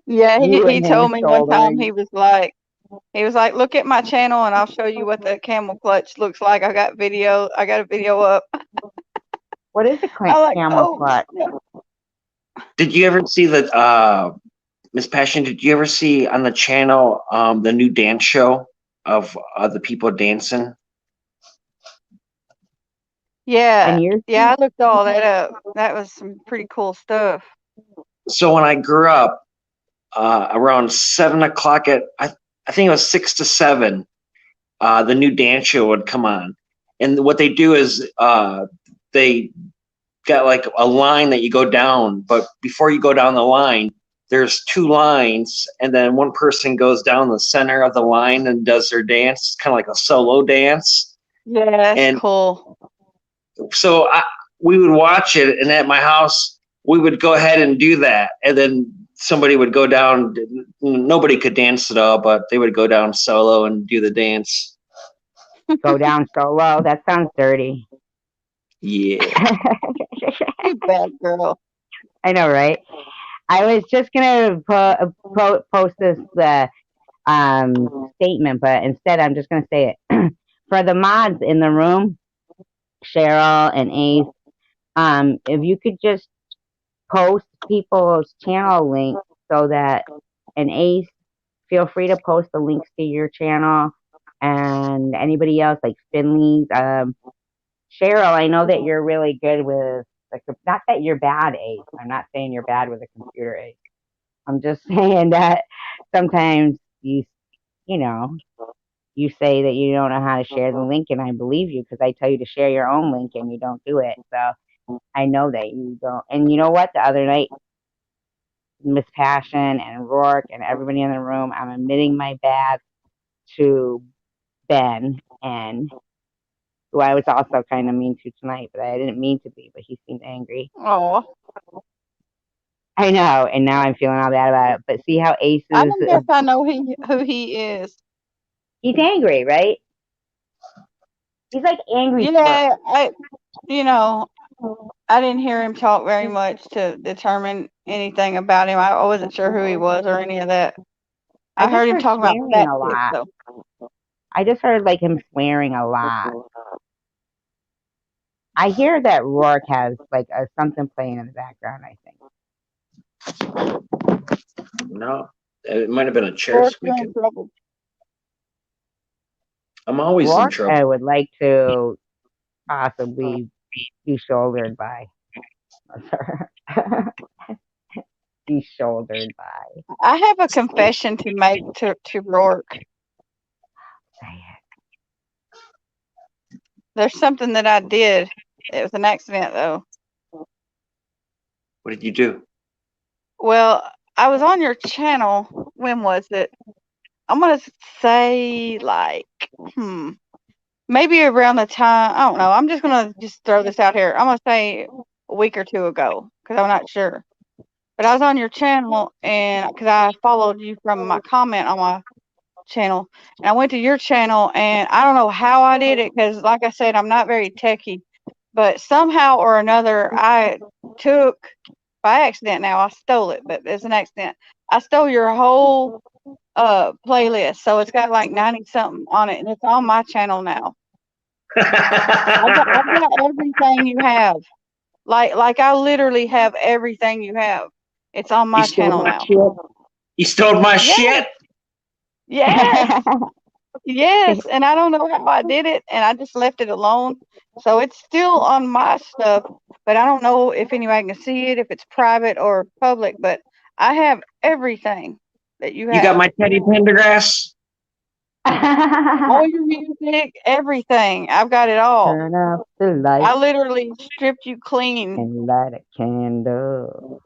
Yeah,
you
he
and him
told me one time
shouldering.
he was like, look at my channel and I'll show you what the camel clutch looks like. I got a video up.
What is a
I like,
camel
oh
clutch?
snap.
Did you ever see Miss Passion? Did you ever see on the channel the new dance show of the people dancing?
And
Yeah,
you're
yeah, I looked all that up. That was some pretty cool stuff.
So when I grew up, around 7 o'clock I think it was 6 to 7, the new dance show would come on, and what they do is they got like a line that you go down, but before you go down the line, there's 2 lines, and then one person goes down the center of the line and does their dance. It's kind of like a solo dance,
Yeah, that's
and
cool.
so we would watch it, and at my house we would go ahead and do that, and then somebody would go down. Nobody could dance at all, but they would go down solo and do the dance.
go down solo. That sounds dirty.
Yeah.
You bad girl.
I know, right? I was just gonna post this statement, but instead I'm just gonna say it for the mods in the room, Cheryl and Ace. If you could just post people's channel links so that and Ace, feel free to post the links to your channel and anybody else like Finley's. Cheryl, I know that you're really good with like not that you're bad, Ace. I'm not saying you're bad with a computer, Ace. I'm just saying that sometimes you know you say that you don't know how to share the link, and I believe you because I tell you to share your own link and you don't do it. So I know that you don't. And you know what? The other night, Miss Passion and Rourke and everybody in the room, I'm admitting my bad to Ben and who I was also kind of mean to tonight, but I didn't mean to be, but he seemed angry.
Oh,
I know, and now I'm feeling all bad about it. But see how Ace
I
is,
don't guess I know who he is.
he's angry, right? He's like angry spirit.
Yeah, you know, I didn't hear him talk very much to determine anything about him. I wasn't sure who he was or any of that.
I
I
just
heard him
heard
talking about
swearing
fat
a
chicks
lot.
though.
I just heard like him swearing a lot. I hear that Rourke has like something playing in the background, I think.
No, it might have been a chair
Or you're in
squeaking.
trouble.
I'm always in
Rourke, I
trouble.
would like to possibly be shouldered by. Be shouldered by.
I have a confession to make to Rourke. There's something that I did. It was an accident though.
What did you do?
Well, I was on your channel. When was it? I'm gonna say like, maybe around the time. I don't know. I'm just gonna throw this out here. I'm gonna say a week or two ago because I'm not sure. But I was on your channel and because I followed you from my comment on my channel, and I went to your channel and I don't know how I did it because, like I said, I'm not very techy. But somehow or another, I took by accident. Now I stole it, but it's an accident. I stole your whole playlist, so it's got like 90 something on it, and it's on my channel now. I've got everything you have. Like I literally have everything you have. It's on
You
my
stole
channel
my
now.
shit. You stole my
Yes,
shit.
yes, yes. And I don't know how I did it, and I just left it alone. So it's still on my stuff, but I don't know if anybody can see it, if it's private or public. But I have everything. that you
You got
have?
my Teddy Pendergrass?
All your music, everything. I've got it all.
Turn off the light
I literally stripped you clean.
and light a candle.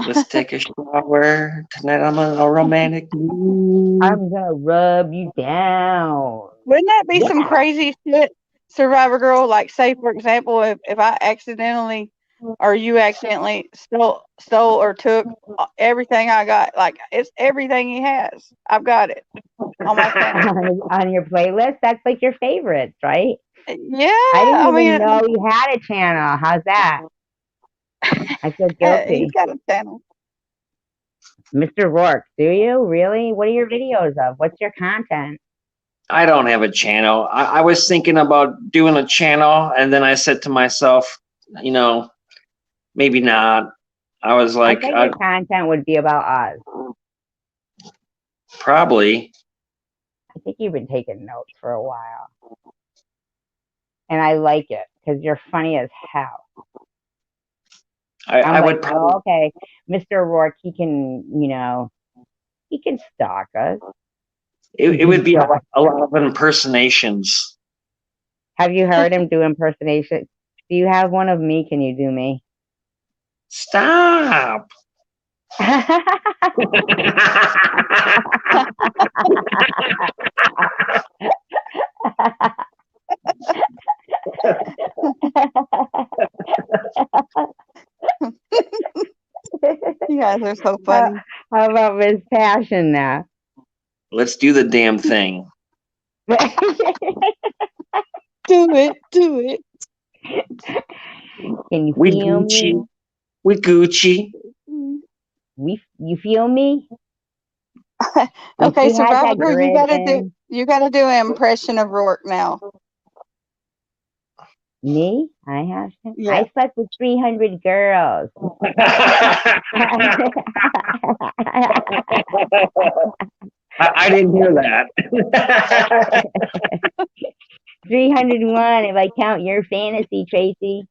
Let's take a shower. Tonight I'm in a romantic mood.
I'm gonna rub you down.
Wouldn't that be some
Yeah.
crazy shit, Survivor Girl? Like, say for example, if I accidentally or you accidentally stole or took everything I got, like it's everything he has. I've got it on my phone.
On your playlist, that's like your favorites, right?
Yeah,
I didn't
I
even
mean,
know you had a channel. How's that? I feel
he's
guilty.
got a channel.
Mr. Rourke, do you? Really? What are your videos of? What's your content?
I don't have a channel. I was thinking about doing a channel, and then I said to myself, you know, maybe not. I was
I
like,
think your content would be about us.
probably.
I think you've been taking notes for a while. And I like it because you're funny as hell.
I
I'm
would
like,
probably.
oh, okay, Mr. Rourke, he can, he can stalk us.
It would be a lot of impersonations.
Have you heard him do impersonation? Do you have one of me? Can you do me?
Stop.
You guys are so funny.
How about Miss Passion now?
Let's do the damn thing.
Do it, do it.
Can you
We
feel
Gucci.
me?
We Gucci.
You feel me?
Okay,
She had
Survivor
that
Girl,
grin.
you gotta do an impression of Rourke now.
Me? I have to.
Yeah.
I slept with 300 girls.
I didn't hear that.
301 if I count your fantasy, Tracy.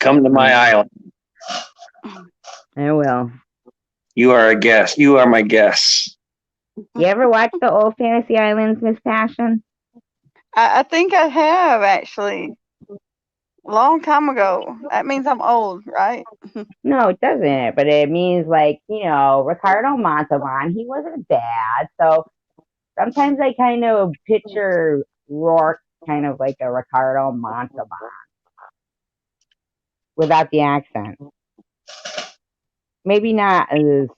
Come to my island.
I will.
You are a guest. You are my guest.
You ever watch the old Fantasy Islands, Miss Passion?
I think I have actually. Long time ago. That means I'm old, right?
No, it doesn't. But it means like, Ricardo Montalban, he wasn't bad. So sometimes I kind of picture Rourke kind of like a Ricardo Montalban without the accent. Maybe not as,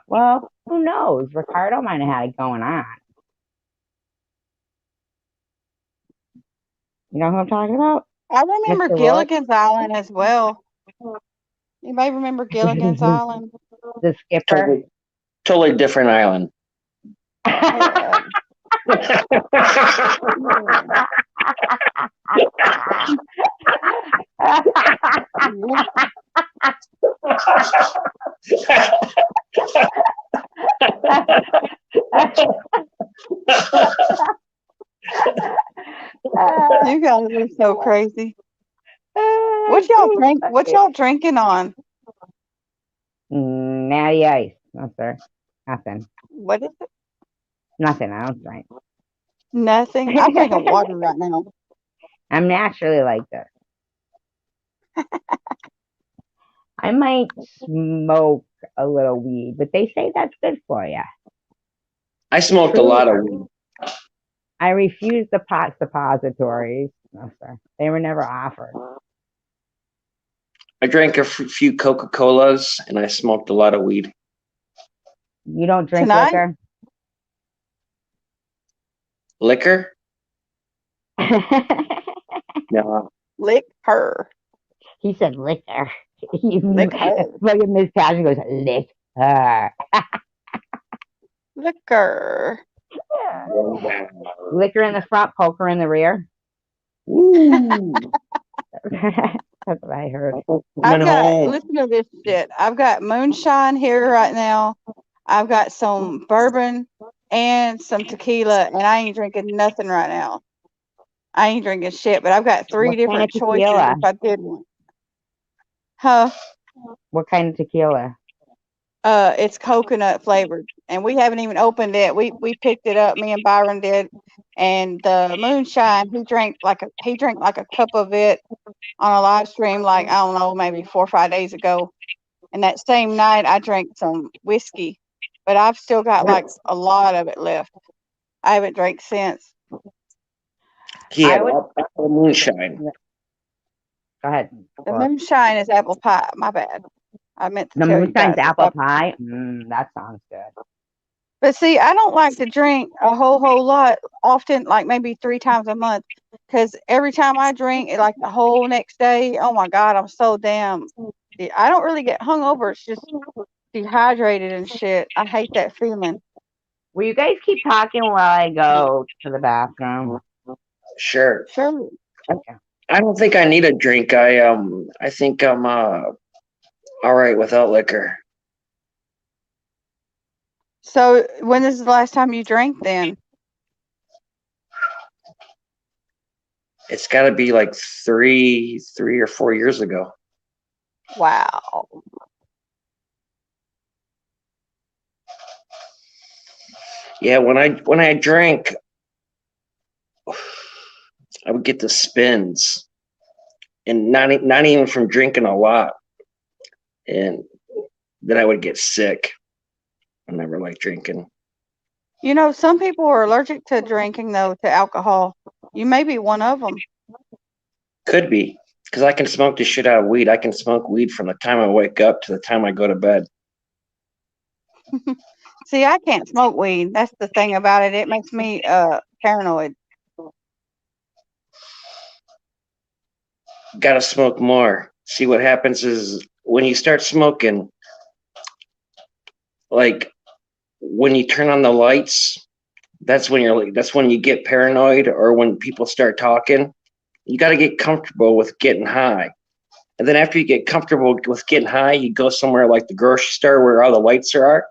well, who knows? Ricardo might have had it going on. You know who I'm talking about?
I remember
Mr. Rourke?
Gilligan's Island as well. You may remember Gilligan's Island.
The skipper.
Totally different island.
You guys are so crazy. What y'all drinking on?
Natty Ice. No, sir. Nothing.
What is it?
Nothing. I don't drink.
Nothing. I'm drinking water right now.
I'm naturally like this. I might smoke a little weed, but they say that's good for you.
I smoked a lot of weed.
I refuse the pot suppositories. No, sir. They were never offered.
I drank a few Coca-Colas and I smoked a lot of weed.
You don't drink
Tonight?
Liquor? No.
Lick her.
He said liquor.
Lick her.
Look at Miss Passion goes, lick her.
Liquor.
Liquor in the front, poker in the rear.
Woo.
That's what I heard.
Listen to this shit. I've got moonshine here right now. I've got some bourbon and some tequila, and I ain't drinking nothing right now. I ain't drinking shit, but I've got three different choices if I did one. Huh?
What kind of tequila?
It's coconut flavored, and we haven't even opened it. We picked it up. Me and Byron did, and the moonshine. He drank like a cup of it on a live stream, like I don't know, maybe 4 or 5 days ago. And that same night, I drank some whiskey, but I've still got like a lot of it left. I haven't drank since.
He had
I would
apple moonshine.
go ahead.
The
Rourke.
moonshine is apple pie. My bad. I meant to
The
tell you
moonshine's
guys. It's
apple
apple.
pie. That sounds good.
But see, I don't like to drink a whole lot often, like maybe 3 times a month, because every time I drink, like the whole next day, oh my God, I'm so damn. I don't really get hungover. It's just dehydrated and shit. I hate that feeling.
Will you guys keep talking while I go to the bathroom?
Sure.
Sure.
I don't think I need a drink. I think I'm all right without liquor.
So when is the last time you drank then?
It's got to be like 3 or 4 years ago.
Wow.
Yeah, when I drank, I would get the spins, and not even from drinking a lot, and then I would get sick. I never liked drinking.
You know, some people are allergic to drinking, though, to alcohol. You may be one of them.
Could be because I can smoke the shit out of weed. I can smoke weed from the time I wake up to the time I go to bed.
See, I can't smoke weed. That's the thing about it. It makes me paranoid.
Got to smoke more. See, what happens is when you start smoking, like when you turn on the lights, that's when you get paranoid, or when people start talking. You got to get comfortable with getting high. And then after you get comfortable with getting high, you go somewhere like the grocery store where all the lights are,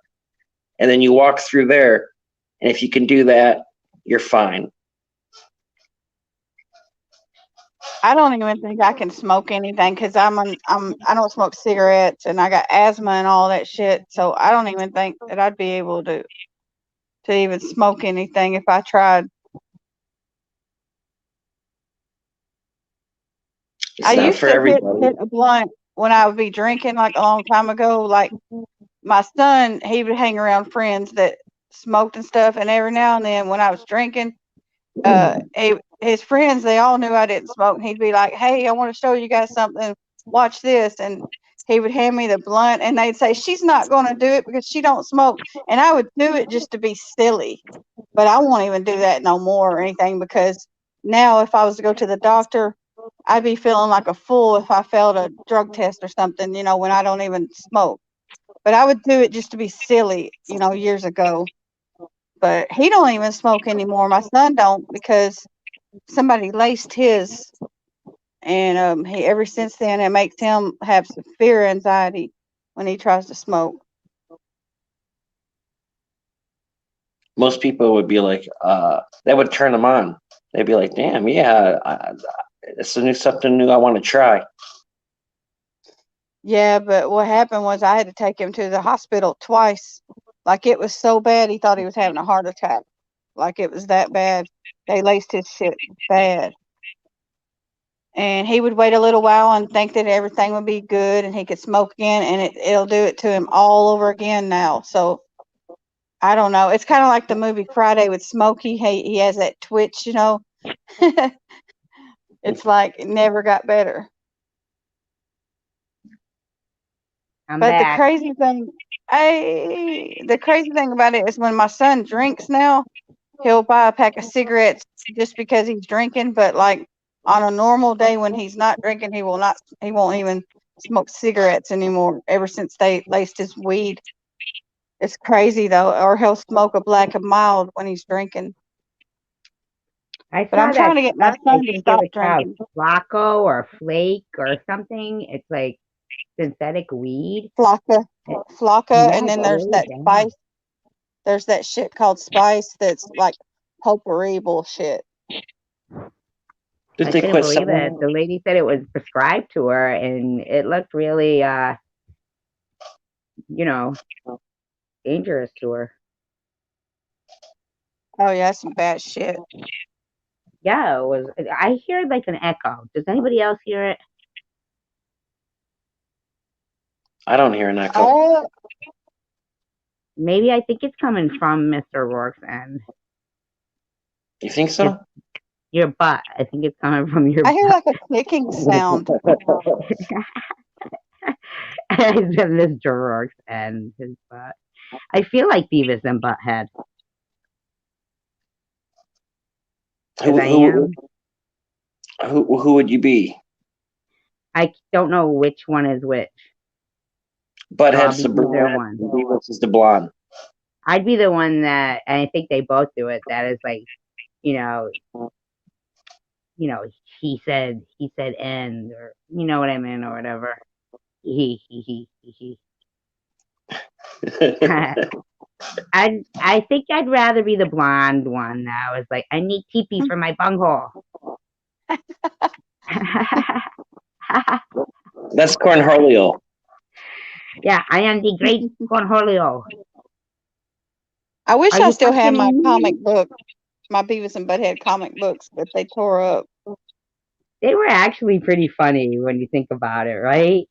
and then you walk through there. And if you can do that, you're fine.
I don't even think I can smoke anything because I don't smoke cigarettes and I got asthma and all that shit. So I don't even think that I'd be able to even smoke anything if I tried.
It's
I
not
used
for
to
everybody.
hit a blunt when I would be drinking like a long time ago. Like my son, he would hang around friends that smoked and stuff, and every now and then when I was drinking, his friends, they all knew I didn't smoke. And he'd be like, "Hey, I want to show you guys something. Watch this." And he would hand me the blunt, and they'd say, "She's not going to do it because she don't smoke." And I would do it just to be silly, but I won't even do that no more or anything because now if I was to go to the doctor, I'd be feeling like a fool if I failed a drug test or something, when I don't even smoke. But I would do it just to be silly, years ago. But he don't even smoke anymore. My son don't because somebody laced his, and he ever since then it makes him have severe anxiety when he tries to smoke.
Most people would be like, that would turn them on. They'd be like, damn, yeah, it's something new I want to try.
Yeah, but what happened was I had to take him to the hospital twice. Like it was so bad he thought he was having a heart attack. Like it was that bad. They laced his shit bad. And he would wait a little while and think that everything would be good and he could smoke again, and it'll do it to him all over again now. So I don't know. It's kind of like the movie Friday with Smokey. He has that twitch, It's like it never got better.
I'm
But
back.
the crazy thing about it is when my son drinks now, he'll buy a pack of cigarettes just because he's drinking. But like on a normal day when he's not drinking, he won't even smoke cigarettes anymore. Ever since they laced his weed, it's crazy though. Or he'll smoke a black and mild when he's drinking.
I
But
saw
I'm
that
trying to get my
stuff. I
son to
think it
stop
was called
drinking.
Flacco or Flake or something. It's like synthetic weed.
Flocka,
It,
and
yeah,
then
it's
there's
really
that
bad.
spice. There's that shit called spice that's like potpourri bullshit.
Did
I
they
couldn't
quit
believe it.
selling?
The lady said it was prescribed to her, and it looked really you know, dangerous to her.
Oh yeah, that's some bad shit.
Yeah, it was. I hear like an echo. Does anybody else hear it?
I don't hear an echo.
Oh,
Maybe I think it's coming from Mr. Rourke's end.
You think so?
Your butt. I think it's coming from your
I hear
butt.
like a clicking sound.
It's Mr. Rourke's end, his butt. I feel like Beavis and Butthead. Because I am.
Who would you be?
I don't know which one is which.
Butthead's
So
the
I'll be either
brunette,
one.
and Beavis is the blonde.
I'd be the one that, and I think they both do it. That is like, you know, he said end, or you know what I mean, or whatever. He. I think I'd rather be the blonde one that was like, I need teepee for my bunghole.
That's Cornholio.
Yeah, I am the great Cornholio.
I wish
Are
I
you
still had my
fucking me?
comic book, my Beavis and Butthead comic books, but they tore up.
They were actually pretty funny when you think about it, right?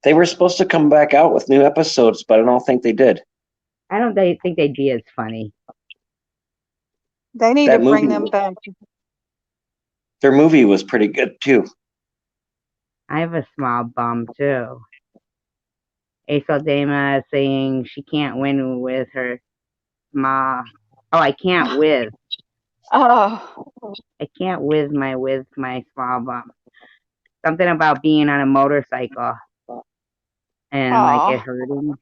They were supposed to come back out with new episodes, but I don't think they did.
I don't think they'd be as funny.
They need
That
to bring
movie,
them back.
their movie was pretty good too.
I have a small bum too. Dama saying she can't win with her small. Oh, I can't with.
Oh,
I can't with my small bum. Something about being on a motorcycle and like it
oh.
hurting.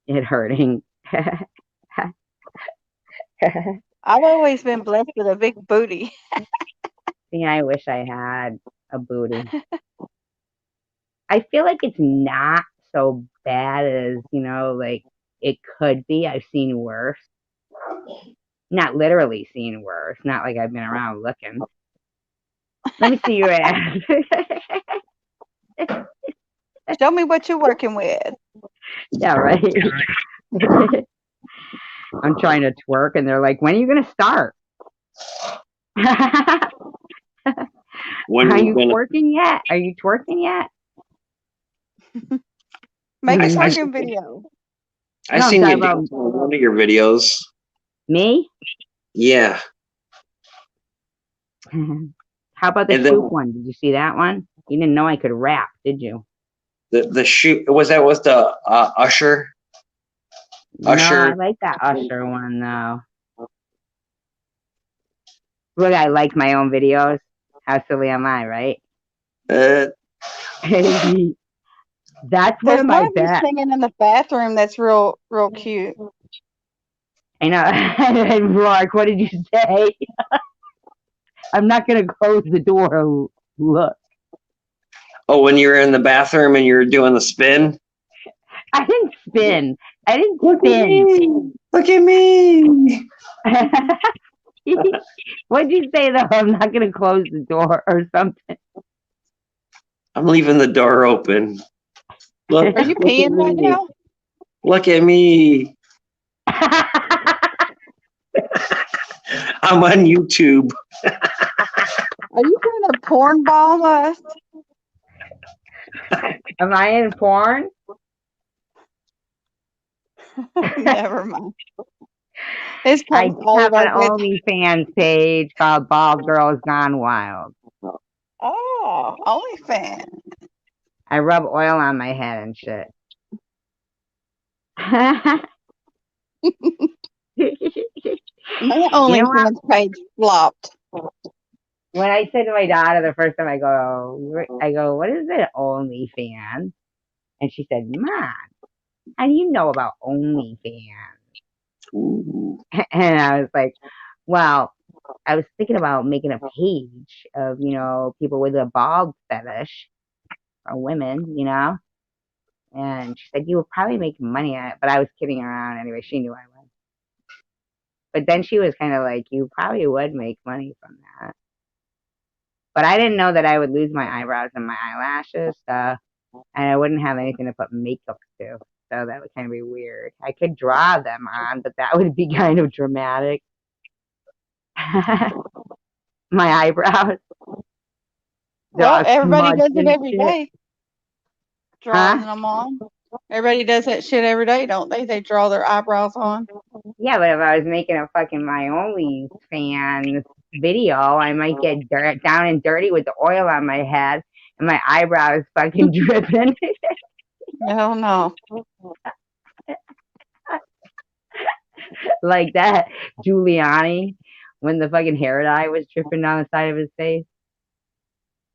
It hurting.
I've always been blessed with a big booty.
See, I wish I had a booty. I feel like it's not so bad as, like it could be. I've seen worse. Not literally seen worse. Not like I've been around looking. Let me see your ass.
Show me what you're working with.
Yeah, right. I'm trying to twerk and they're like, when are you going to start?
When
Are
are
you
gonna?
twerking yet? Are you twerking yet?
Make a
Mhm.
twerking video.
I
No, I'm
seen
talking
you
about
dance on one of your videos.
me.
Yeah,
How about the
and then
shoot one? Did you see that one? You didn't know I could rap, did you?
the shoot was the Usher.
No, I
Usher.
like that Usher one though. Look, I like my own videos. How silly am I, right?
Uh,
That's
There's
where
one
my
of you singing in the bathroom that's real cute.
I know. And Rourke, what did you say? I'm not gonna close the door. Look,
oh, when you were in the bathroom and you were doing the spin.
I didn't spin. I didn't
Look at
spin.
me! Look at me!
What'd you say though? I'm not gonna close the door or something.
I'm leaving the door open. Look,
Are you
look at
peeing right
me!
now?
Look at me! I'm on YouTube.
Are you trying to porn bomb us?
Am I in porn?
Never mind. It's
I
because all
have
of our
an
good.
OnlyFans page called Bald Girls Gone Wild.
Oh, OnlyFans.
I rub oil on my head and shit. You
My
know what?
OnlyFans page flopped.
When I said to my daughter the first time, I go, what is it, OnlyFans? And she said, Mom, how do you know about OnlyFans?
Ooh.
And I was like, well, I was thinking about making a page of, people with a bald fetish or women. And she said, you would probably make money at it. But I was kidding around anyway. She knew I was. But then she was kind of like, you probably would make money from that. But I didn't know that I would lose my eyebrows and my eyelashes. And I wouldn't have anything to put makeup to. so that would kind of be weird. I could draw them on, but that would be kind of dramatic. My eyebrows, they're
Well,
all
everybody
smudged
does it
and
every
shit.
day, drawing
Huh?
them on. Everybody does that shit every day, don't they? They draw their eyebrows on.
Yeah, but if I was making a fucking my OnlyFans video, I might get down and dirty with the oil on my head and my eyebrows fucking dripping.
Hell no.
Like that Giuliani when the fucking hair dye was dripping down the side of his face.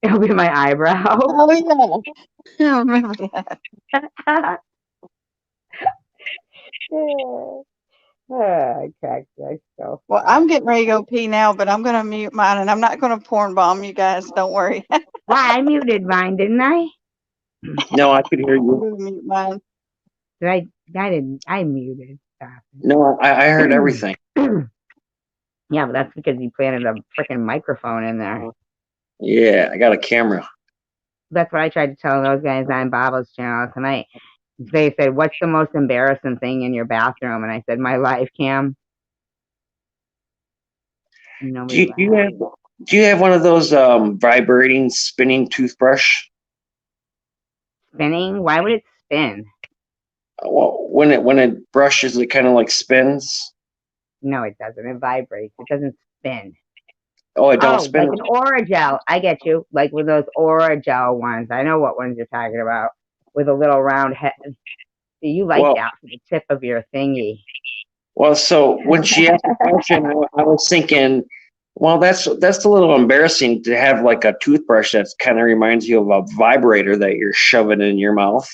It'll be my eyebrow.
Oh yeah. I remember that.
I cracked myself
Well,
up.
I'm getting ready to go pee now, but I'm gonna mute mine, and I'm not gonna porn bomb you guys. Don't worry.
Why, I muted mine, didn't I?
No, I could hear
I'm
you.
gonna mute mine.
I didn't. I muted. Stop
No, I heard everything.
it. Yeah, but that's because you planted a freaking microphone in there.
Yeah, I got a camera.
That's what I tried to tell those guys on Bob's channel tonight. They said, "What's the most embarrassing thing in your bathroom?" And I said, "My live cam."
Do
Nobody
you,
laughed.
do you have one of those vibrating spinning toothbrush?
Spinning? Why would it spin?
Well, when it brushes, it kind of like spins.
No, it doesn't. It vibrates. It doesn't spin.
Oh, it don't
Oh,
spin.
like an Oragel. I get you. Like with those Oragel ones. I know what ones you're talking about. With a little round head. See, you like
Well-
that for the tip of your thingy.
Well, so when she asked the question, I was thinking, well, that's a little embarrassing to have like a toothbrush that kind of reminds you of a vibrator that you're shoving in your mouth.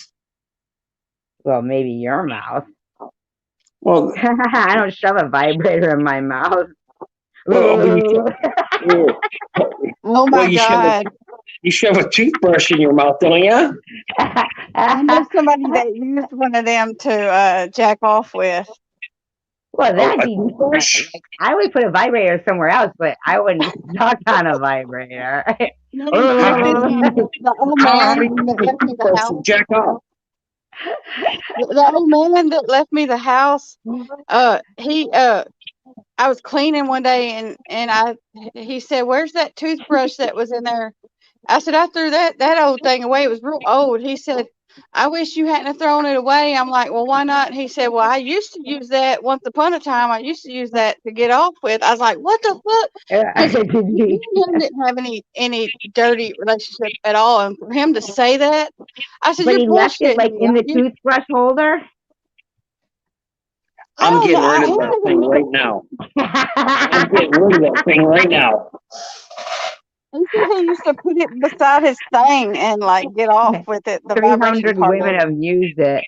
Well, maybe your mouth.
Well,
I don't shove a vibrator in my mouth.
well,
Oh my
you
god!
you shove a toothbrush in your mouth, don't you?
I know somebody that used one of them to jack off with.
Well, that'd
a
be
toothbrush?
like, I would put a vibrator somewhere else, but I wouldn't suck on a vibrator.
Man, check this out. The old
How
man
do you
that
use a
left me the
toothbrush
house.
to jack off?
The old man that left me the house. I was cleaning one day and he said, "Where's that toothbrush that was in there?" I said, "I threw that old thing away. It was real old." He said, "I wish you hadn't have thrown it away." I'm like, "Well, why not?" He said, "Well, I used to use that once upon a time. I used to use that to get off with." I was like, "What the fuck?" Because me and him didn't have any dirty relationship at all. And for him to say that, I said,
But
"You're
he left it
bullshitting
like
me."
in the toothbrush holder.
I
I'm
don't
getting
know.
rid
He
of that
said
thing
he
right now. I'm getting rid of that thing right now.
used to put it beside his thing and like get off with it. The vibration
300
part of
women
it.
have used it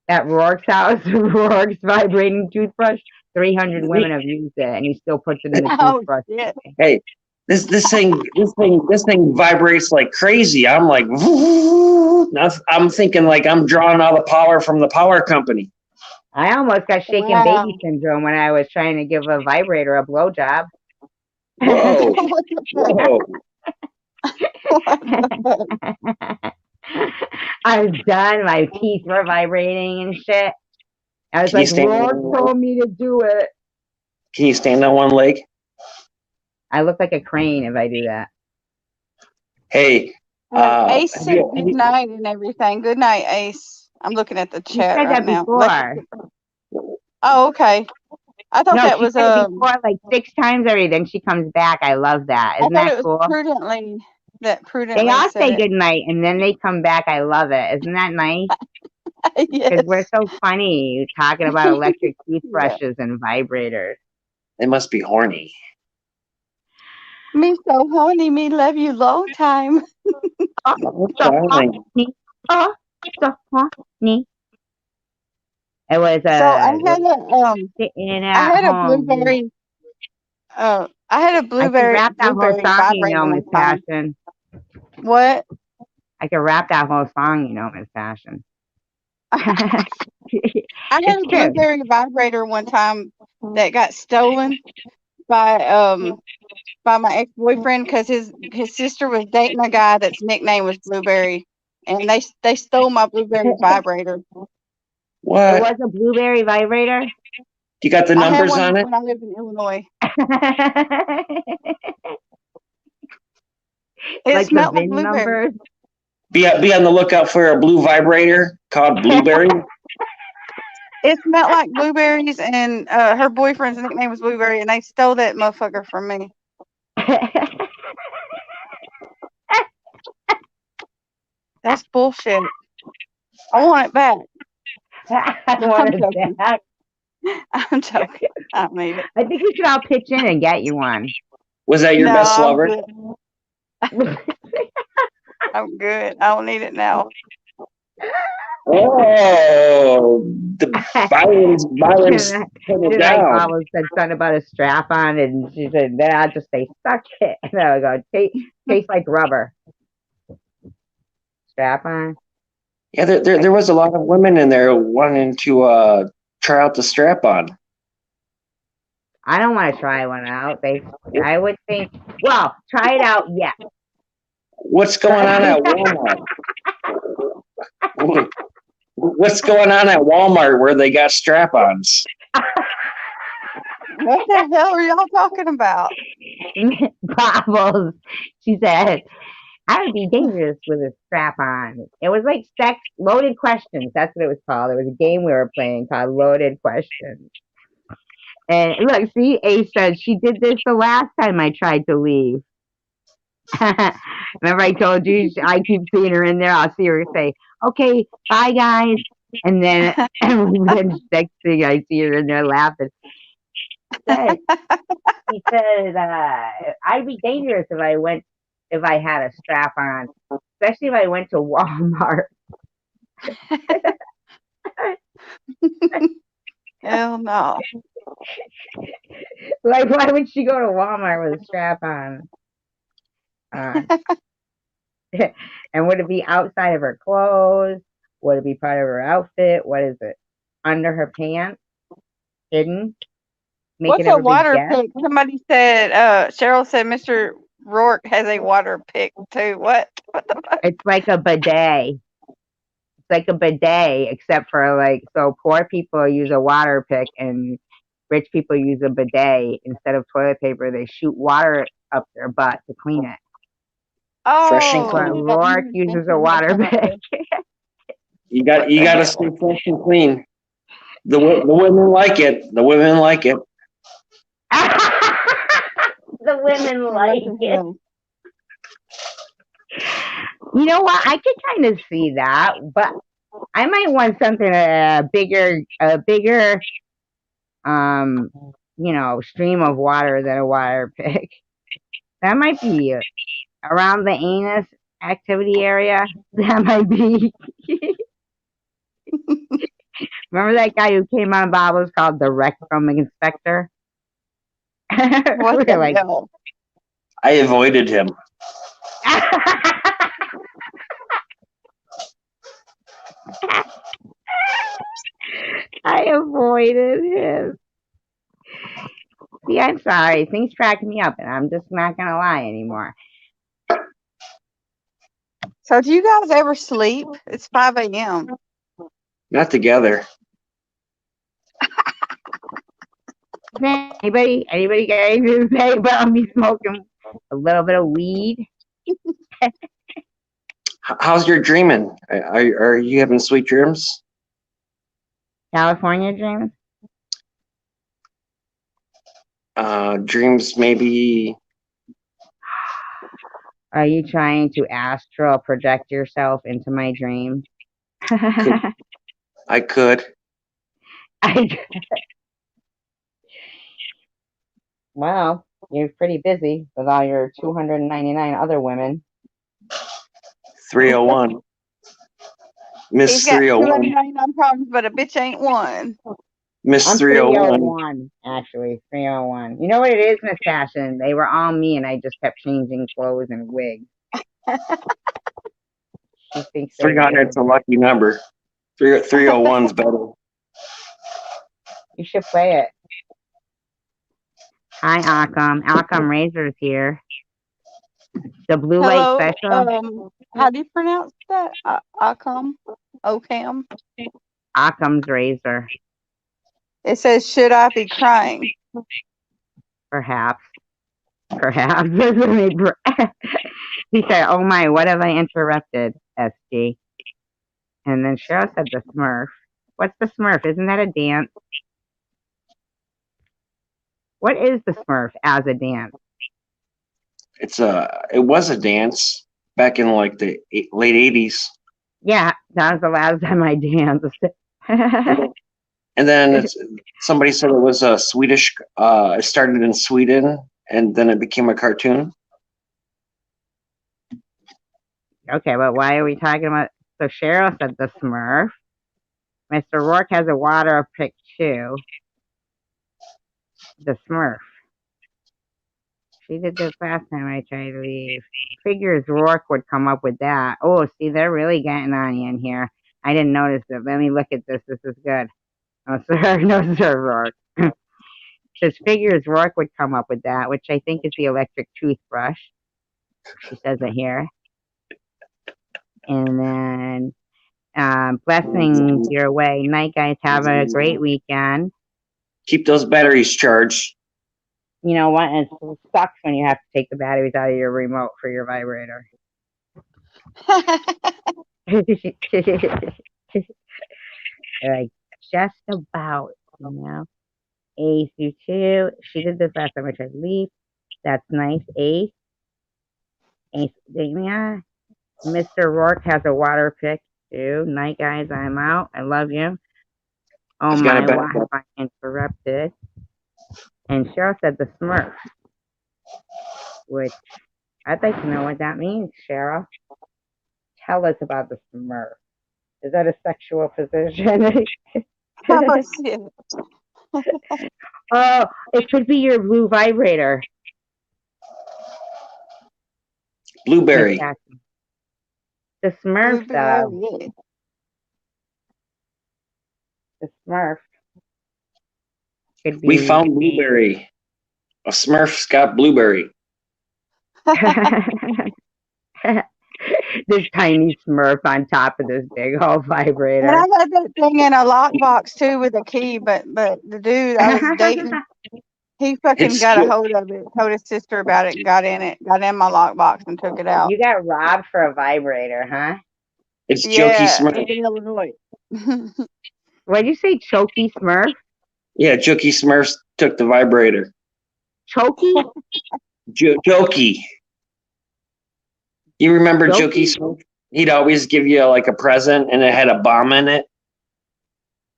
at Rourke's house. Rourke's vibrating toothbrush. 300 women have used it, and he still puts it in the
Oh
toothbrush.
shit!
Hey, this thing vibrates like crazy. I'm like, I'm thinking like I'm drawing all the power from the power company.
I almost got shaken
Wow.
baby syndrome when I was trying to give a vibrator a blowjob.
Whoa, whoa!
I was done. My teeth were vibrating and shit. I was
Can you
like,
stand
Rourke
on one
told me to do it.
Can you stand on one leg?
I look like a crane if I do that.
Hey,
Ace
have
said
you-
good night and everything. Good night, Ace. I'm looking at the
You
chat
said
right
that
now.
before.
Oh, okay. I thought
No,
that
she
was
said it before like 6 times already. Then she comes back. I love that.
I
Isn't
thought
that
it was
cool?
prudently that
They
prudently
all
said
say
it.
good night and then they come back. I love it. Isn't that nice?
Yes.
Because we're so funny talking about electric
Yeah.
toothbrushes and vibrators.
They must be horny.
Me so honey, me love you long time.
Oh, so
Darling.
funny. Oh, so funny. It was
So I had
sitting
I
at
had a
home.
blueberry I had a
I could
blueberry
rap that whole
blueberry
song, you know,
vibrator
Miss
one time.
Passion.
What?
I could rap that whole song, you know, Miss Passion.
I
It's
had a
true.
blueberry vibrator one time that got stolen by my ex-boyfriend because his sister was dating a guy that's nickname was Blueberry, and they stole my blueberry vibrator.
It
What?
was a blueberry vibrator.
You got the
I had
numbers
one
on it?
when I lived in Illinois. It
Like the
smelled like
VIN
blueberry.
numbers.
Be on the lookout for a blue vibrator called Blueberry.
It smelled like blueberries, and her boyfriend's nickname was Blueberry, and they stole that motherfucker from me. That's bullshit. I want it back.
I
I'm
want it
joking.
back.
I'm joking. I don't need it.
I think we should all pitch in and get you one.
Was that your
No,
best
I'm
lover?
good. I'm good. I don't need it now.
Oh, the Byron's put it
Like
down.
Mama said something about a strap on, and she said, then I'll just say, suck it. And I would go, tastes like rubber. Strap on.
Yeah, there was a lot of women in there wanting to try out the strap on.
I don't want to try one out. I would think, well, try it out, yes.
What's going on at Walmart? What's going on at Walmart where they got strap-ons?
What the hell are y'all talking about?
Bobbles. She said, I would be dangerous with a strap on. It was like sex loaded questions. That's what it was called. It was a game we were playing called Loaded Questions. And look, see, Ace said she did this the last time I tried to leave. Remember I told you I keep seeing her in there. I'll see her say, okay, bye guys. And then next thing I see her in there laughing. He said, I'd be dangerous if I had a strap on, especially if I went to Walmart.
Hell no.
Like, why would she go to Walmart with a strap on? And would it be outside of her clothes? Would it be part of her outfit? What is it? Under her pants? Hidden?
What's a water pick? Somebody said, Cheryl said Mr. Rourke has a water pick too. What the fuck?
It's like a bidet. It's like a bidet, except for so poor people use a water pick and rich people use a bidet. Instead of toilet paper, they shoot water up their butt to clean it.
Fresh and
Oh,
clean.
Rourke uses a water pick.
You got to stay fresh and clean. The women like it. The women like it.
The women like it. You know what? I could kind of see that, but I might want something bigger, stream of water than a water pick. That might be around the anus activity area. That might be. Remember that guy who came on Bobbles called the rectum inspector?
What the hell?
I avoided him.
I avoided him. See, I'm sorry. Things crack me up, and I'm just not going to lie anymore.
So do you guys ever sleep? It's 5 a.m.
Not together.
Anybody got anything to say about me smoking a little bit of weed?
How's your dreaming? Are you having sweet dreams?
California dreams?
Dreams maybe.
Are you trying to astral project yourself into my dream?
I could.
Well, you're pretty busy with all your 299 other women.
301. Miss
He's got
301.
299 problems, but a bitch ain't one.
Miss
301. Actually, 301. You know what it is, Miss Passion? They were all me, and I just kept changing clothes and wigs. She thinks
300's a lucky number. 301's better.
You should play it. Hi, Akam. Akam Razor's here. The blue light
Hello.
special.
How do you pronounce that? Occam. Ocam.
Occam's razor,
It says, "Should I be crying?"
perhaps. Perhaps. He said, "Oh my, what have I interrupted, SG?" And then Cheryl said the Smurf. What's the Smurf? Isn't that a dance? What is the Smurf as a dance?
It was a dance back in like the late 80s.
Yeah, that was the last time I danced.
And then somebody said it was a Swedish, it started in Sweden and then it became a cartoon.
Okay, but why are we talking about? So Cheryl said the Smurf. Mr. Rourke has a water pick too. The Smurf. She did this last time I tried to leave. Figures Rourke would come up with that. Oh, see, they're really getting on you in here. I didn't notice it. Let me look at this. This is good. Oh, sir, no, sir, Rourke. Says figures Rourke would come up with that, which I think is the electric toothbrush. She says it here. And then blessings your way. Night, guys. Have a great weekend.
Keep those batteries charged.
You know what? It sucks when you have to take the batteries out of your remote for your vibrator. Like just about, you know. Ace, you too. She did this last time I tried to leave. That's nice, Ace. Ace, yeah. Mr. Rourke has a water pick too. Night, guys. I'm out. I love you. Oh my, why have I interrupted? And Cheryl said the Smurf, which I'd like to know what that means, Cheryl. Tell us about the Smurf. Is that a sexual position?
Oh, shit.
Oh, it could be your blue vibrator.
Blueberry.
The Smurf, though.
Blueberry.
The Smurf. Could be.
We found Blueberry. A Smurf's got Blueberry.
This tiny Smurf on top of this big old vibrator.
And I got that thing in a lockbox too with a key, but the dude I was dating, he fucking got a hold of it, told his sister about it, got in my lockbox and took it out.
You got robbed for a vibrator, huh?
It's Jokey Smurf.
In Illinois.
What'd you say, Chokey Smurf?
Yeah, Jokey Smurf took the vibrator.
Chokey?
Jokey. You remember Jokey Smurf? He'd always give you like a present and it had a bomb in it.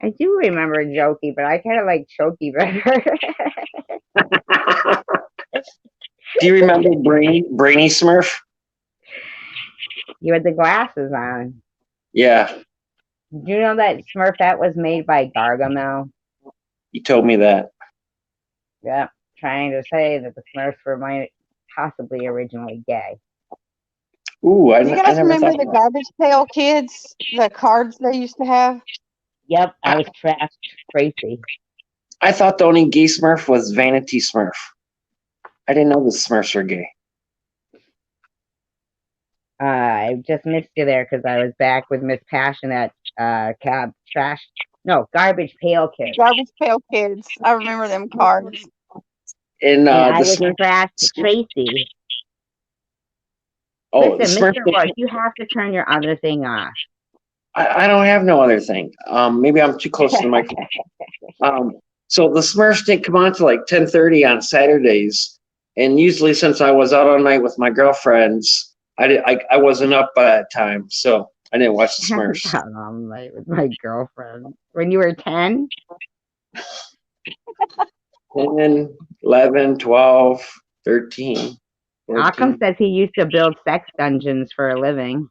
I do remember Jokey, but I kind of like Chokey better.
Do you remember Brainy Smurf?
You had the glasses on.
Yeah.
Did you know that Smurfette was made by Gargamel?
You told me that.
Yeah, trying to say that the Smurfs were possibly originally gay.
Ooh,
you guys remember the Garbage Pail Kids? The cards they used to have?
Yep, I was trapped. Crazy.
I thought the only gay Smurf was Vanity Smurf. I didn't know the Smurfs were gay.
I just missed you there because I was back with Miss Passion at Garbage Pail Kids.
Garbage Pail Kids. I remember them cards.
And
I was trapped. Tracy.
Oh,
listen, Mr. Rourke, you have to turn your other thing off.
I don't have no other thing. Maybe I'm too close to the microphone. So the Smurfs didn't come on till like 10:30 on Saturdays, and usually since I was out all night with my girlfriends, I wasn't up by that time, so I didn't watch the Smurfs.
Out all night with my girlfriend when you were 10.
10, 11, 12, 13.
Malcolm says he used to build sex dungeons for a living.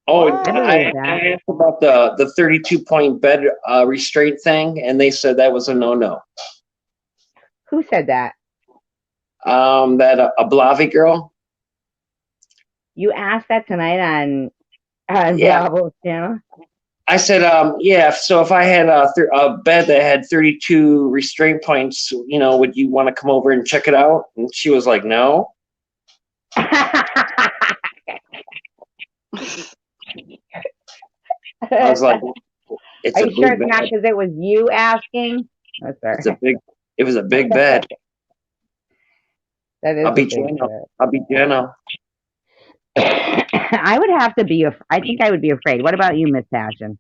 Oh, I asked about the 32-point bed restraint thing, and they said that was a no-no.
Who said that?
That a Blavi girl.
You asked that tonight on Bravo's channel?
I said, yeah, so if I had a bed that had 32 restraint points, would you want to come over and check it out? And she was like, no. I was like, it's
Are
a
you sure
big
it's not
bed.
because it was you asking? Oh,
It's a
sorry.
big. It was a big bed.
That is
I'll
a
be
big
Jenna.
bit.
I'll be Jenna.
I would have to be. I think I would be afraid. What about you, Miss Passion?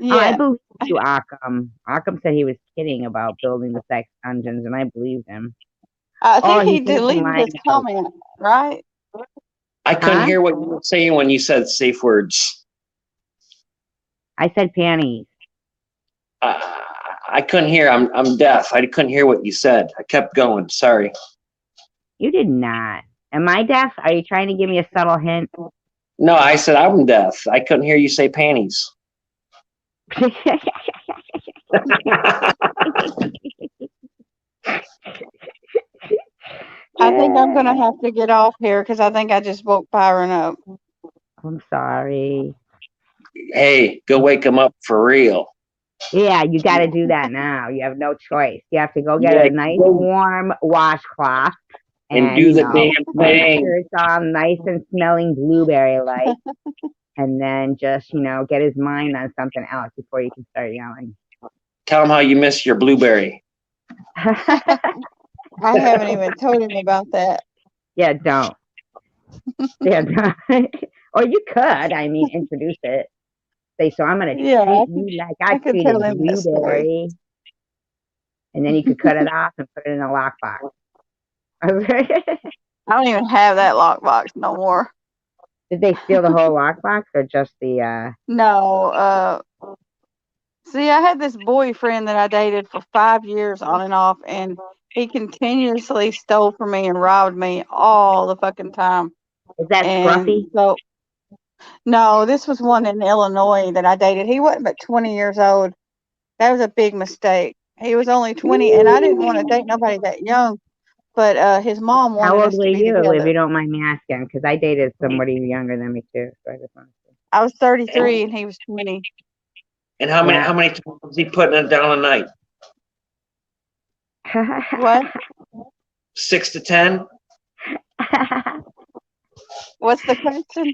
I
Yeah,
believe you, Occam. Occam said he was kidding about building the sex dungeons, and I believed him.
I
Oh,
think
he
he
said he can
deleted
lie
his
no.
comment, right?
I couldn't
Huh?
hear what you were saying when you said safe words.
I said panties.
Uh, I couldn't hear. I'm deaf. I couldn't hear what you said. I kept going. Sorry.
You did not. Am I deaf? Are you trying to give me a subtle hint?
No, I said I'm deaf. I couldn't hear you say panties.
I think I'm gonna have to get off here because I think I just woke Byron up.
I'm sorry.
Hey, go wake him up for real.
Yeah, you got to do that now. You have no choice. You have to go get
Yeah,
a nice
go
warm washcloth
and
and,
do the damn
make
thing.
sure it's all nice and smelling blueberry like. And then just, get his mind on something else before you can start yelling.
Tell him how you miss your blueberry.
I haven't even told him about that.
Yeah, don't. Yeah, don't. Or you could, introduce it. Say, so I'm going to
Yeah,
treat you like I
I could tell
treated
him that story.
blueberry. And then you could cut it off and put it in a lockbox.
I don't even have that lockbox no more.
Did they steal the whole lockbox or just the,
No, see, I had this boyfriend that I dated for 5 years on and off, and he continuously stole from me and robbed me all the fucking time.
is that
And
Scruffy?
so, no, this was one in Illinois that I dated. He wasn't but 20 years old. That was a big mistake. He was only 20, and I didn't want to date nobody that young, but his mom
How
wanted
old
us
were
to be
you, if
together.
you don't mind me asking? Because I dated somebody younger than me too. So I just want
I was 33 and he was 20.
And how
Yeah.
many times was he putting it down a night?
to.
What?
6 to 10?
What's the question?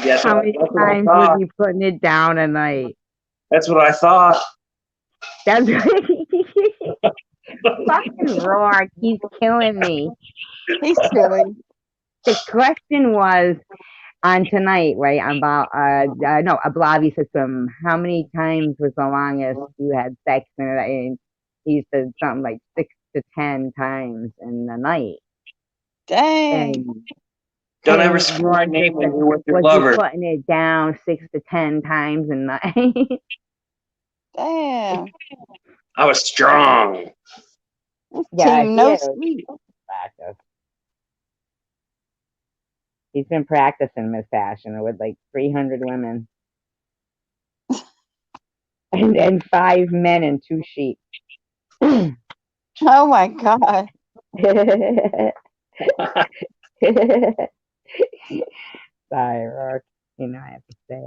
Yes,
How many
that's what I
times was
thought.
he putting it down a night?
That's what I thought.
That's fucking Rourke. He's killing me.
He's silly.
The question was on tonight, right? About no, a blobby system. How many times was the longest you had sex in it? And he said something like 6 to 10 times in the night.
Dang.
And
Don't ever scream my
Rourke
name
just
when
said,
you're with your
was he
lover.
putting it down 6 to 10 times a night?
Damn.
I was strong.
Yeah,
Team
he
no
is.
sleep.
Practice. He's been practicing Miss Fashion with like 300 women and 5 men and 2 sheep.
Oh my God.
Sorry, Rourke. I have to say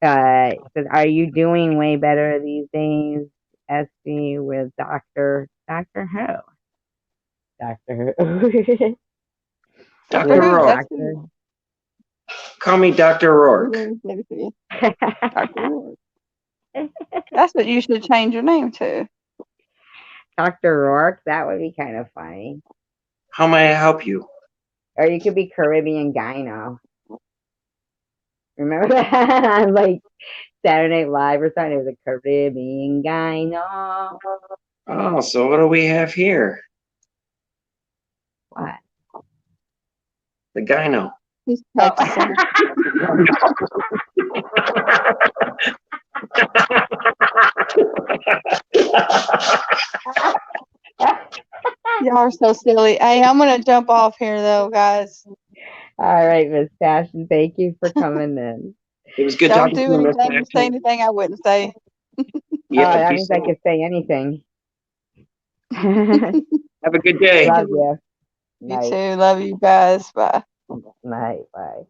it. Says, are you doing way better these days, Esty, with Doctor Who? Doctor Who.
Dr.
Who?
Rourke.
That's
Doctor.
Call me Dr. Rourke.
Dr. Rourke. That's what you should change your name to.
Dr. Rourke, that would be kind of funny.
How may I help you?
Or you could be Caribbean Gyno. Remember that? Like Saturday Night Live or something. It was a Caribbean Gyno.
Oh, so what do we have here?
What?
The gyno.
He's practicing. Y'all are so silly. Hey, I'm gonna jump off here though, guys.
All right, Miss Passion. Thank you for coming in.
It was good
Don't
talking to
do
you, Miss
anything, say
Passion.
anything I wouldn't say.
Yeah,
That
be
means I
safe.
could say anything.
Have a good day.
Love you.
You
Night.
too. Love you guys. Bye.
Night. Bye.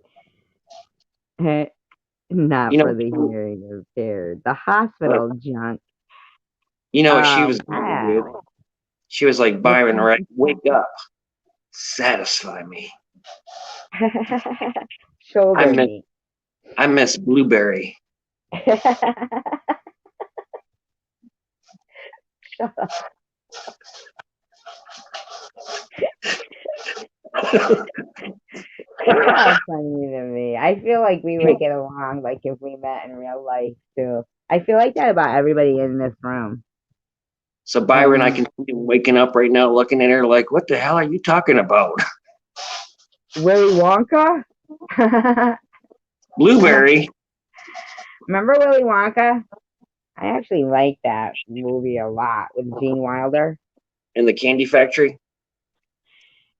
Not
You know-
for the hearing impaired. The hospital junk.
You know what she was
Wow.
going to do? She was like, Byron, right? Wake up. Satisfy me.
Shoulder meat.
I miss blueberry.
Shut up. You're not funny to me. I feel like we would get along like if we met in real life too. I feel like that about everybody in this room.
So Byron, I can see him waking up right now looking at her like, what the hell are you talking about?
Willy Wonka?
Blueberry?
Remember Willy Wonka? I actually like that movie a lot with Gene Wilder.
In the candy factory?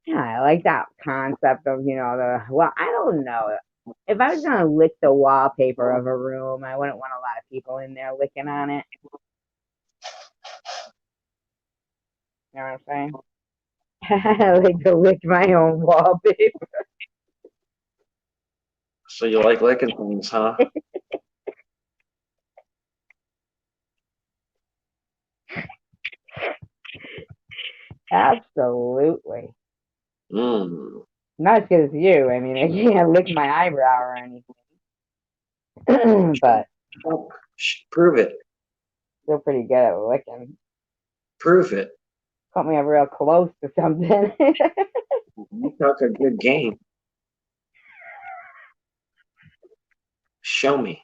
Yeah, I like that concept of, well, I don't know. If I was gonna lick the wallpaper of a room, I wouldn't want a lot of people in there licking on it. You know what I'm saying? I like to lick my own wallpaper.
So you like licking things, huh?
Absolutely.
Mm.
Not because you. I mean, I can't lick my eyebrow or anything. But
Prove it.
still pretty good at licking.
Prove it.
Put me up real close to something.
You talk a good game. Show me.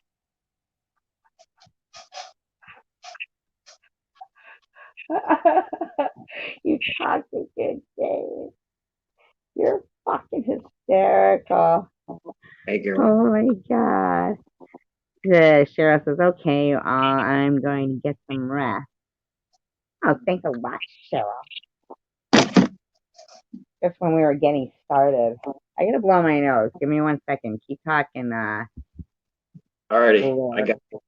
You talk a good game. You're fucking hysterical.
Hey, girl.
Oh my god. The sheriff says, okay, I'm going to get some rest. Oh, thanks a lot, Cheryl. Just when we were getting started. I gotta blow my nose. Give me 1 second. Keep talking,
Alrighty, I got you.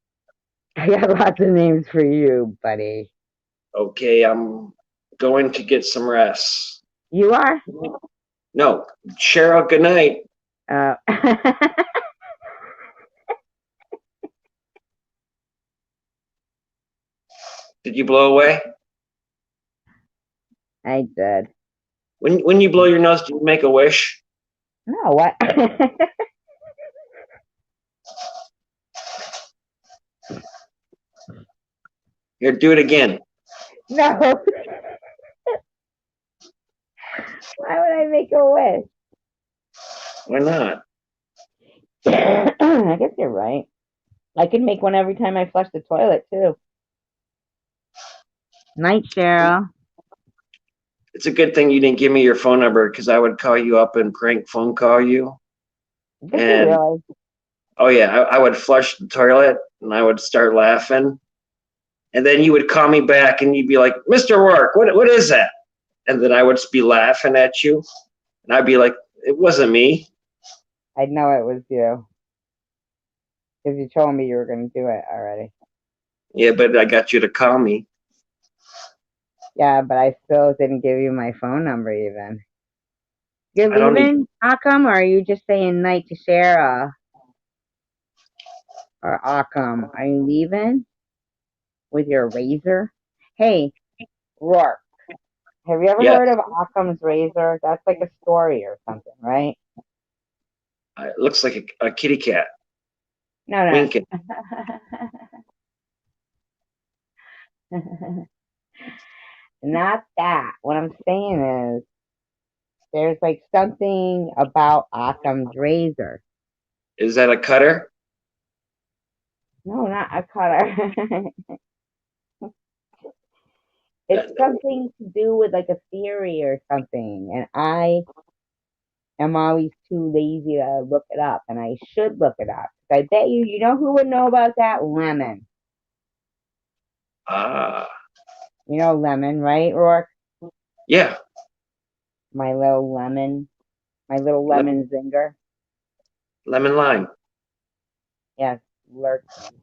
I got lots of names for you, buddy.
Okay, I'm going to get some rest.
You are?
No, Cheryl, good night. Did you blow away?
I did.
When you blow your nose, do you make a wish?
No, what?
Here, do it again.
No. Why would I make a wish?
Why not?
I guess you're right. I could make one every time I flush the toilet, too. Night, Cheryl.
It's a good thing you didn't give me your phone number because I would call you up and prank phone call you.
Did you really?
Oh yeah, I would flush the toilet and I would start laughing, and then you would call me back and you'd be like, "Mr. Rourke, what is that?" And then I would be laughing at you, and I'd be like, "It wasn't me."
I'd know it was you. Because you told me you were going to do it already.
Yeah, but I got you to call me.
Yeah, but I still didn't give you my phone number even. You're
I don't
leaving? How come? Or are you just saying night to Cheryl? Or Occam? Are you leaving? With your razor? Hey, Rourke. Have you ever
Yeah,
heard of Occam's razor? That's like a story or something, right?
it looks like a kitty cat
No, no.
winking.
Not that. What I'm saying is there's like something about Occam's razor.
Is that a cutter?
No, not a cutter. It's something to do with like a theory or something. And I am always too lazy to look it up. And I should look it up. I bet you know who would know about that? Lemon.
Ah,
You know Lemon, right, Rourke?
yeah.
My little lemon. My little lemon zinger.
Lemon lime.
Yes, lurking.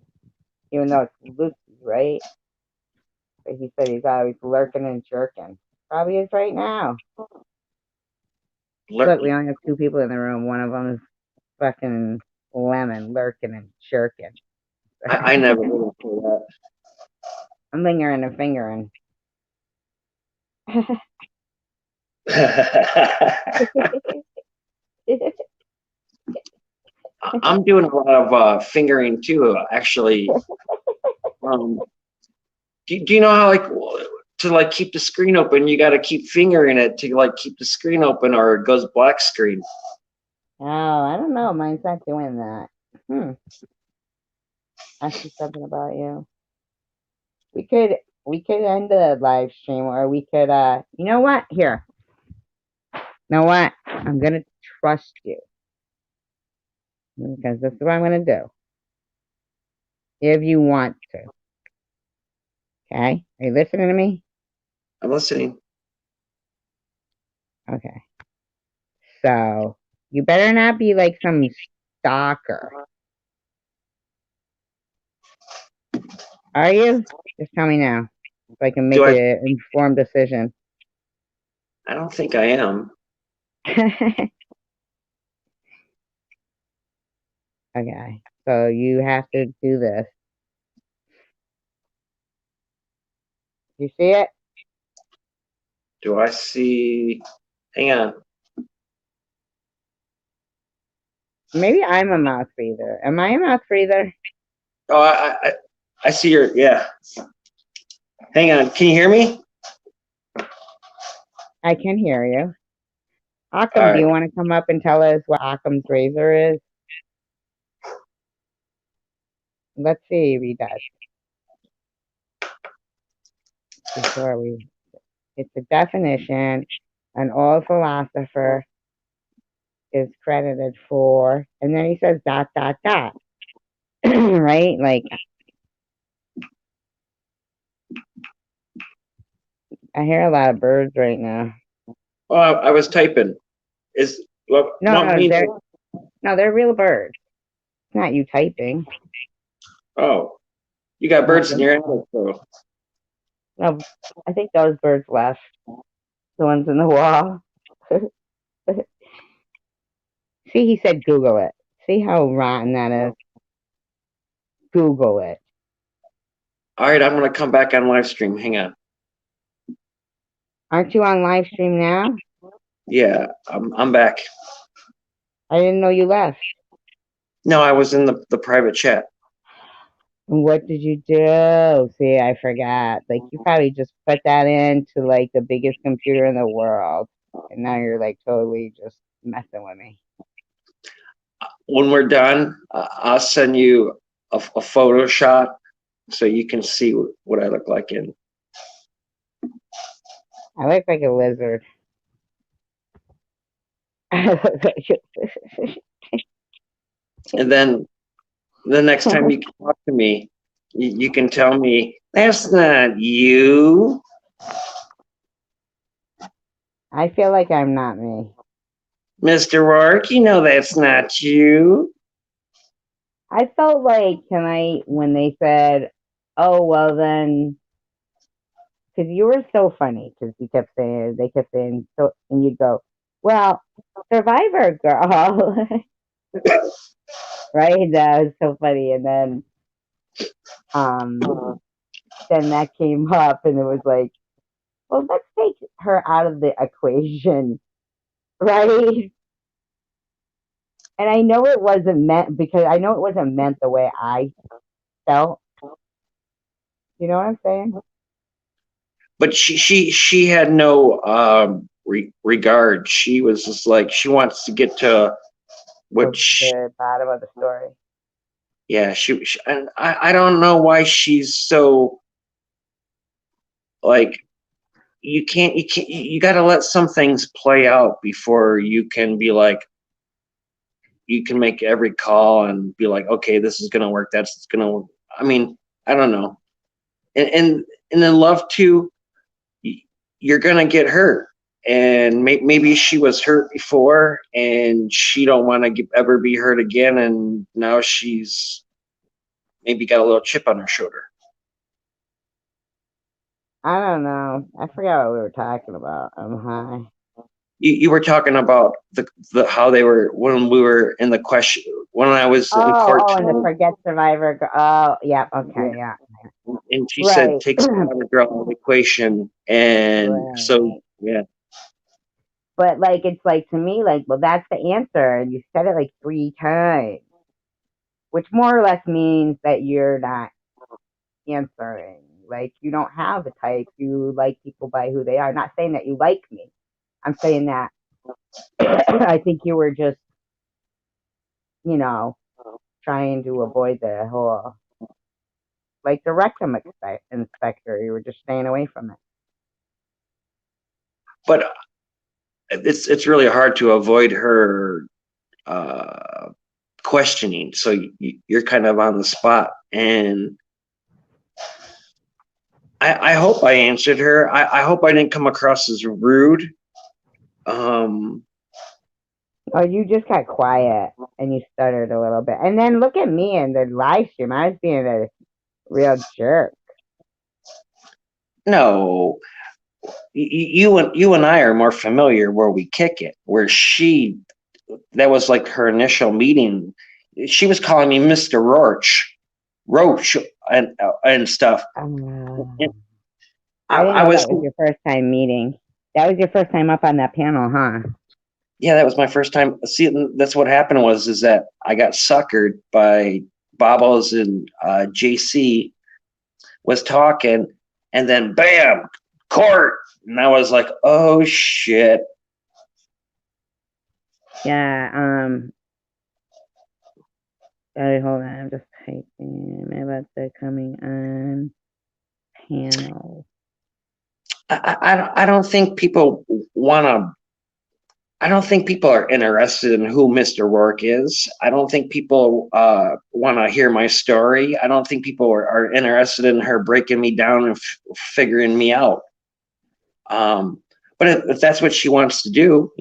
Even though it's Lucy, right? But he said he's always lurking and jerking. Probably is right now. Look, we only have 2 people in the room. One of them is fucking Lemon, lurking and jerking.
I never would for that.
I'm lingering and fingering.
I'm doing a lot of fingering too, actually. Um, do you know how like to like keep the screen open? You got to keep fingering it to like keep the screen open, or it goes black screen.
Oh, I don't know. Mine's not doing that. I see something about you. We could end the live stream, or we could you know what? Here. You know what? I'm gonna trust you. Because this is what I'm gonna do. If you want to. Okay? Are you listening to me?
I'm listening.
Okay. So you better not be like some stalker. Are you? Just tell me now. So I can make an informed decision.
I don't think I am.
Okay. So you have to do this. You see it?
Do I see? Hang on.
Maybe I'm a mouth breather. Am I a mouth breather?
Oh, I see your, yeah. Hang on. Can you hear me?
I can hear you. Akam,
All
do you
right.
want to come up and tell us what Akam's razor is? Let's see if he does. Before we, it's a definition. An old philosopher is credited for, and then he says ... right? Like, I hear a lot of birds right now.
Oh, I was typing. Is what?
No, they're real birds. It's not you typing.
Oh, you got birds in your attic, though.
No, I think those birds left. The ones in the wall. See, he said Google it. See how rotten that is? Google it.
All right, I'm gonna come back on live stream. Hang on.
Aren't you on live stream now?
Yeah, I'm back.
I didn't know you left.
No, I was in the private chat.
What did you do? See, I forgot. Like, you probably just put that into like the biggest computer in the world, and now you're like totally just messing with me.
When we're done, I'll send you a photo shot so you can see what I look like in.
I look like a lizard.
And then the next time you can talk to me, you can tell me, that's not you.
I feel like I'm not me.
Mr. Rourke, you know that's not you.
I felt like tonight when they said, oh, well then, because you were so funny, because they kept saying, so, and you'd go, well, Survivor girl. Right? That was so funny. And then that came up, and it was like, well, let's take her out of the equation, right? And I know it wasn't meant, because I know it wasn't meant the way I felt. You know what I'm saying?
But she had no regard. She was just like, she wants to get to
The bottom of the story.
Yeah, she and I don't know why she's so like, you got to let some things play out before you can be like, you can make every call and be like, okay, this is gonna work, that's gonna, I mean, I don't know. And in love too, you're gonna get hurt, and maybe she was hurt before and she don't want to ever be hurt again, and now she's maybe got a little chip on her shoulder.
I don't know. I forgot what we were talking about. I'm high.
You were talking about the how they were when we were in the question, when I was in court.
Oh, and the forget Survivor. Oh, yeah. Okay, yeah.
And she said, take Survivor girl out of the equation, and so yeah.
But like, it's like to me, like, well, that's the answer, and you said it like 3 times, which more or less means that you're not answering. Like, you don't have a type. You like people by who they are. I'm not saying that you like me. I'm saying that I think you were just, you know, trying to avoid the whole, like the rectum inspector. You were just staying away from it.
But it's really hard to avoid her questioning. So you're kind of on the spot, and I hope I answered her. I hope I didn't come across as rude.
Oh, you just got quiet and you stuttered a little bit. And then look at me in the live stream. I was being a real jerk.
No, you and I are more familiar where we kick it. Where that was like her initial meeting. She was calling me Mr. Roach, and stuff. And
I didn't
I
know
was,
that was your first time meeting. That was your first time up on that panel, huh?
yeah, that was my first time. See, that's what happened is that I got suckered by Bobbles, and JC was talking, and then bam, court. And I was like, oh shit.
Yeah, hold on, I'm just typing about the coming on panel.
I don't think people want to. I don't think people are interested in who Mr. Rourke is. I don't think people want to hear my story. I don't think people are interested in her breaking me down and figuring me out. But if that's what she wants to do,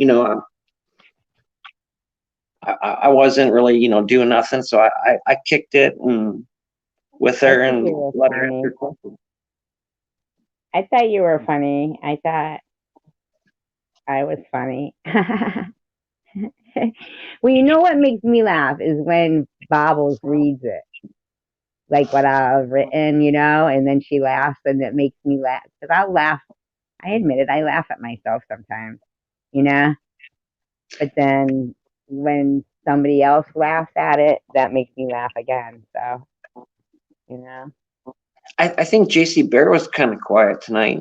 I wasn't really, doing nothing. So I kicked it with her and let her answer questions.
I thought you were funny. I thought I was funny. Well, you know what makes me laugh is when Bobbles reads it, like what I've written, and then she laughs, and it makes me laugh because I'll laugh. I admit it, I laugh at myself sometimes, you know. But then when somebody else laughs at it, that makes me laugh again. So, you know.
I think JC Bear was kind of quiet tonight.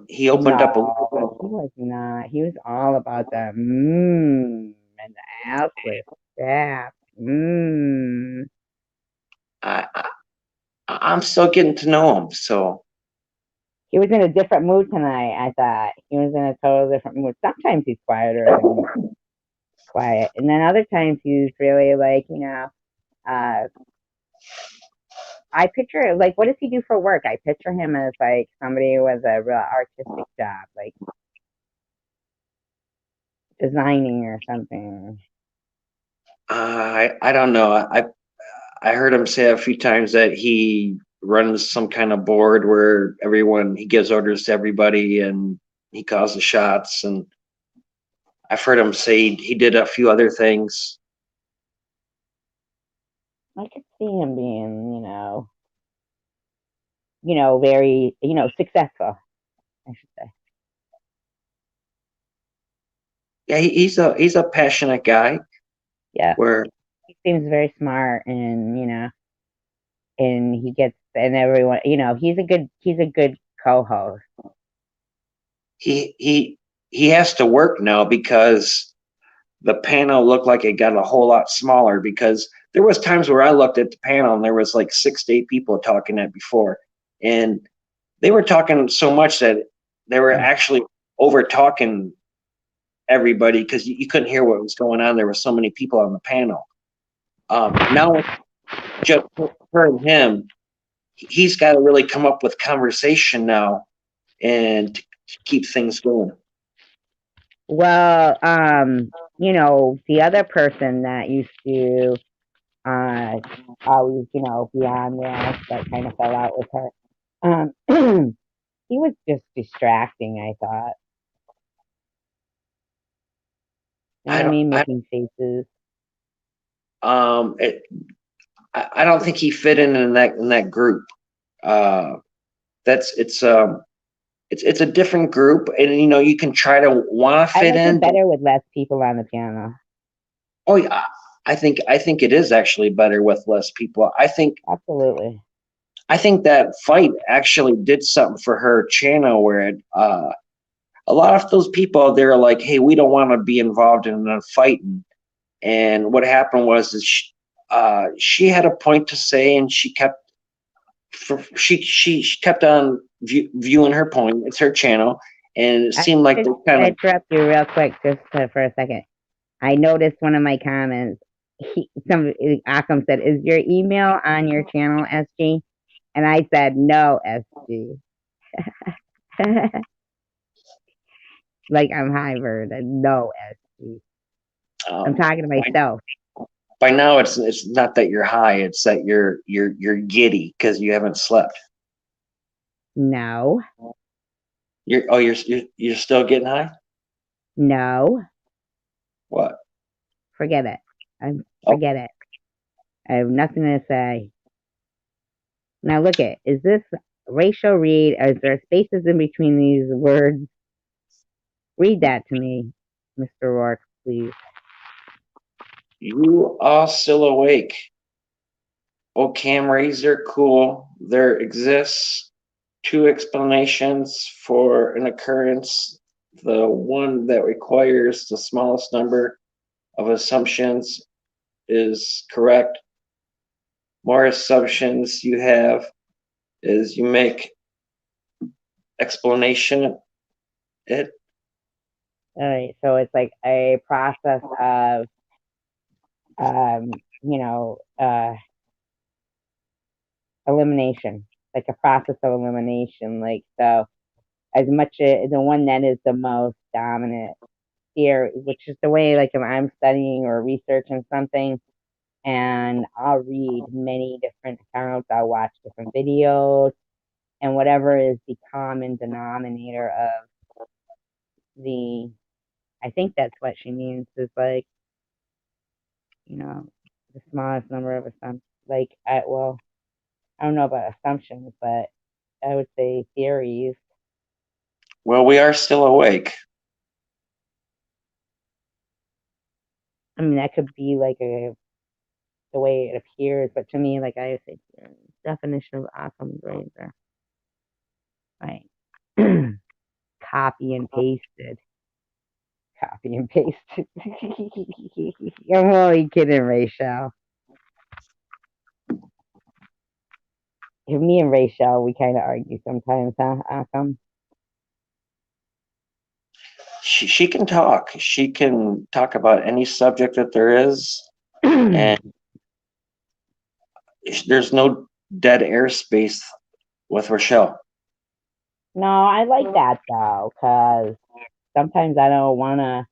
He opened up a little bit.
He was not. He was all about the and the ass with that.
I'm still getting to know him, so
He was in a different mood tonight. I thought he was in a total different mood. Sometimes he's quieter than quiet, and then other times he's really like, I picture like, what does he do for work? I picture him as like somebody with a real artistic job, like designing or something.
I don't know. I heard him say a few times that he runs some kind of board where he gives orders to everybody and he calls the shots. And I've heard him say he did a few other things.
I could see him being, very, successful, I should say.
Yeah, he's a passionate guy.
Yeah.
Where
he seems very smart, and and he gets, and everyone, he's a good co-host.
He has to work now because the panel looked like it got a whole lot smaller, because there was times where I looked at the panel and there was like 6 to 8 people talking at before, and they were talking so much that they were actually over talking everybody because you couldn't hear what was going on. There were so many people on the panel. Now just her and him, he's got to really come up with conversation now and to keep things going.
Well, the other person that used to always, be on there, that kind of fell out with her. He was just distracting, I thought. You know what I mean? Making faces.
I don't think he fit in that group. it's a different group, and you know you can try to want to
I
fit
like
in.
it better with less people on the panel.
Oh yeah, I think it is actually better with less people.
Absolutely.
I think that fight actually did something for her channel where it, a lot of those people they're like, hey, we don't want to be involved in a fight, and what happened was is she had a point to say, and she kept on viewing her point. It's her channel, and it
I
seemed like
just
they kind of.
interrupt you real quick, just for a second. I noticed one of my comments. Akam said, "Is your email on your channel, SG?" And I said, "No, SG." Like I'm Harvard, and no, SG. I'm
Um,
talking to myself.
by now, it's not that you're high; it's that you're giddy because you haven't slept.
No,
You're still getting high.
no,
What?
forget it.
Oh,
Forget it. I have nothing to say. Now look it. Is this Rachel Reed? Is there spaces in between these words? Read that to me, Mr. Rourke, please.
you are still awake. Oh, cam razor, cool. There exists two explanations for an occurrence. The one that requires the smallest number of assumptions is correct. More assumptions you have is you make explanation it.
All right, so it's like a process of, you know, elimination, like a process of elimination. Like so, as much the one that is the most dominant theory, which is the way like if I'm studying or researching something, and I'll read many different accounts, I'll watch different videos, and whatever is the common denominator of the, I think that's what she means is like, you know, the smallest number of assumptions. Like, well, I don't know about assumptions, but I would say theories.
Well, we are still awake.
I mean, that could be like the way it appears, but to me, like I say, definition of Occam's razor, right? Copy and pasted. Copy and pasted. I'm only kidding, Rachel. Me and Rachel, we kind of argue sometimes, huh, Occam?
She can talk. She can talk about any subject that there is, and there's no dead airspace with Rochelle.
No, I like that though, because sometimes I don't want to,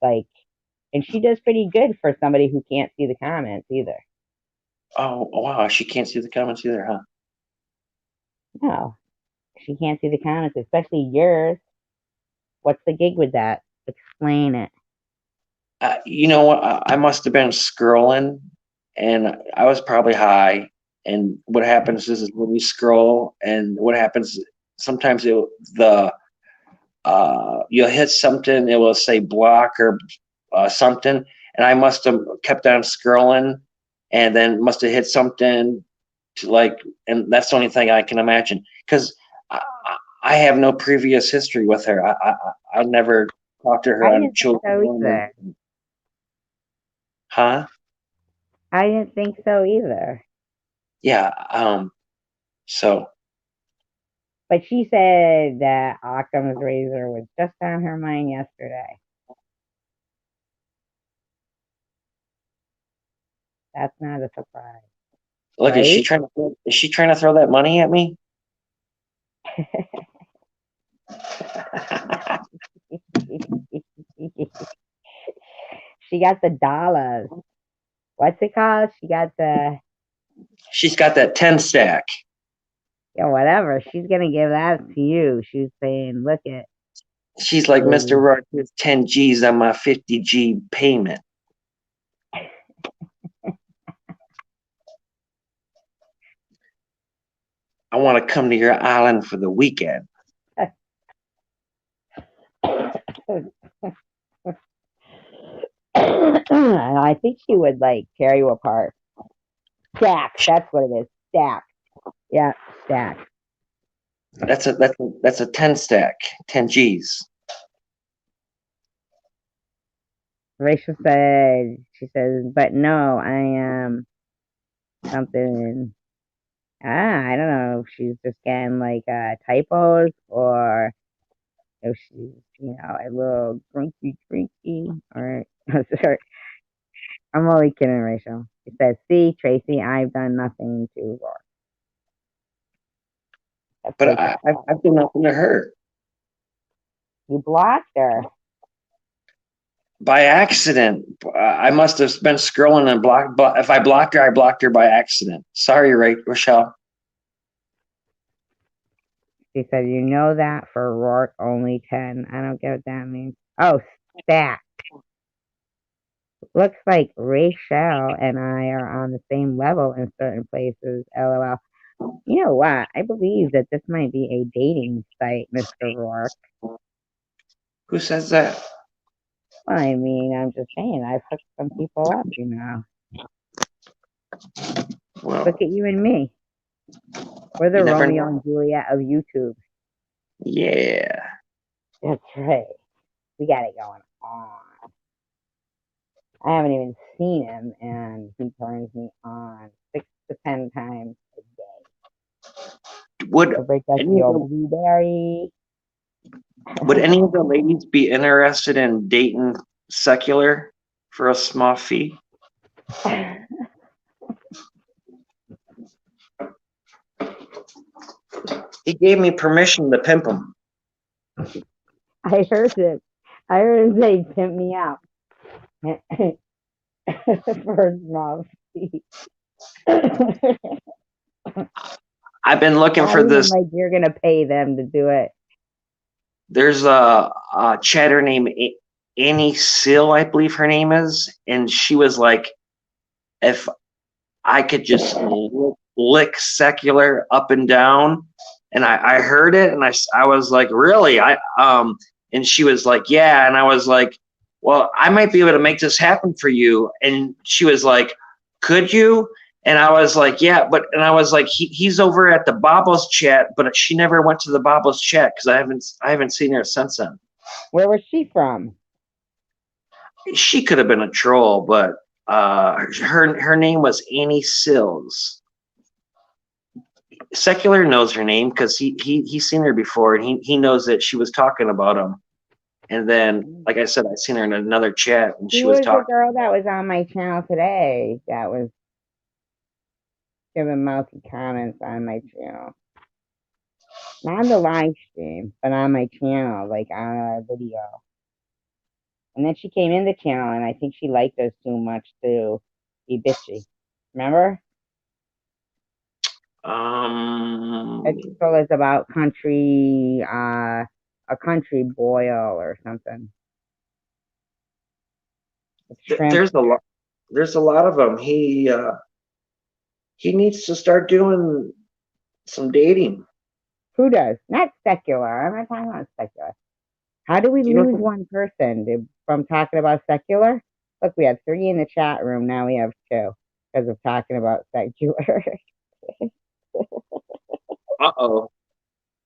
like, and she does pretty good for somebody who can't see the comments either.
Oh wow, she can't see the comments either, huh?
No, she can't see the comments, especially yours. What's the gig with that? Explain it.
You know what? I must have been scrolling, and I was probably high. And what happens is when you scroll, and what happens sometimes the you'll hit something, it will say block or something, and I must have kept on scrolling, and then must have hit something to like, and that's the only thing I can imagine because I, I have no previous history with her. I never talked to her
I
on
didn't think so
children,
either.
huh?
I didn't think so either.
Yeah. So
But she said that Occam's razor was just on her mind yesterday. That's not a surprise,
look,
right?
is she trying to throw that money at me?
She got the dollars. What's it called? She got the,
She's got that 10 stack.
whatever. She's gonna give that to you. She's saying, look it.
She's like, Mr. Rourke, here's 10 G's on my 50 G payment. I want to come to your island for the weekend.
And I think she would like tear you apart. Stack. That's what it is. Stack. Yeah, stack.
That's a 10 stack, 10 G's.
Rachel said, she says, but no, I am something. I don't know if she's just getting like typos or if she's, a little drinky, or sorry. I'm only kidding, Rachel. She says, see, Tracy, I've done nothing to Laura. That's
But
Rachel.
I've done nothing to her.
You blocked her.
By accident. I must have been scrolling and blocked. If I blocked her, I blocked her by accident. Sorry, Rochelle.
She said, you know that for Rourke, only 10. I don't get what that means. Oh, stack. Looks like Rachel and I are on the same level in certain places. LOL. You know what? I believe that this might be a dating site, Mr. Rourke.
Who says that?
Well, I mean, I'm just saying, I've hooked some people up,
Well,
Look at you and me. We're the Romeo and Juliet of YouTube.
Yeah.
That's right. We got it going on. I haven't even seen him, and he turns me on 6 to 10 times a day.
Would
break up your blueberry.
Would any of the ladies be interested in dating Secular for a small fee? He gave me permission to pimp him.
I heard it. I heard him say, pimp me out. For a small fee.
I've been looking for this.
Like you're going to pay them to do it.
There's a chatter named Annie Sill, I believe her name is. And she was like, if I could just lick Secular up and down. And I heard it and I was like, really? And she was like, yeah. And I was like, well, I might be able to make this happen for you. And she was like, could you? And I was like, yeah, and I was like, he's over at the Bobbles chat, but she never went to the Bobbles chat because I haven't seen her since then.
Where was she from?
She could have been a troll, but her name was Annie Sills. Secular knows her name because he's seen her before, and he knows that she was talking about him. And then, like I said, I seen her in another chat, and she was talking.
The girl that was on my channel today that was giving mouthy comments on my channel. Not on the live stream, but on my channel, like on a video. And then she came in the channel, and I think she liked us too much to be bitchy. Remember? She told us about country, a country boil or something.
There's a lot of them. He needs to start doing some dating.
Who does? Not Secular. I'm not talking about Secular. How do we lose one person from talking about Secular? Look, we had 3 in the chat room. Now we have 2 because of talking about Secular.
Uh-oh.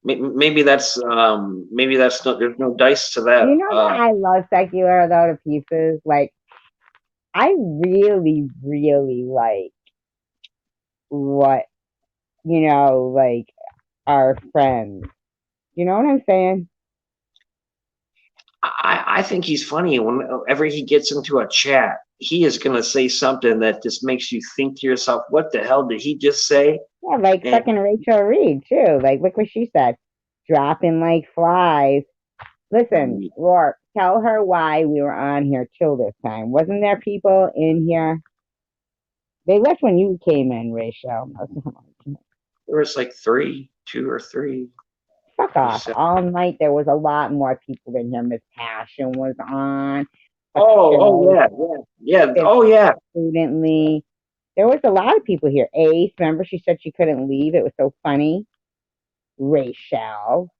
Maybe that's there's no dice to that.
You know that I love Secular though to pieces. Like, I really, really like what, like our friends. You know what I'm saying?
I think he's funny. Whenever he gets into a chat, he is going to say something that just makes you think to yourself, what the hell did he just say?
Yeah, like fucking Rachel Reed, too. Like, look what she said. Dropping like flies. Listen, Rourke, tell her why we were on here till this time. Wasn't there people in here? They left when you came in, Rachel.
There was like 2 or 3.
Fuck off. All night there was a lot more people in here. Miss Passion was on.
Oh yeah. Oh yeah.
Studently. There was a lot of people here. Ace, remember she said she couldn't leave. It was so funny. Rachel.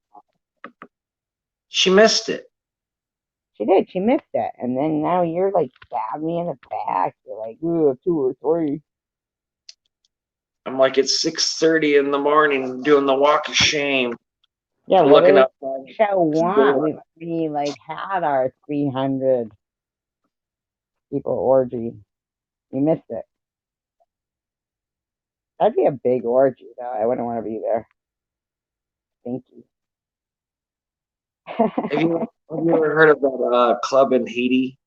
She missed it.
She did. She missed it. And then now you're like stabbing me in the back. You're like, ooh, 2 or 3.
I'm like, it's 6:30 in the morning doing the walk of shame.
Yeah,
I'm
what
looking
did
outside.
Rachel want?
door.
We like had our 300 people orgy. You missed it. That'd be a big orgy, though. I wouldn't want to be there. Thank you.
Have you ever heard of that club in Haiti?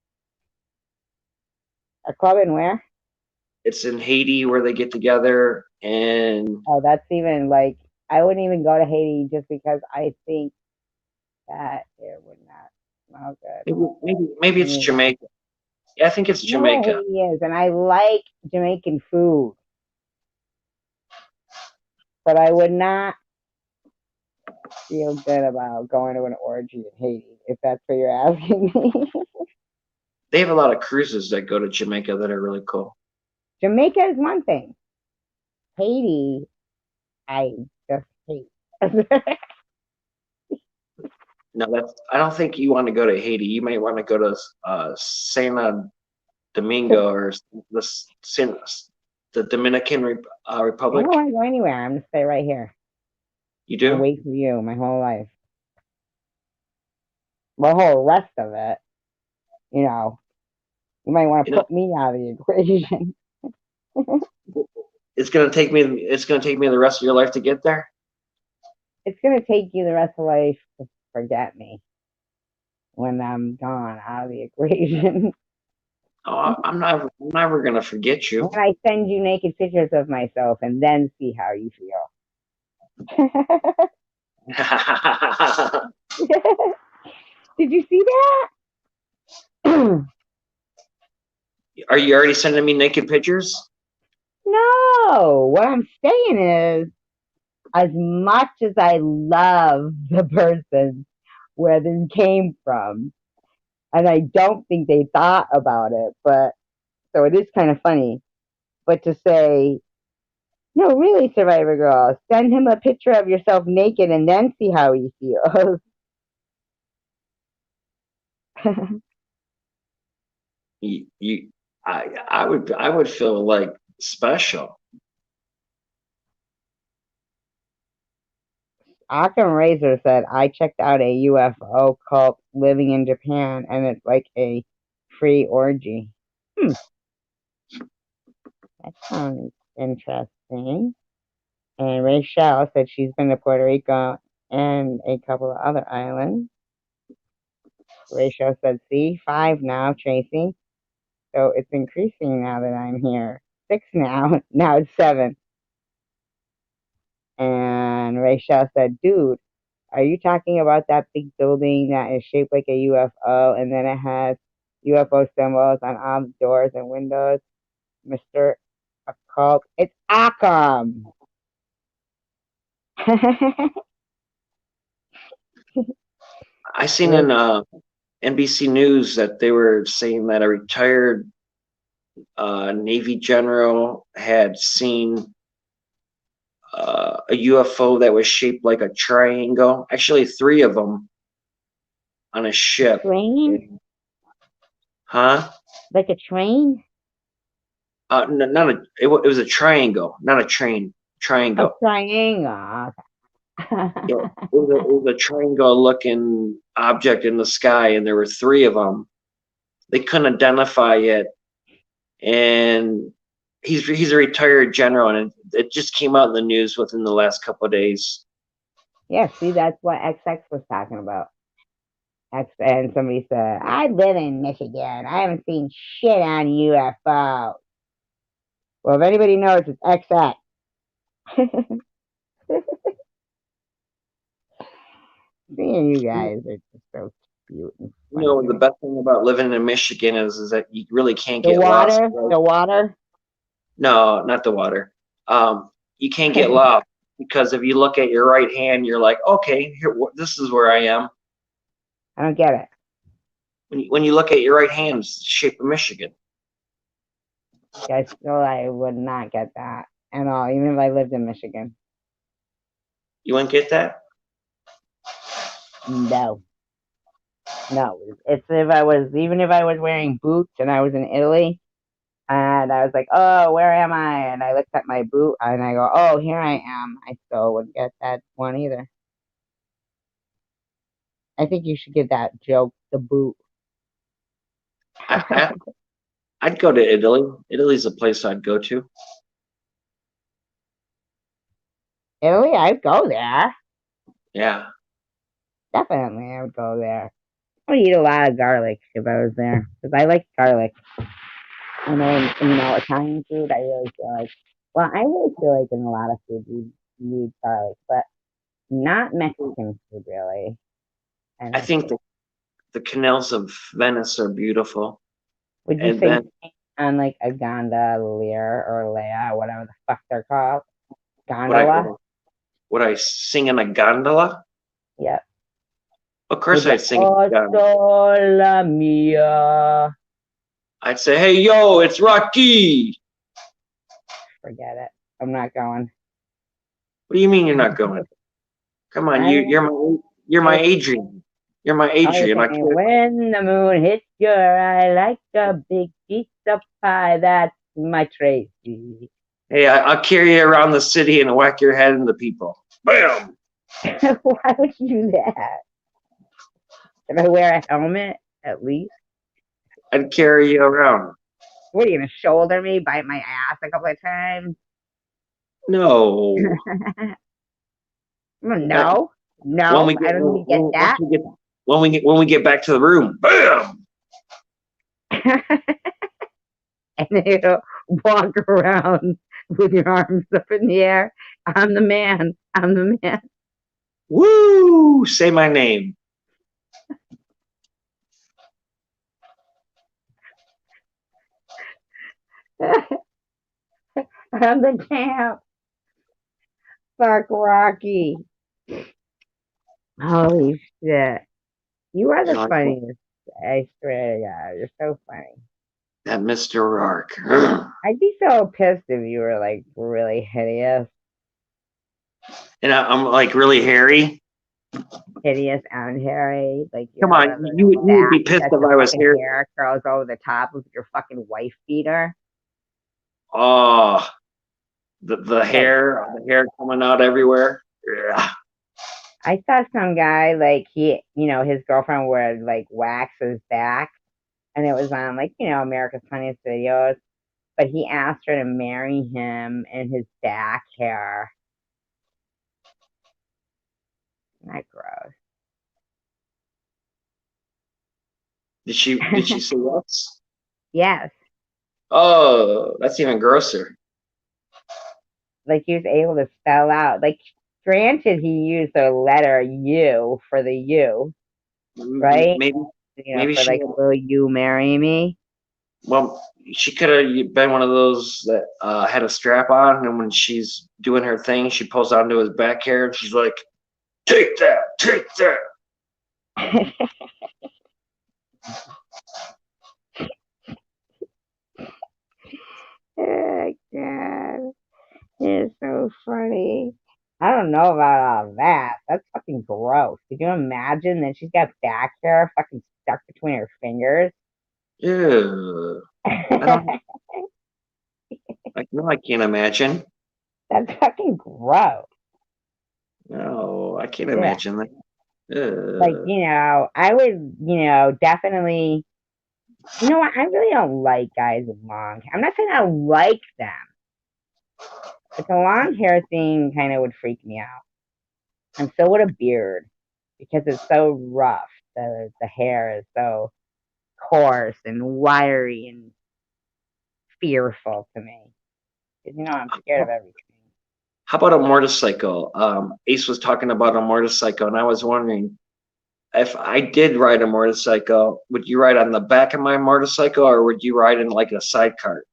A club in where?
It's in Haiti where they get together and
Oh, that's even like I wouldn't even go to Haiti just because I think that it would not smell good.
maybe it's
Yeah.
Jamaica. Yeah, I think it's
You know what
Jamaica.
Haiti is, and I like Jamaican food, but I would not feel good about going to an orgy in Haiti if that's what you're asking me.
They have a lot of cruises that go to Jamaica that are really cool.
Jamaica is one thing. Haiti, I just hate.
No, I don't think you want to go to Haiti. You might want to go to Saint Domingo or the Dominican
I
Republic.
don't want to go anywhere. I'm gonna stay right here
You
and
do?
wait for you my whole life. The whole rest of it, you know, you might want to
You know,
put me out of the equation.
it's gonna take me. It's gonna take me the rest of your life to get there.
It's gonna take you the rest of life to forget me when I'm gone out of the equation.
Oh, I'm never gonna forget you.
When I send you naked pictures of myself and then see how you feel. Did you see that?
Are you already sending me naked pictures?
No, what I'm saying is, as much as I love the person where this came from, and I don't think they thought about it, but so it is kind of funny. But to say, no, really, Survivor Girl, send him a picture of yourself naked and then see how he feels.
You, I would feel like special.
Occam Razor said, I checked out a UFO cult living in Japan, and it's like a free orgy. That sounds interesting. And Rachel said she's been to Puerto Rico and a couple of other islands. Rachel said, see, 5 now, Tracy. So it's increasing now that I'm here. 6 now. Now it's 7. And Rachel said, dude, are you talking about that big building that is shaped like a UFO and then it has UFO symbols on all the doors and windows? Mr. Occult. It's Occam.
I seen in NBC News that they were saying that a retired Navy general had seen a UFO that was shaped like a triangle. Actually, 3 of them on a ship.
Train?
Huh?
Like a train?
Not a. It was a triangle, not a train.
A
Triangle.
triangle.
Yeah, it was a triangle-looking object in the sky, and there were 3 of them. They couldn't identify it, and he's a retired general, and it just came out in the news within the last couple of days.
Yeah, see, that's what XX was talking about. And somebody said, I live in Michigan. I haven't seen shit on UFO. Well, if anybody knows, it's XX. Seeing you guys are just so cute and
You
funny.
know, the best thing about living in Michigan is that you really can't
The
get lost.
water,
Right?
the water.
No, not the water. You can't get lost because if you look at your right hand, you're like, okay, here, this is where I am.
I don't get it.
When you look at your right hand, it's the shape of Michigan.
I would not get that at all, even if I lived in Michigan.
You wouldn't get that?
No. No. It's even if I was wearing boots and I was in Italy and I was like, oh, where am I? And I looked at my boot and I go, oh, here I am. I still wouldn't get that one either. I think you should get that joke, the boot.
I'd go to Italy. Italy's a place I'd go to.
Italy, I'd go there.
Yeah.
Definitely, I would go there. I would eat a lot of garlic if I was there because I like garlic. And then, Italian food, I really feel like, well, I really feel like in a lot of food you need garlic, but not Mexican food, really.
I think the canals of Venice are beautiful.
Would you
And
say
then
on like a gondola or Leia, whatever the fuck they're called?
would
Gondola?
I sing in a gondola?
Yep.
Of course I'd sing in
Oh,
a gondola.
sola mia.
I'd say, hey, yo, it's Rocky.
Forget it. I'm not going.
What do you mean you're not going? Come on, you're my Adrian. You're my Adrian. I can't.
When the moon hits your eye like a big piece of pie, that's my Tracy.
Hey, I'll carry you around the city and whack your head into people. Bam!
Why would you do that? If I wear a helmet, at least.
I'd carry you around.
What are you gonna shoulder me, bite my ass a couple of times?
No.
No,
When we
I don't even get that.
When we get back to the room, bam!
And then you walk around with your arms up in the air. I'm the man. I'm the man.
Woo! Say my name.
I'm the champ. Fuck Rocky. Holy shit. You are the funniest. I swear to God, you're so funny.
That Mr. Rourke.
I'd be so pissed if you were like really hideous.
And I'm like really hairy.
Hideous and hairy. Like
Come on, you would be pissed if I was hairy.
Hair curls over the top of your fucking wife beater.
Oh, the hair coming out everywhere. Yeah.
I saw some guy like his girlfriend would like wax his back, and it was on like America's Funniest Videos. But he asked her to marry him in his back hair. Isn't that gross?
Did she say yes?
Yes.
Oh, that's even grosser.
Like he was able to spell out. Like, granted, he used the letter U for the U, right?
Maybe
for
she
like, will you marry me?
Well, she could have been one of those that had a strap on, and when she's doing her thing, she pulls onto his back hair, and she's like, "Take that, take that."
Oh, God. It's so funny. I don't know about all that. That's fucking gross. Could you imagine that she's got back hair fucking stuck between her fingers?
Ew. I can't imagine.
That's fucking gross.
No, I can't imagine that.
Like, I would, definitely. You know what? I really don't like guys with long hair. I'm not saying I like them. But the long hair thing kind of would freak me out. And so would a beard because it's so rough. The hair is so coarse and wiry and fearful to me. Because, I'm scared of everything.
How about a motorcycle? Ace was talking about a motorcycle, and I was wondering, if I did ride a motorcycle, would you ride on the back of my motorcycle, or would you ride in like a sidecar?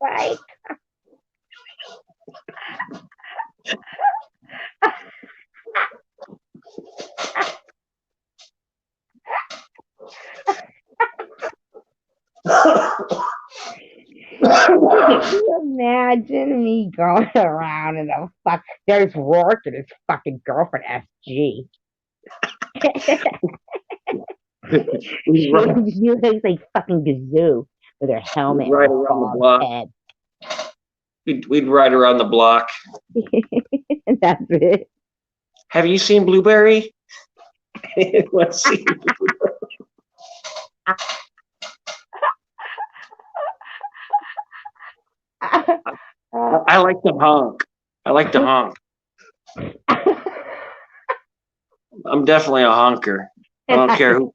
Right. you imagine me going around and there's Rourke and his fucking girlfriend SG.
We'd ride,
She looks like fucking Gazoo with her
we'd
helmet and
ride
her
around the
bald
block.
head.
We'd ride around the block.
That's it.
Have you seen Blueberry? Let's see. I like to honk. I like to honk. I'm definitely a honker. I don't care who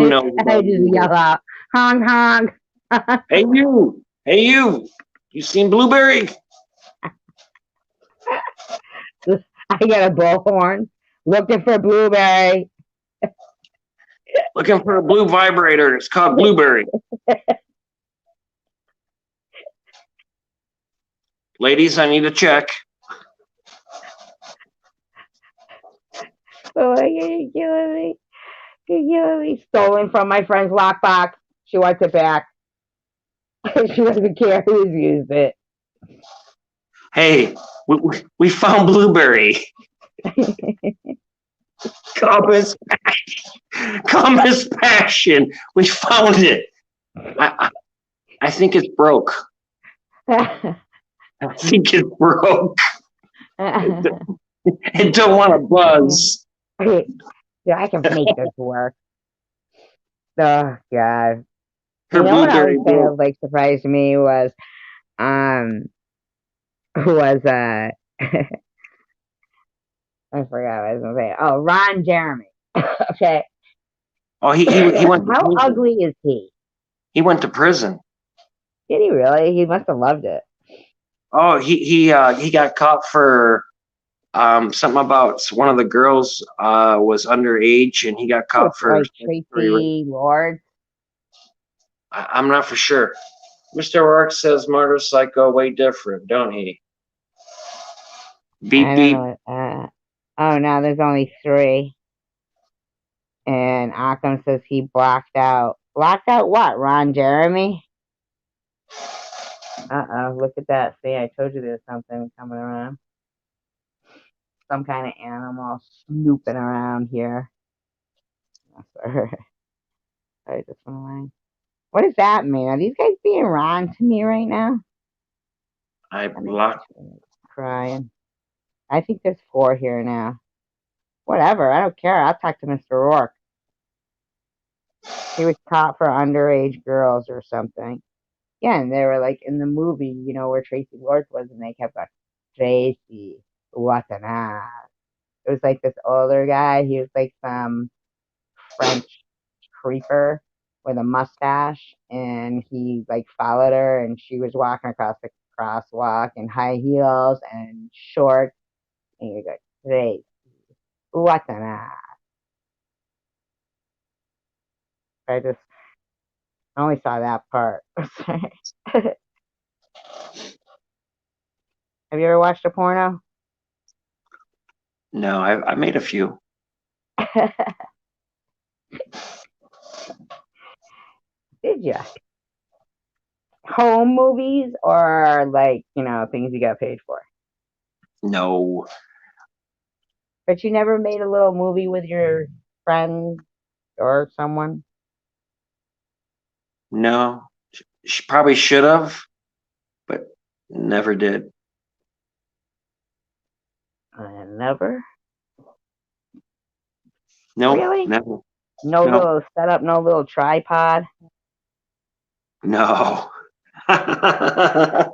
knows
and I
about
just
Blueberry.
yell out, honk, honk.
Hey you! Hey you! You seen Blueberry?
I got a bullhorn looking for Blueberry.
Looking for a blue vibrator. It's called Blueberry. Ladies, I need a check.
Oh, you're killing me. You're killing me. Stolen from my friend's lockbox. She wants it back. She doesn't care who's used it.
Hey, we found Blueberry. Calm his passion. We found it. I think it's broke. I think it's broke. It don't want to buzz.
Yeah, I can make this work. Oh God.
Her
You know what
Blueberry
always kind
broke.
of like surprised me was um was I forgot what I was gonna say. Oh, Ron Jeremy. Okay.
Oh, he went to
How
prison.
ugly is he?
He went to prison.
Did he really? He must have loved it.
Oh, he got caught for something about one of the girls was underage and he got caught for
Like Tracy Lord.
I'm not for sure. Mr. Rourke says Murder Psycho way different, don't he? Beep
I don't
beep.
know. Oh no, there's only 3. And Occam says he blocked out. Blocked out what? Ron Jeremy? Look at that. See, I told you there's something coming around. Some kind of animal snooping around here. Oh, sorry. I just went away. What does that mean? Are these guys being Ron to me right now?
I
That makes
blocked.
me crying. I think there's 4 here now. Whatever. I don't care. I'll talk to Mr. Rourke. He was caught for underage girls or something. Yeah, and they were like in the movie, where Tracy Lord was, and they kept going, Tracy, what an ass. It was like this older guy. He was like some French creeper with a mustache, and he like followed her, and she was walking across the crosswalk in high heels and shorts, and you go, Tracy, what an ass. I only saw that part. Have you ever watched a porno?
No, I made a few.
Did you? Home movies or like, things you got paid for?
No.
But you never made a little movie with your friend or someone?
No. She probably should have, but never did.
Never?
No,
Really?
never.
No
No.
little setup, no little tripod?
No.
Huh.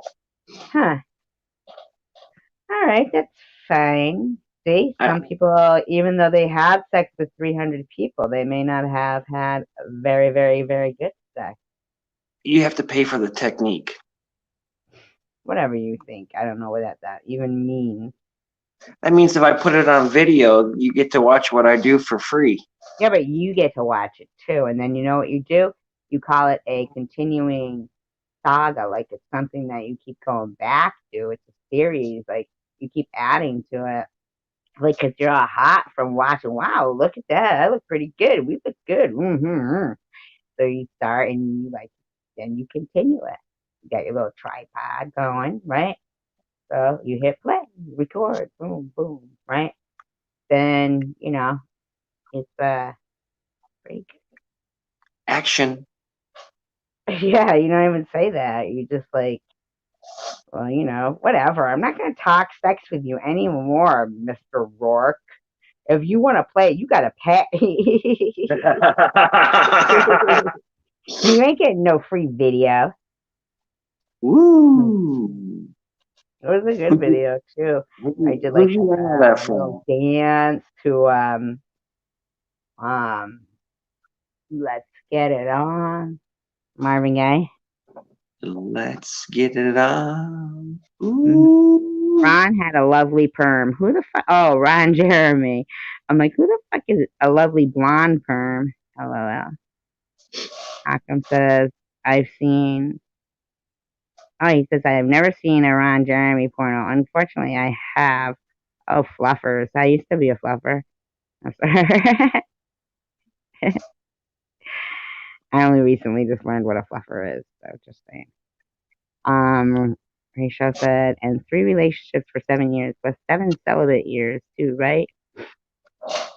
All right, that's fine. See,
I-
some people, even though they have sex with 300 people, they may not have had very, very, very good sex.
You have to pay for the technique.
Whatever you think. I don't know what that even means.
That means if I put it on video, you get to watch what I do for free.
Yeah, but you get to watch it too. And then you know what you do? You call it a continuing saga. Like it's something that you keep going back to. It's a series. Like you keep adding to it. Like, cause you're all hot from watching. Wow, look at that! I look pretty good. We look good. So you start and you then you continue it. You got your little tripod going, right? So you hit play, record, boom, boom, right? Then, it's pretty
Action.
good. Yeah, you don't even say that. You just like, well, whatever. I'm not gonna talk sex with you anymore, Mr. Rourke. If you want to play, you gotta pay. You ain't getting no free video.
Woo!
It was a good video too. I did
Who'd
like
you have
a
that
little
from?
dance to um Let's Get It On, Marvin Gaye.
Let's get it on.
Mhm.
Ooh.
Ron had a lovely perm. Who the fuck? Oh, Ron Jeremy. I'm like, who the fuck is a lovely blonde perm? LOL. Hakim says, I've seen. Oh, he says, I have never seen a Ron Jeremy porno. Unfortunately, I have. Oh, fluffers. I used to be a fluffer. I'm sorry. I only recently just learned what a fluffer is. So just saying. Rachel said, and 3 relationships for 7 years, plus 7 celibate years too, right? I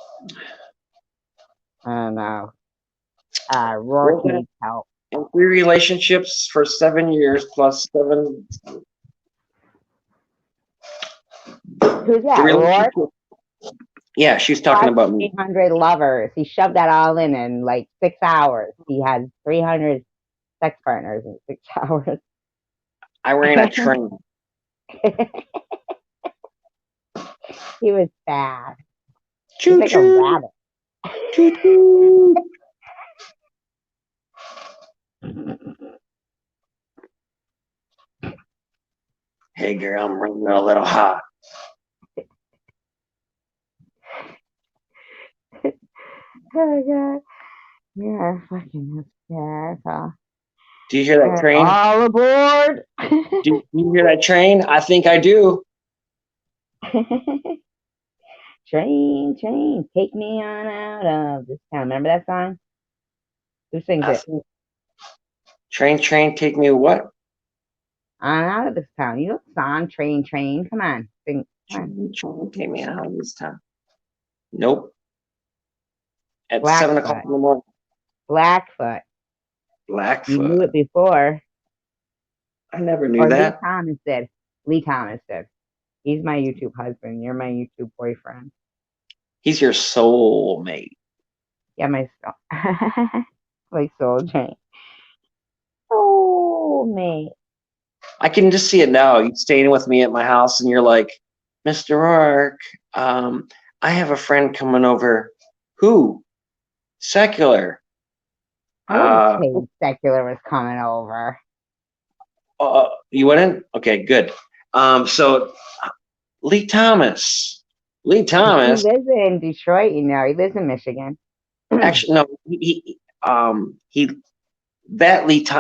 don't know. Rourke
Well,
needs help.
and 3 relationships for 7 years plus 7.
Who's
The
that? Rourke?
relationship. Yeah, she's talking
Plus
about me.
300 lovers. He shoved that all in like 6 hours. He had 300 sex partners in 6 hours.
I ran a train.
He was fast. He's
Choo
like a
choo.
rabbit.
Choo choo. Hey girl, I'm running a little hot.
Oh god. You're fucking hysterical.
Do you hear that train?
All aboard.
Do you hear that train? I think I do.
Train, train, take me on out of this town. Remember that song? Who sings
I
it?
think train, take me what?
On out of this town. You know the song, train, train. Come on, sing. Come on.
Train, take me out of this town. Nope. At 7 o'clock
Blackfoot.
in the morning.
Blackfoot. You knew
Blackfoot.
it before.
I never knew
Or Lee
that.
Thomas did. Lee Thomas did. He's my YouTube husband. You're my YouTube boyfriend.
He's your soulmate.
Yeah, my soul train. Soulmate.
I can just see it now. You staying with me at my house, and you're like, Mr. Rourke, I have a friend coming over. Who? Secular.
I wouldn't say Secular was coming over.
You wouldn't? Okay, good. So Lee Thomas. Lee Thomas.
He lives in Detroit, He lives in Michigan.
Actually, no.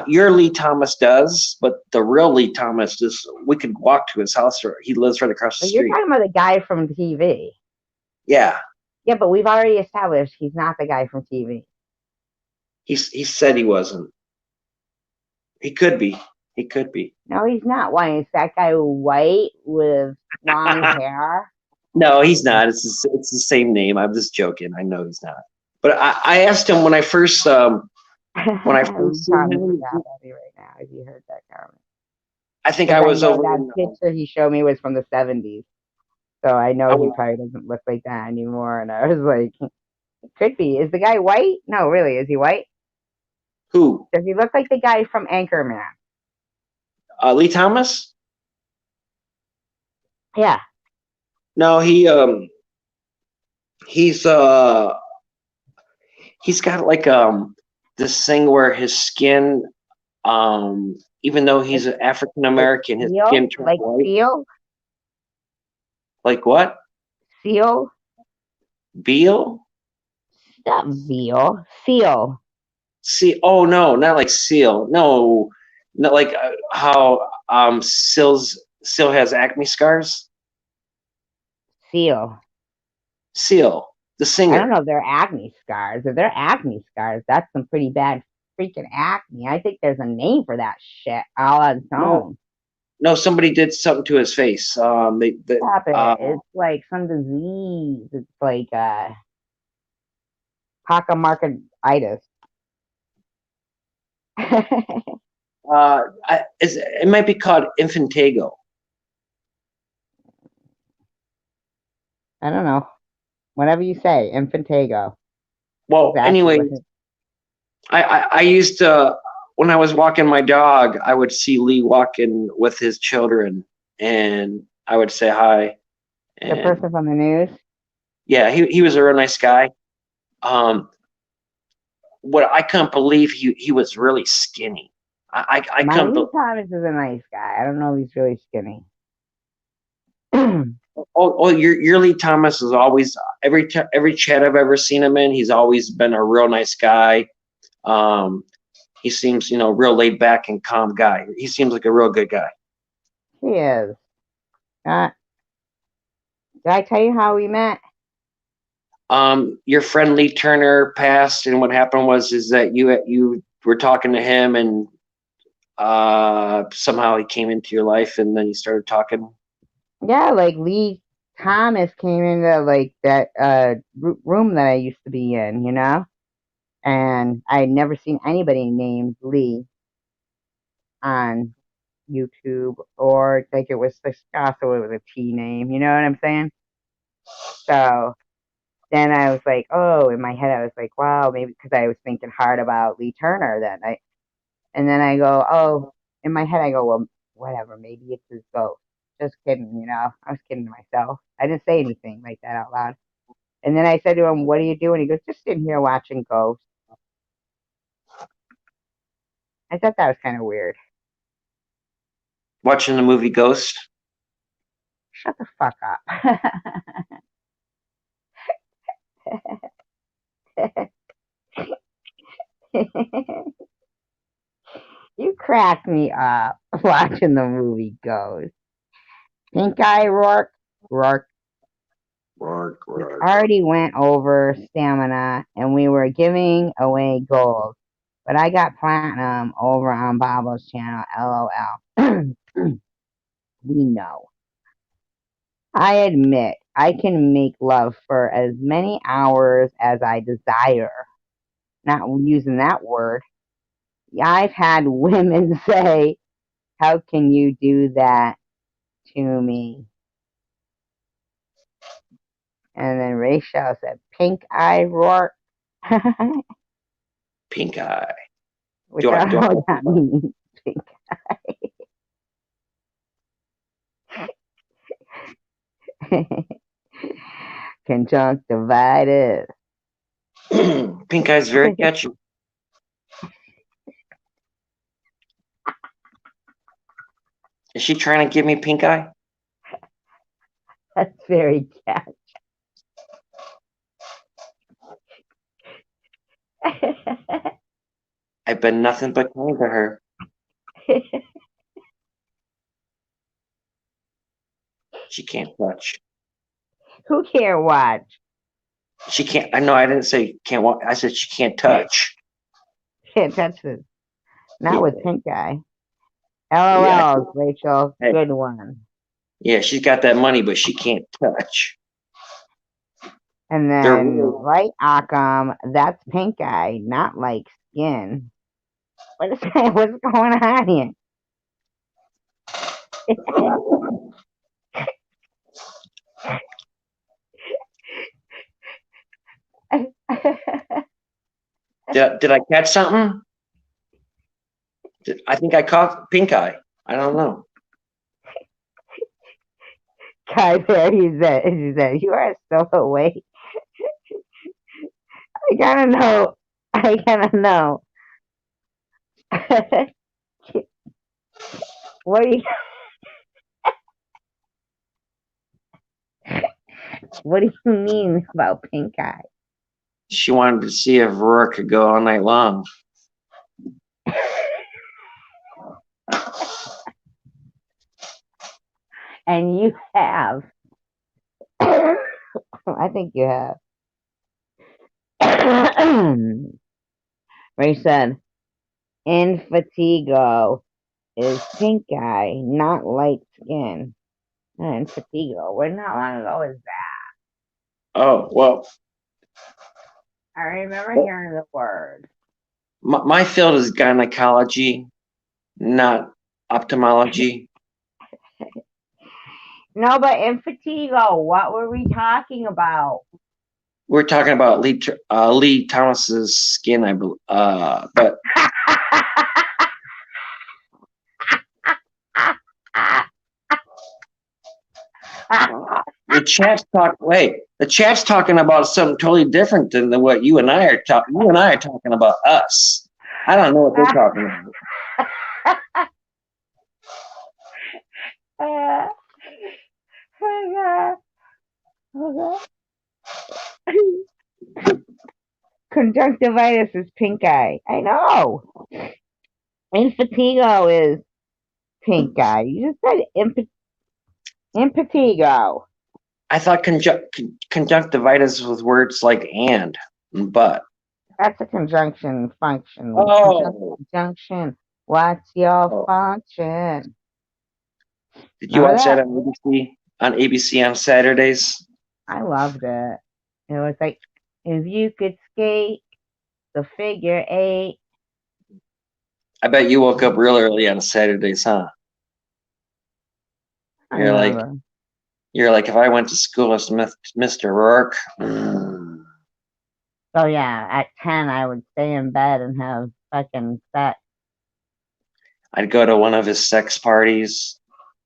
Your Lee Thomas does, but the real Lee Thomas is. We could walk to his house. He lives right across the
But you're
street.
talking about the guy from TV.
Yeah.
Yeah, but we've already established he's not the guy from TV.
He said he wasn't. He could be. He could be.
No, he's not. Why is that guy white with long hair?
No, he's not. It's the same name. I'm just joking. I know he's not. But I asked him when I first seen
Thomas
him.
is out at me right now. If you heard that comment,
I think I was over.
That picture he showed me was from the 70s, so I know
I
he
was-
probably doesn't look like that anymore. And I was like, it could be. Is the guy white? No, really, is he white?
Who?
Does he look like the guy from Anchorman?
Lee Thomas?
Yeah.
No, he's got like this thing where his skin, even though he's an African American, his
Seal?
skin turns
Like
white.
Seal?
Like what?
Seal?
Beal?
Not veal. Seal.
See? Oh no, not like seal. No, not like how Seal has acne scars.
Seal.
Seal, the singer.
I don't know if they're acne scars. If they're acne scars, that's some pretty bad freaking acne. I think there's a name for that shit all on its
No,
own.
no, somebody did something to his face.
Stop it. It's like some disease. It's like pockmarketitis.
it might be called infantago.
I don't know. Whatever you say, infantago.
Well,
Exactly
anyway,
what it-
I used to, when I was walking my dog, I would see Lee walking with his children, and I would say hi.
the
And
person from the news.
yeah, he was a real nice guy. What I couldn't believe, he was really skinny. I
My
couldn't.
Lee Thomas is a nice guy. I don't know if he's really skinny.
Your Lee Thomas is always every chat I've ever seen him in. He's always been a real nice guy. He seems real laid back and calm guy. He seems like a real good guy.
He is. Did I tell you how we met?
Your friend Lee Turner passed, and what happened is that you were talking to him, and somehow he came into your life, and then you started talking.
Yeah, like Lee Thomas came into like that room that I used to be in, and I had never seen anybody named Lee on YouTube or like it was also it was a T name, you know what I'm saying? So then I was like, oh, in my head I was like, wow, maybe because I was thinking hard about Lee Turner then. And then I go, oh, in my head I go, well, whatever, maybe it's his ghost. Just kidding, I was kidding to myself. I didn't say anything like that out loud. And then I said to him, what are you doing? He goes, just sitting here watching ghosts. I thought that was kind of weird.
Watching the movie Ghost.
Shut the fuck up. You crack me up watching the movie Ghost. Pink Eye Rourke. Rourke. Already went over stamina and we were giving away gold. But I got platinum over on Bobo's channel, LOL. We know. I admit I can make love for as many hours as I desire. Not using that word. I've had women say, how can you do that to me? And then Rachel said, Pink Eye Rourke.
Pink eye.
Which I don't know what that means. Pink eye. Conjunctivitis.
Pink eye's very catchy. Is she trying to give me pink eye?
That's very catchy.
I've been nothing but kind to her. She can't touch.
Who can't watch?
She can't. I know. I didn't say can't walk. I said she can't touch.
Can't touch this. Not
Yeah.
with Pink Eye. LOL, Rachel.
Hey.
Good one.
Yeah, she's got that money, but she can't touch.
And
They're
then,
real.
right, Occam, that's Pink Eye, not like skin. What is that? What's going on here?
Did I catch something? I think I caught pink eye. I don't know.
Kai Perry said, you are so awake. I gotta know. I gotta know. What do you What do you mean about Pink Eye?
She wanted to see if Rourke could go all night long.
And you have. I think you have. Ray said, Infatigo is pink eye, not light skin. Infatigo. When how long ago was that?
Oh, well,
I remember hearing the word.
my field is gynecology, not ophthalmology.
No, but Infatigo, what were we talking about?
We're talking about Lee Thomas's skin, I believe. But the chat's talk. Wait, the chat's talking about something totally different than what you and I are talking. You and I are talking about us. I don't know what they're talking about.
Oh, God. Conjunctivitis is pink eye. I know. Infatigo is pink eye. You just said impetigo.
I thought conjunctivitis was words like and but.
That's a conjunction function.
Oh,
Conjunction. What's your
oh.
function?
Did you
Remember
watch that
that?
on ABC? On ABC on Saturdays?
I loved it. It was like, if you could skate the figure eight.
I bet you woke up real early on Saturdays, huh?
I
You're like,
remember.
if I went to school as Mr. Rourke. Mm.
So yeah, at 10 I would stay in bed and have fucking sex.
I'd go to one of his sex parties.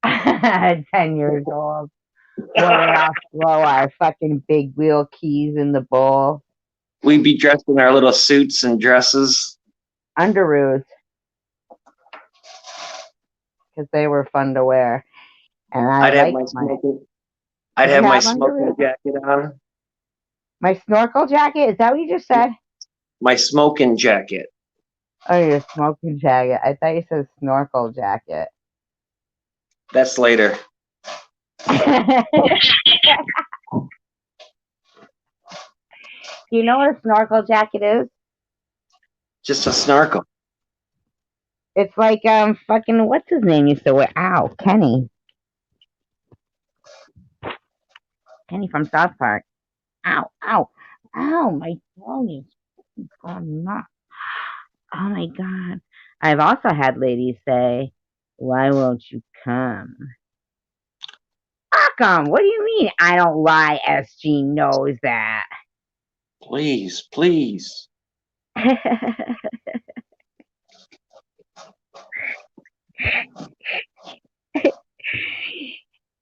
At 10 years old. Where we all throw our fucking big wheel keys in the bowl.
We'd be dressed in our little suits and dresses.
Underoos. Because they were fun to wear. And
I'd have
liked
my
my
smoking. I'd
Did you
have my
have
smoking
underoos?
jacket on.
My snorkel jacket? Is that what you just said?
My smoking jacket.
Oh, your smoking jacket. I thought you said snorkel jacket.
That's later.
You know what a snorkel jacket is?
Just a snorkel.
It's like fucking what's his name used to wear? Ow, Kenny. Kenny from South Park. Ow, ow, ow! My throat is gone nuts. Oh my god! I've also had ladies say, "Why won't you come?" How come? What do you mean? I don't lie. SG knows that.
Please, please.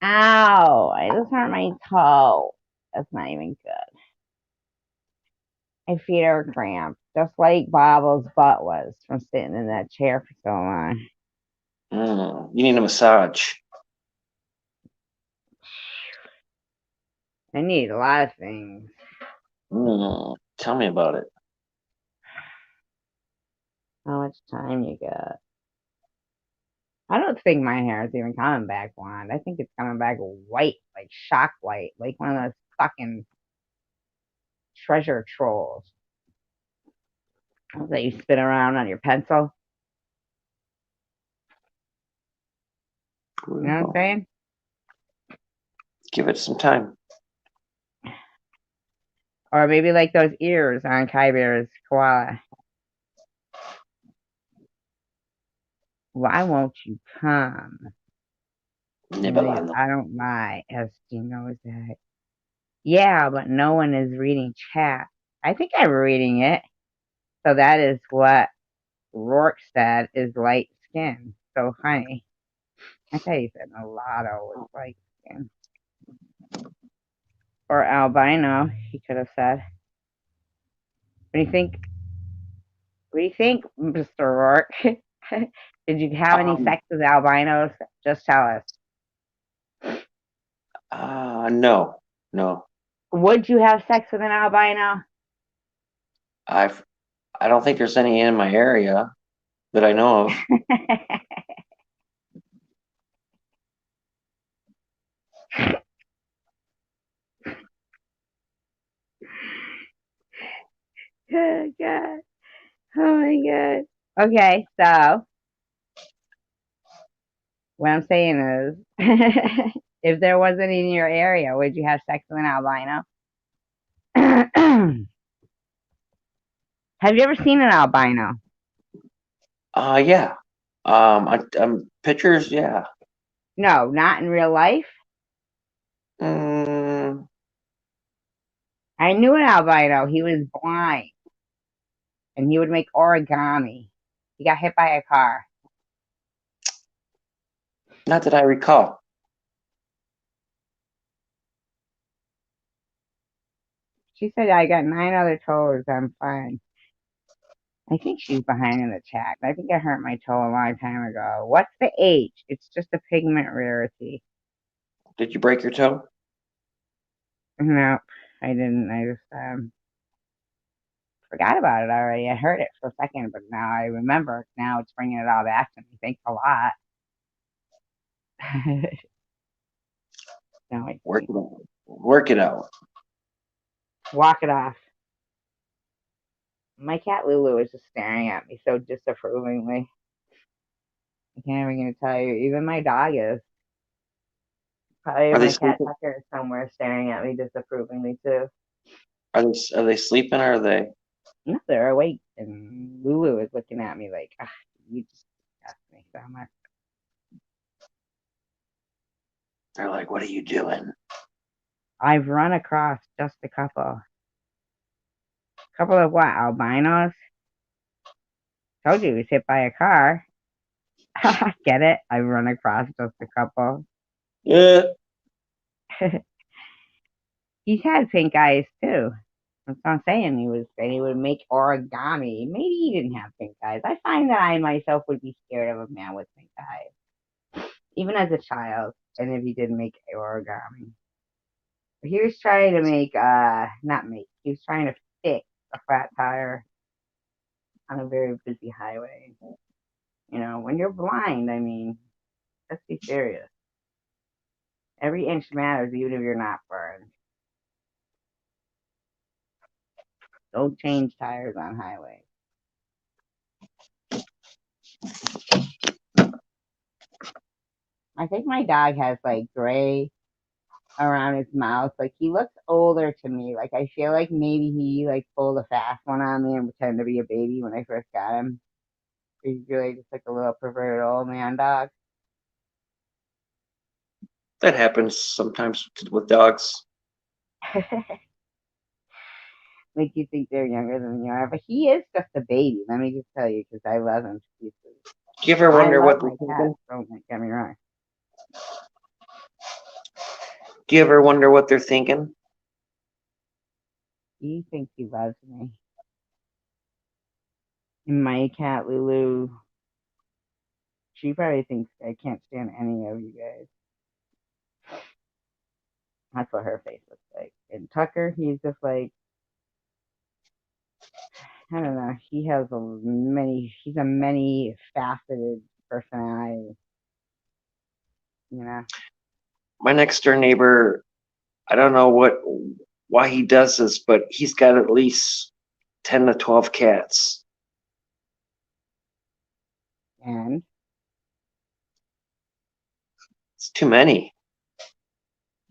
Ow! I just hurt my toe. That's not even good. My feet are cramped, just like Bobble's butt was from sitting in that chair for so long.
You need a massage.
I need a lot of things.
Tell me about it.
How much time you got? I don't think my hair is even coming back blonde. I think it's coming back white, like shock white, like one of those fucking treasure trolls that you spin around on your pencil. You know what I'm saying?
Give it some time.
Or maybe like those ears on Kai Bear's koala. Why won't you come? I don't lie. SG knows that. Yeah, but no one is reading chat. I think I'm reading it. So that is what Rourke said is light skin. So honey. I thought you said mulatto was light skin. Or albino, he could have said. What do you think? What do you think, Mr. Rourke? Did you have any sex with albinos? Just tell us.
No.
Would you have sex with an albino?
I don't think there's any in my area that I know of.
Oh God. Oh my God. Okay, so what I'm saying is, if there wasn't in your area, would you have sex with an albino? Have you ever seen an albino?
Yeah. Pictures, yeah.
No, not in real life.
Mm,
I knew an albino. He was blind and he would make origami. He got hit by a car.
not that I recall.
She said, I got 9 other toes. I'm fine. I think she's behind in the chat. I think I hurt my toe a long time ago. What's the age? It's just a pigment rarity.
Did you break your toe?
No, I didn't. I just forgot about it already. I heard it for a second, but now I remember. Now it's bringing it all back to me. Thanks a lot. No, I
Work it out. Work it out.
walk it off. My cat Lulu is just staring at me so disapprovingly. I can't even gonna tell you. Even my dog is. Probably
Are they
my cat
sleeping?
Tucker is somewhere staring at me disapprovingly too.
Are they sleeping or are they?
No, they're awake, and Lulu is looking at me like, ah, you just disgust me so much.
They're like, what are you doing?
I've run across just a couple. Couple of what, albinos? Told you he was hit by a car. Get it? I've run across just a couple.
Yeah.
He's had pink eyes too. That's what I'm saying. He would make origami. Maybe he didn't have pink eyes. I find that I myself would be scared of a man with pink eyes, even as a child. And if he did make origami, he was trying to make not make. He was trying to fix a flat tire on a very busy highway. You know, when you're blind, I mean, let's be serious. Every inch matters, even if you're not burned. Don't change tires on highways. I think my dog has like gray around his mouth. Like he looks older to me. Like I feel like maybe he like pulled a fast one on me and pretended to be a baby when I first got him. He's really just like a little perverted old man dog.
That happens sometimes with dogs.
Make you think they're younger than you are, but he is just a baby. Let me just tell you, because I love him.
Do you ever
I
wonder
love
what they're
my cat.
thinking?
Don't get me wrong.
Do you ever wonder what they're thinking?
He thinks he loves me. And my cat Lulu, she probably thinks I can't stand any of you guys. That's what her face looks like. And Tucker, he's just like, I don't know. He's a many faceted personality. You know,
My next door neighbor, I don't know why he does this, but he's got at least 10 to 12 cats.
and
It's too many.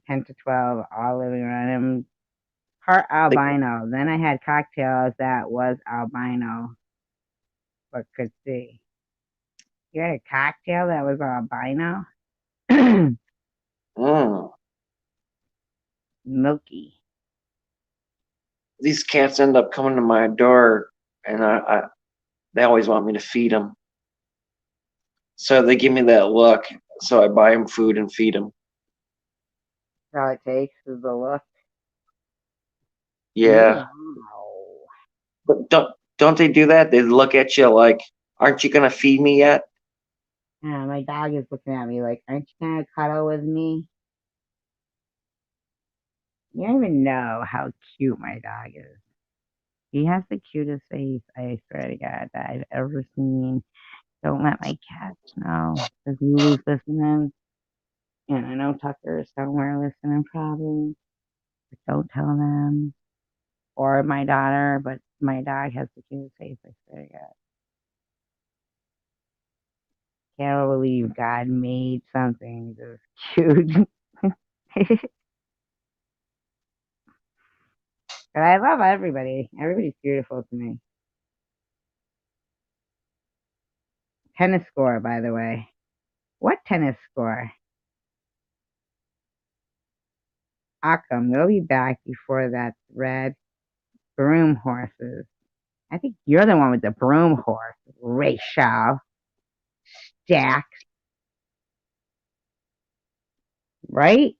10 to 12 all living around him. Part
Like,
albino. Then I had cocktails that was albino, but could see. You had a cocktail that was albino?
mm,
Milky.
these cats end up coming to my door, and they always want me to feed them. So they give me that look. So I buy them food and feed them.
All it takes is the look.
Yeah,
Meow.
but don't they do that? They look at you like, "Aren't you gonna feed me yet?"
Yeah, my dog is looking at me like, aren't you gonna cuddle with me? You don't even know how cute my dog is. He has the cutest face, I swear to God, that I've ever seen. Don't let my cats know. Because Lulu's listening. And I know Tucker is somewhere listening probably. But don't tell them. Or my daughter, but my dog has the cutest face, I swear to God. Can't believe God made something this cute. But I love everybody. Everybody's beautiful to me. Tennis score, by the way. What tennis score? Akam, we'll be back before that red broom horses. I think you're the one with the broom horse, Rachel. Stack, right?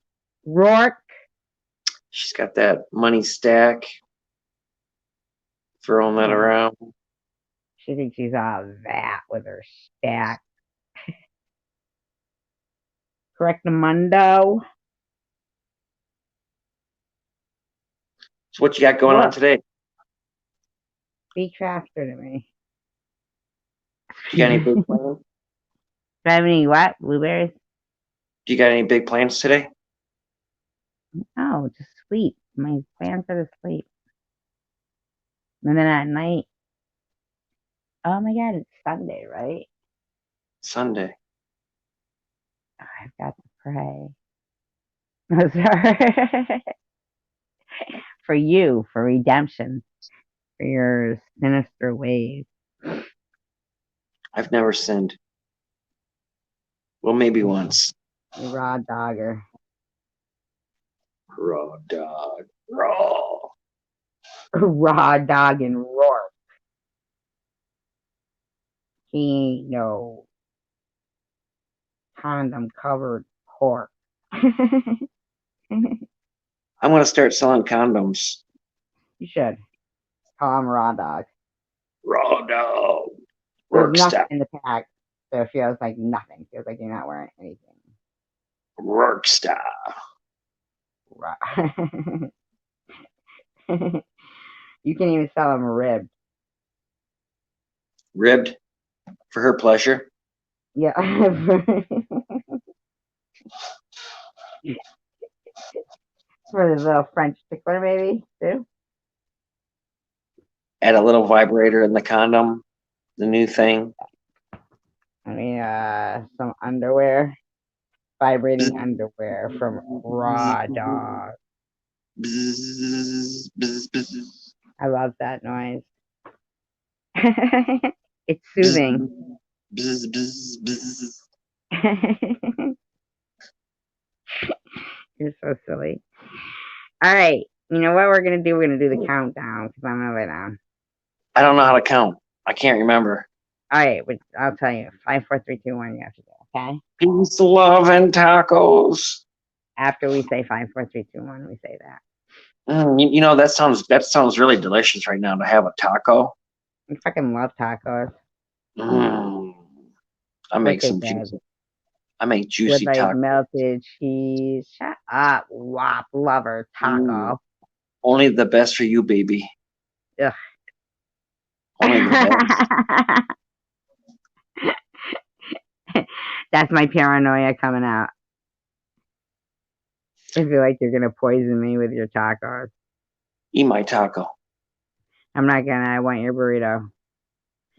Rourke.
She's got that money stack, throwing that
Yeah.
around.
She thinks she's all that with her stack. Correctamundo.
So what you got going on
What?
today?
Speak faster to me.
You got any big plans?
Do I have any what? Blueberries?
Do you got any big plans today?
No, just sleep. My plans are to sleep. And then at night, oh my God, it's Sunday, right?
Sunday.
Oh, I've got to pray. I'm sorry. For you, for redemption, for your sinister ways.
I've never sinned. Well, maybe once.
You raw dogger.
Raw dog. Raw.
Raw dog and roar. He ain't no condom covered pork. You
I'm gonna start selling condoms.
should call him raw dog.
Raw dog.
There's
Work
nothing
stop.
in the pack, so it feels like nothing. It feels like you're not wearing anything.
Work stop.
Raw. You can even sell them ribbed.
Ribbed for her pleasure.
Yeah. For the little French tickler, maybe, too.
Add a little vibrator in the condom. The new thing.
I mean, some underwear. Vibrating underwear from Raw Dog.
Bzz, bzz, bzz.
I love that noise. It's soothing.
Bzz, bzz, bzz.
You're so silly. All right. You know what we're going to do? We're going to do the countdown because I'm going to lay down.
I don't know how to count. I can't remember.
All right. I'll tell you. 5, 4, 3, 2, 1. You have to go. Okay?
Peace, love, and tacos.
After we say 5, 4, 3, 2, 1, we say that.
You know, that sounds really delicious right now to have a taco.
I fucking love tacos.
I make
Wicked
some
good.
juicy. I make juicy
With like
tacos.
melted cheese. Shut up, wop lover taco.
Only the best for you, baby.
Ugh.
Only the best.
That's my paranoia coming out. I feel like you're gonna poison me with your tacos.
Eat my taco.
I'm not gonna. I want your burrito.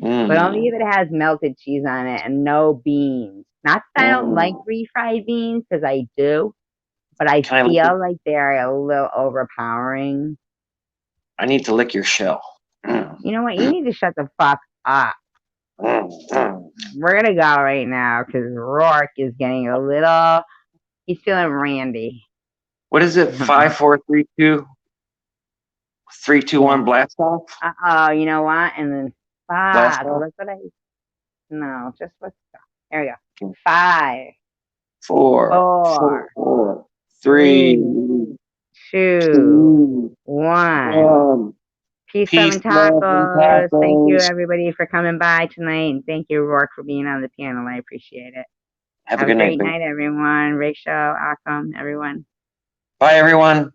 But only if it has melted cheese on it and no beans. Not that I don't like refried beans, because I do. But I
Can I
feel like they're a little overpowering.
I need to lick your shell.
You know what? You need to shut the fuck up. We're gonna go right now because Rourke is getting a little. He's feeling randy.
What is it? 5, 4, 3, 2, 3, 2, 1. Blast off.
Oh, you know what? And then
Blast
5.
off.
Look what I. No, just let's go. There we go. 5,
4, 4, 3,
2, 1.
1.
Peace, love, and tacos. Thank you, everybody, for coming by tonight. And thank you, Rourke, for being on the panel. I appreciate it.
Have a good
great
night,
night, everyone. Rachel, Akam, everyone.
Bye, everyone.